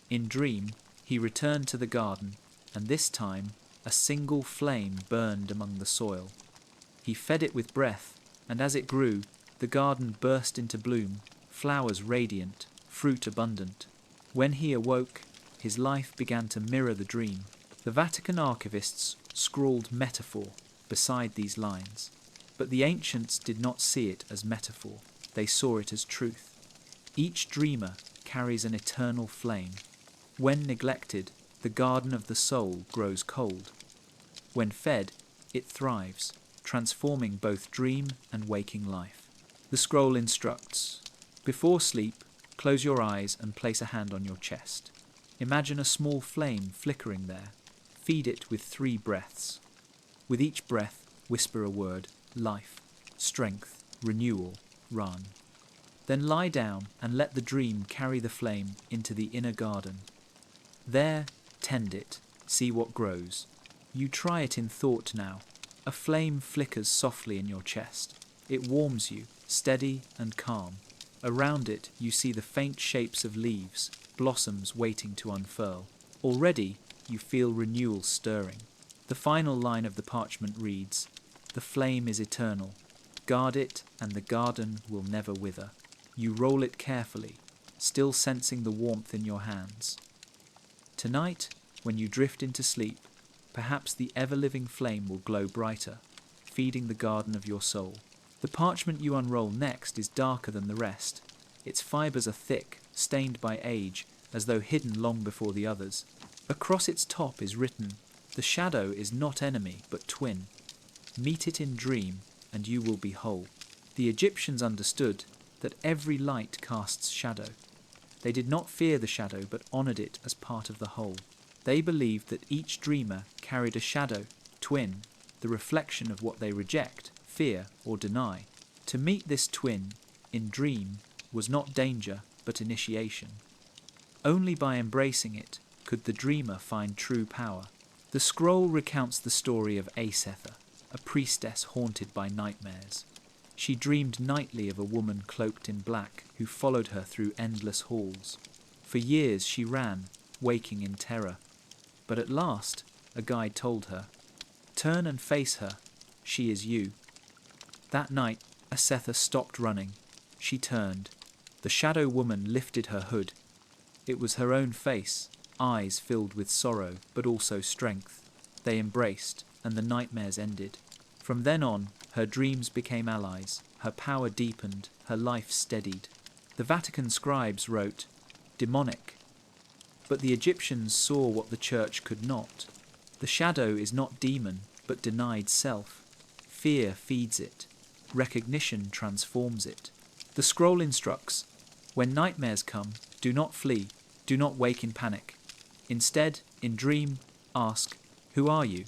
In dream, he returned to the garden, and this time a single flame burned among the soil. He fed it with breath, and as it grew, the garden burst into bloom, flowers radiant, fruit abundant. When he awoke, his life began to mirror the dream. The Vatican Archivists scrawled metaphor beside these lines, but the ancients did not see it as metaphor. They saw it as truth. Each dreamer carries an eternal flame. When neglected, the garden of the soul grows cold. When fed, it thrives, transforming both dream and waking life. The scroll instructs, before sleep, close your eyes and place a hand on your chest. Imagine a small flame flickering there. Feed it with 3 breaths. With each breath, whisper a word, life, strength, renewal, run. Then lie down and let the dream carry the flame into the inner garden. There, tend it, see what grows. You try it in thought now. A flame flickers softly in your chest. It warms you, steady and calm. Around it, you see the faint shapes of leaves, blossoms waiting to unfurl. Already, you feel renewal stirring. The final line of the parchment reads, "The flame is eternal. Guard it, and the garden will never wither." You roll it carefully, still sensing the warmth in your hands. Tonight, when you drift into sleep, perhaps the ever-living flame will glow brighter, feeding the garden of your soul. The parchment you unroll next is darker than the rest. Its fibres are thick, stained by age, as though hidden long before the others. Across its top is written, "The shadow is not enemy, but twin. Meet it in dream, and you will be whole." The Egyptians understood that every light casts shadow. They did not fear the shadow, but honoured it as part of the whole. They believed that each dreamer carried a shadow, twin, the reflection of what they reject, fear, or deny. To meet this twin, in dream, was not danger, but initiation. Only by embracing it could the dreamer find true power. The scroll recounts the story of Asetha, a priestess haunted by nightmares. She dreamed nightly of a woman cloaked in black who followed her through endless halls. For years she ran, waking in terror. But at last, a guide told her, "Turn and face her, she is you." That night, Asetha stopped running. She turned. The shadow woman lifted her hood. It was her own face, eyes filled with sorrow, but also strength. They embraced, and the nightmares ended. From then on, her dreams became allies, her power deepened, her life steadied. The Vatican scribes wrote, "Demonic." But the Egyptians saw what the church could not. The shadow is not demon, but denied self. Fear feeds it. Recognition transforms it. The scroll instructs, when nightmares come, do not flee, do not wake in panic. Instead, in dream, ask, who are you?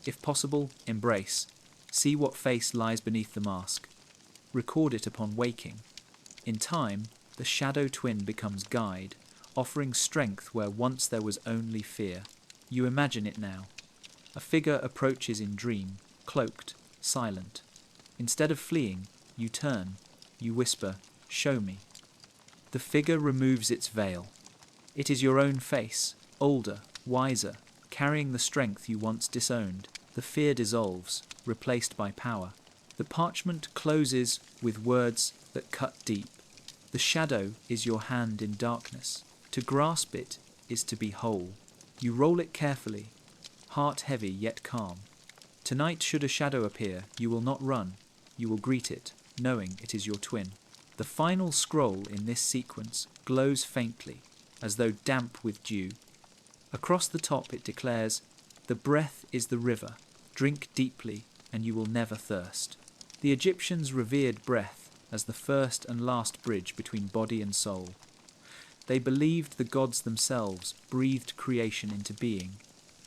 If possible, embrace. See what face lies beneath the mask. Record it upon waking. In time, the shadow twin becomes guide, offering strength where once there was only fear. You imagine it now. A figure approaches in dream, cloaked, silent. Instead of fleeing, you turn, you whisper, show me. The figure removes its veil. It is your own face, older, wiser, carrying the strength you once disowned. The fear dissolves, replaced by power. The parchment closes with words that cut deep. The shadow is your hand in darkness. To grasp it is to be whole. You roll it carefully, heart heavy yet calm. Tonight, should a shadow appear, you will not run. You will greet it, knowing it is your twin. The final scroll in this sequence glows faintly, as though damp with dew. Across the top it declares, the breath is the river. Drink deeply, and you will never thirst. The Egyptians revered breath as the first and last bridge between body and soul. They believed the gods themselves breathed creation into being,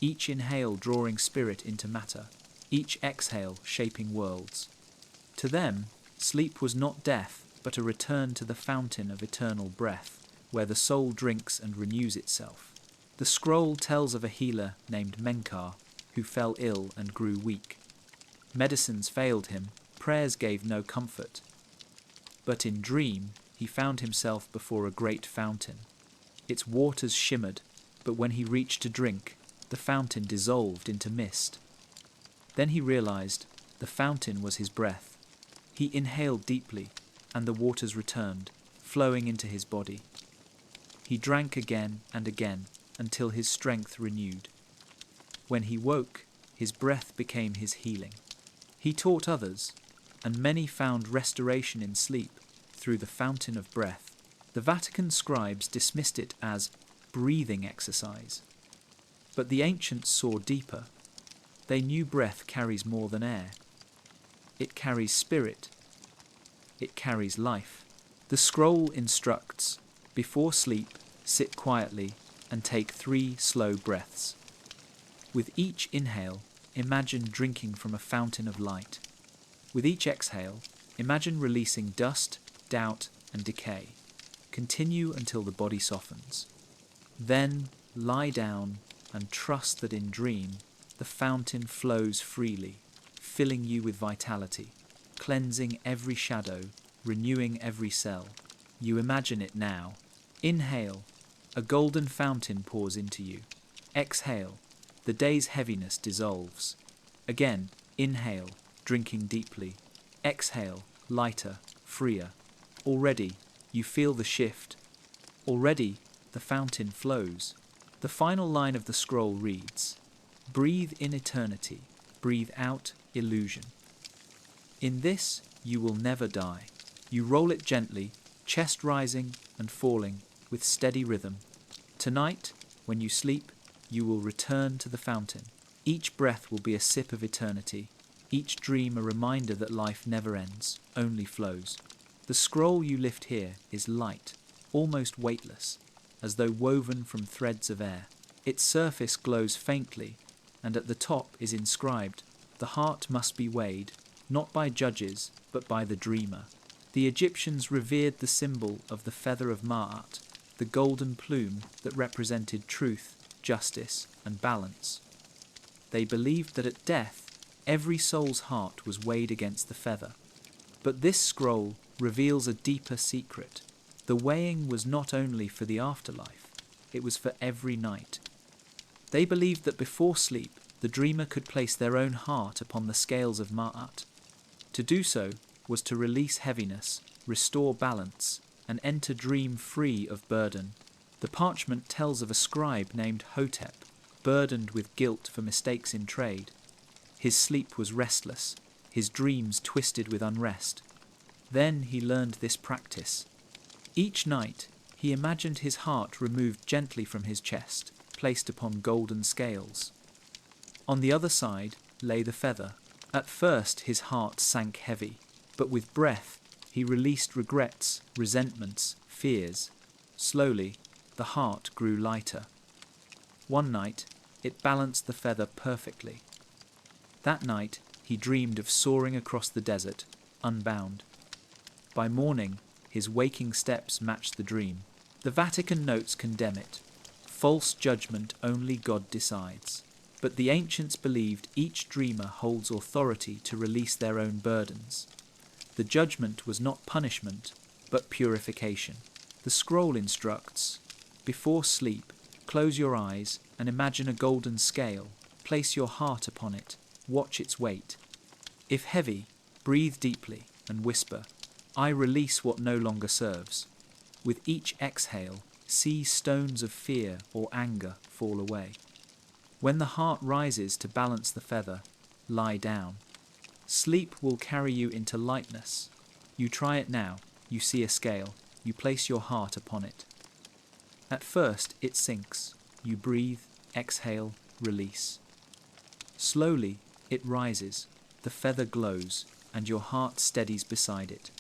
each inhale drawing spirit into matter, each exhale shaping worlds. To them, sleep was not death, but a return to the fountain of eternal breath, where the soul drinks and renews itself. The scroll tells of a healer named Menkar, who fell ill and grew weak. Medicines failed him, prayers gave no comfort. But in dream, he found himself before a great fountain. Its waters shimmered, but when he reached to drink, the fountain dissolved into mist. Then he realized the fountain was his breath. He inhaled deeply, and the waters returned, flowing into his body. He drank again and again, until his strength renewed. When he woke, his breath became his healing. He taught others, and many found restoration in sleep through the fountain of breath. The Vatican scribes dismissed it as breathing exercise. But the ancients saw deeper. They knew breath carries more than air. It carries spirit. It carries life. The scroll instructs, before sleep, sit quietly and take 3 slow breaths. With each inhale, imagine drinking from a fountain of light. With each exhale, imagine releasing dust, doubt, and decay. Continue until the body softens. Then lie down and trust that in dream, the fountain flows freely, filling you with vitality, cleansing every shadow, renewing every cell. You imagine it now. Inhale, a golden fountain pours into you. Exhale, the day's heaviness dissolves. Again, inhale, drinking deeply. Exhale, lighter, freer. Already, you feel the shift. Already, the fountain flows. The final line of the scroll reads, breathe in eternity, breathe out illusion. In this, you will never die. You roll it gently, chest rising and falling with steady rhythm. Tonight, when you sleep, you will return to the fountain. Each breath will be a sip of eternity, each dream a reminder that life never ends, only flows. The scroll you lift here is light, almost weightless, as though woven from threads of air. Its surface glows faintly, and at the top is inscribed, the heart must be weighed, not by judges, but by the dreamer. The Egyptians revered the symbol of the feather of Ma'at, the golden plume that represented truth, justice, and balance. They believed that at death, every soul's heart was weighed against the feather. But this scroll reveals a deeper secret. The weighing was not only for the afterlife, it was for every night. They believed that before sleep, the dreamer could place their own heart upon the scales of Ma'at. To do so was to release heaviness, restore balance, and enter dream free of burden. The parchment tells of a scribe named Hotep, burdened with guilt for mistakes in trade. His sleep was restless, his dreams twisted with unrest. Then he learned this practice. Each night, he imagined his heart removed gently from his chest, placed upon golden scales. On the other side lay the feather, At first his heart sank heavy, but with breath he released regrets, resentments, fears. Slowly, the heart grew lighter. One night, it balanced the feather perfectly. That night, he dreamed of soaring across the desert, unbound. By morning, his waking steps matched the dream. The Vatican notes condemn it. False judgment only God decides. But the ancients believed each dreamer holds authority to release their own burdens. The judgment was not punishment, but purification. The scroll instructs, before sleep, close your eyes and imagine a golden scale. Place your heart upon it. Watch its weight. If heavy, breathe deeply and whisper, I release what no longer serves. With each exhale, see stones of fear or anger fall away. When the heart rises to balance the feather, lie down. Sleep will carry you into lightness. You try it now. You see a scale. You place your heart upon it. At first, it sinks. You breathe, exhale, release. Slowly, it rises. The feather glows, and your heart steadies beside it.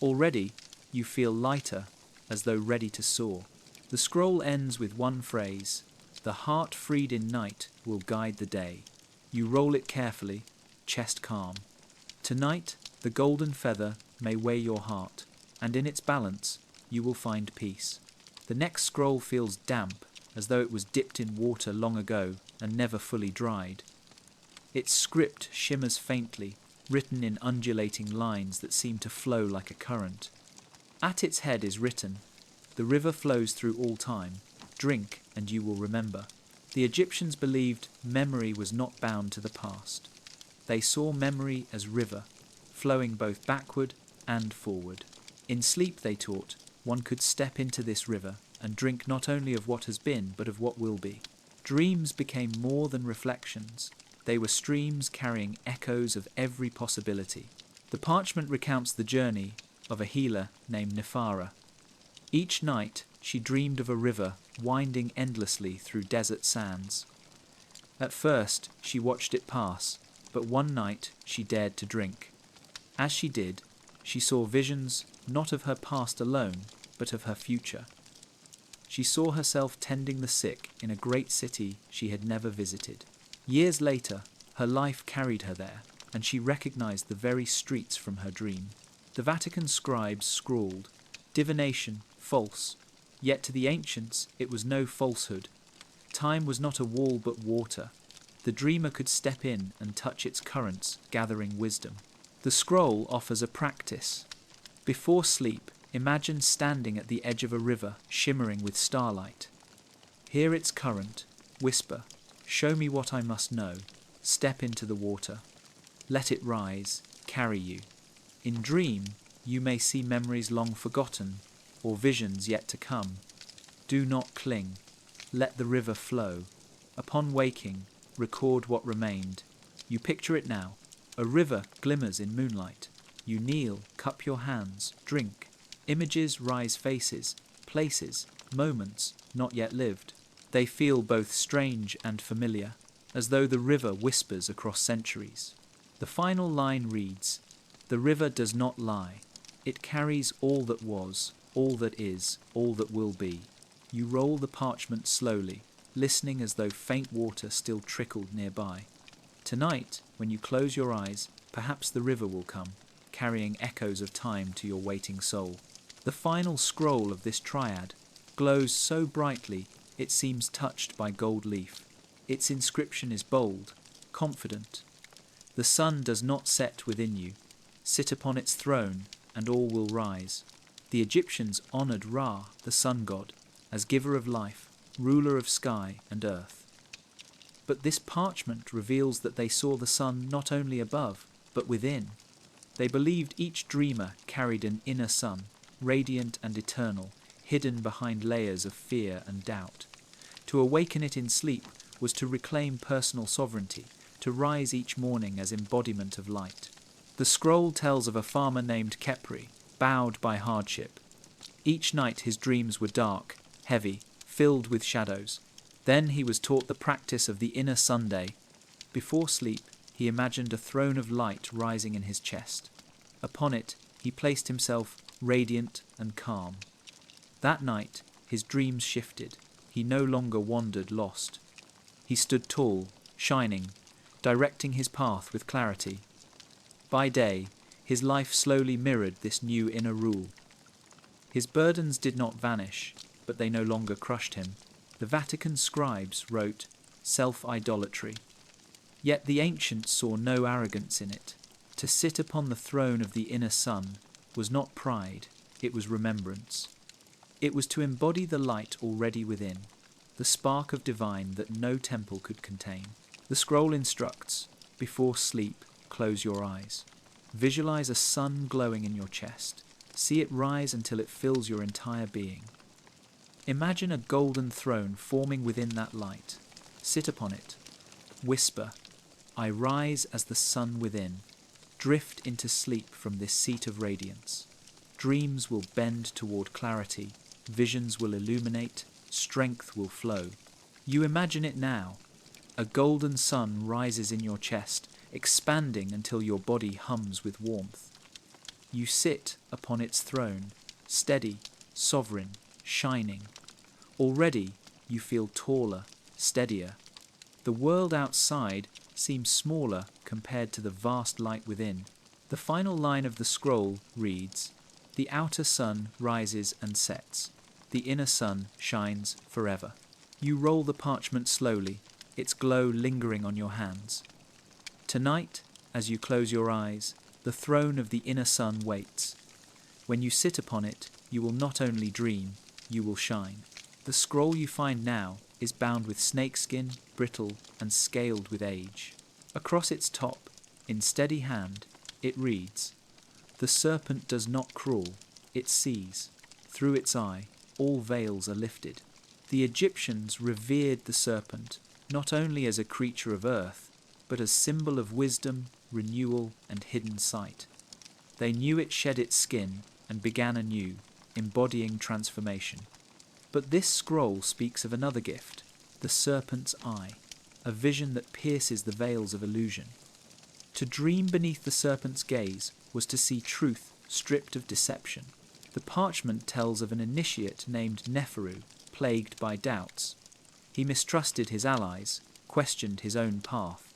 Already, you feel lighter, as though ready to soar. The scroll ends with one phrase, the heart freed in night will guide the day. You roll it carefully, chest calm. Tonight, the golden feather may weigh your heart, and in its balance, you will find peace. The next scroll feels damp, as though it was dipped in water long ago and never fully dried. Its script shimmers faintly, written in undulating lines that seem to flow like a current. At its head is written, the river flows through all time. Drink, and you will remember. The Egyptians believed memory was not bound to the past. They saw memory as river, flowing both backward and forward. In sleep, they taught, one could step into this river and drink not only of what has been, but of what will be. Dreams became more than reflections. They were streams carrying echoes of every possibility. The parchment recounts the journey of a healer named Nephara. Each night, she dreamed of a river winding endlessly through desert sands. At first, she watched it pass, but one night she dared to drink. As she did, she saw visions not of her past alone, but of her future. She saw herself tending the sick in a great city she had never visited. Years later, her life carried her there, and she recognized the very streets from her dream. The Vatican scribes scrawled, divination, false. Yet to the ancients it was no falsehood. Time was not a wall but water. The dreamer could step in and touch its currents, gathering wisdom. The scroll offers a practice. Before sleep, imagine standing at the edge of a river, shimmering with starlight. Hear its current, whisper, show me what I must know. Step into the water. Let it rise, carry you. In dream, you may see memories long forgotten, or visions yet to come. Do not cling. Let the river flow. Upon waking, record what remained. You picture it now. A river glimmers in moonlight. You kneel, cup your hands, drink. Images rise faces, places, moments not yet lived. They feel both strange and familiar, as though the river whispers across centuries. The final line reads, the river does not lie. It carries all that was, all that is, all that will be. You roll the parchment slowly, listening as though faint water still trickled nearby. Tonight, when you close your eyes, perhaps the river will come, carrying echoes of time to your waiting soul. The final scroll of this triad glows so brightly it seems touched by gold leaf. Its inscription is bold, confident. The sun does not set within you. Sit upon its throne, and all will rise. The Egyptians honoured Ra, the sun god, as giver of life, ruler of sky and earth. But this parchment reveals that they saw the sun not only above, but within. They believed each dreamer carried an inner sun, radiant and eternal, hidden behind layers of fear and doubt. To awaken it in sleep was to reclaim personal sovereignty, to rise each morning as embodiment of light. The scroll tells of a farmer named Khepri, bowed by hardship. Each night his dreams were dark, heavy, filled with shadows. Then he was taught the practice of the inner Sunday. Before sleep, he imagined a throne of light rising in his chest. Upon it, he placed himself radiant and calm. That night, his dreams shifted. He no longer wandered lost. He stood tall, shining, directing his path with clarity. By day, his life slowly mirrored this new inner rule. His burdens did not vanish, but they no longer crushed him. The Vatican scribes wrote, self-idolatry. Yet the ancients saw no arrogance in it. To sit upon the throne of the inner sun was not pride, it was remembrance. It was to embody the light already within, the spark of divine that no temple could contain. The scroll instructs, before sleep, close your eyes. Visualize a sun glowing in your chest. See it rise until it fills your entire being. Imagine a golden throne forming within that light. Sit upon it. Whisper, I rise as the sun within. Drift into sleep from this seat of radiance. Dreams will bend toward clarity. Visions will illuminate. Strength will flow. You imagine it now. A golden sun rises in your chest, expanding until your body hums with warmth. You sit upon its throne, steady, sovereign, shining. Already you feel taller, steadier. The world outside seems smaller compared to the vast light within. The final line of the scroll reads, the outer sun rises and sets. The inner sun shines forever. You roll the parchment slowly, its glow lingering on your hands. Tonight, as you close your eyes, the throne of the inner sun waits. When you sit upon it, you will not only dream, you will shine. The scroll you find now is bound with snakeskin, brittle, and scaled with age. Across its top, in steady hand, it reads, the serpent does not crawl, it sees. Through its eye, all veils are lifted. The Egyptians revered the serpent not only as a creature of earth, but as symbol of wisdom, renewal, and hidden sight. They knew it shed its skin and began anew, embodying transformation. But this scroll speaks of another gift, the serpent's eye, a vision that pierces the veils of illusion. To dream beneath the serpent's gaze was to see truth stripped of deception. The parchment tells of an initiate named Neferu, plagued by doubts. He mistrusted his allies, questioned his own path.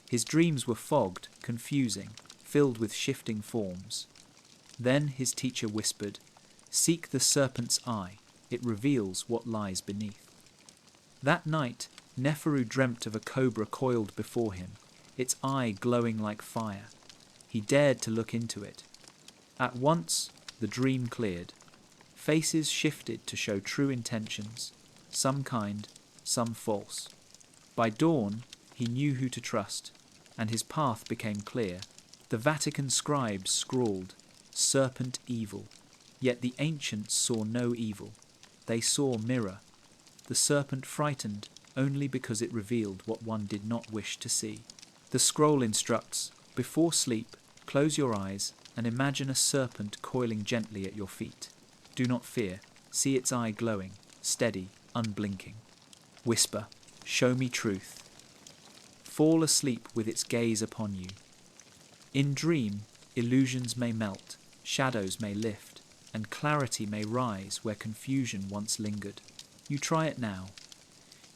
His dreams were fogged, confusing, filled with shifting forms. Then his teacher whispered, seek the serpent's eye, it reveals what lies beneath. That night, Neferu dreamt of a cobra coiled before him, its eye glowing like fire. He dared to look into it. At once, the dream cleared. Faces shifted to show true intentions, some kind, some false. By dawn, he knew who to trust, and his path became clear. The Vatican scribes scrawled, serpent evil, yet the ancients saw no evil. They saw mirror. The serpent frightened only because it revealed what one did not wish to see. The scroll instructs, before sleep, close your eyes and imagine a serpent coiling gently at your feet. Do not fear, see its eye glowing, steady, unblinking. Whisper, show me truth. Fall asleep with its gaze upon you. In dream, illusions may melt, shadows may lift, and clarity may rise where confusion once lingered. You try it now.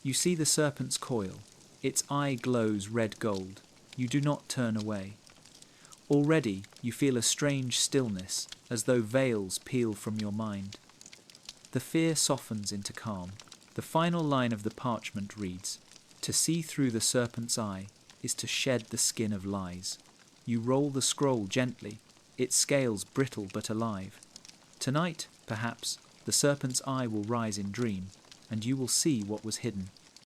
You see the serpent's coil. Its eye glows red gold. You do not turn away. Already you feel a strange stillness, as though veils peel from your mind. The fear softens into calm. The final line of the parchment reads, to see through the serpent's eye is to shed the skin of lies. You roll the scroll gently, its scales brittle but alive. Tonight, perhaps, the serpent's eye will rise in dream, and you will see what was hidden.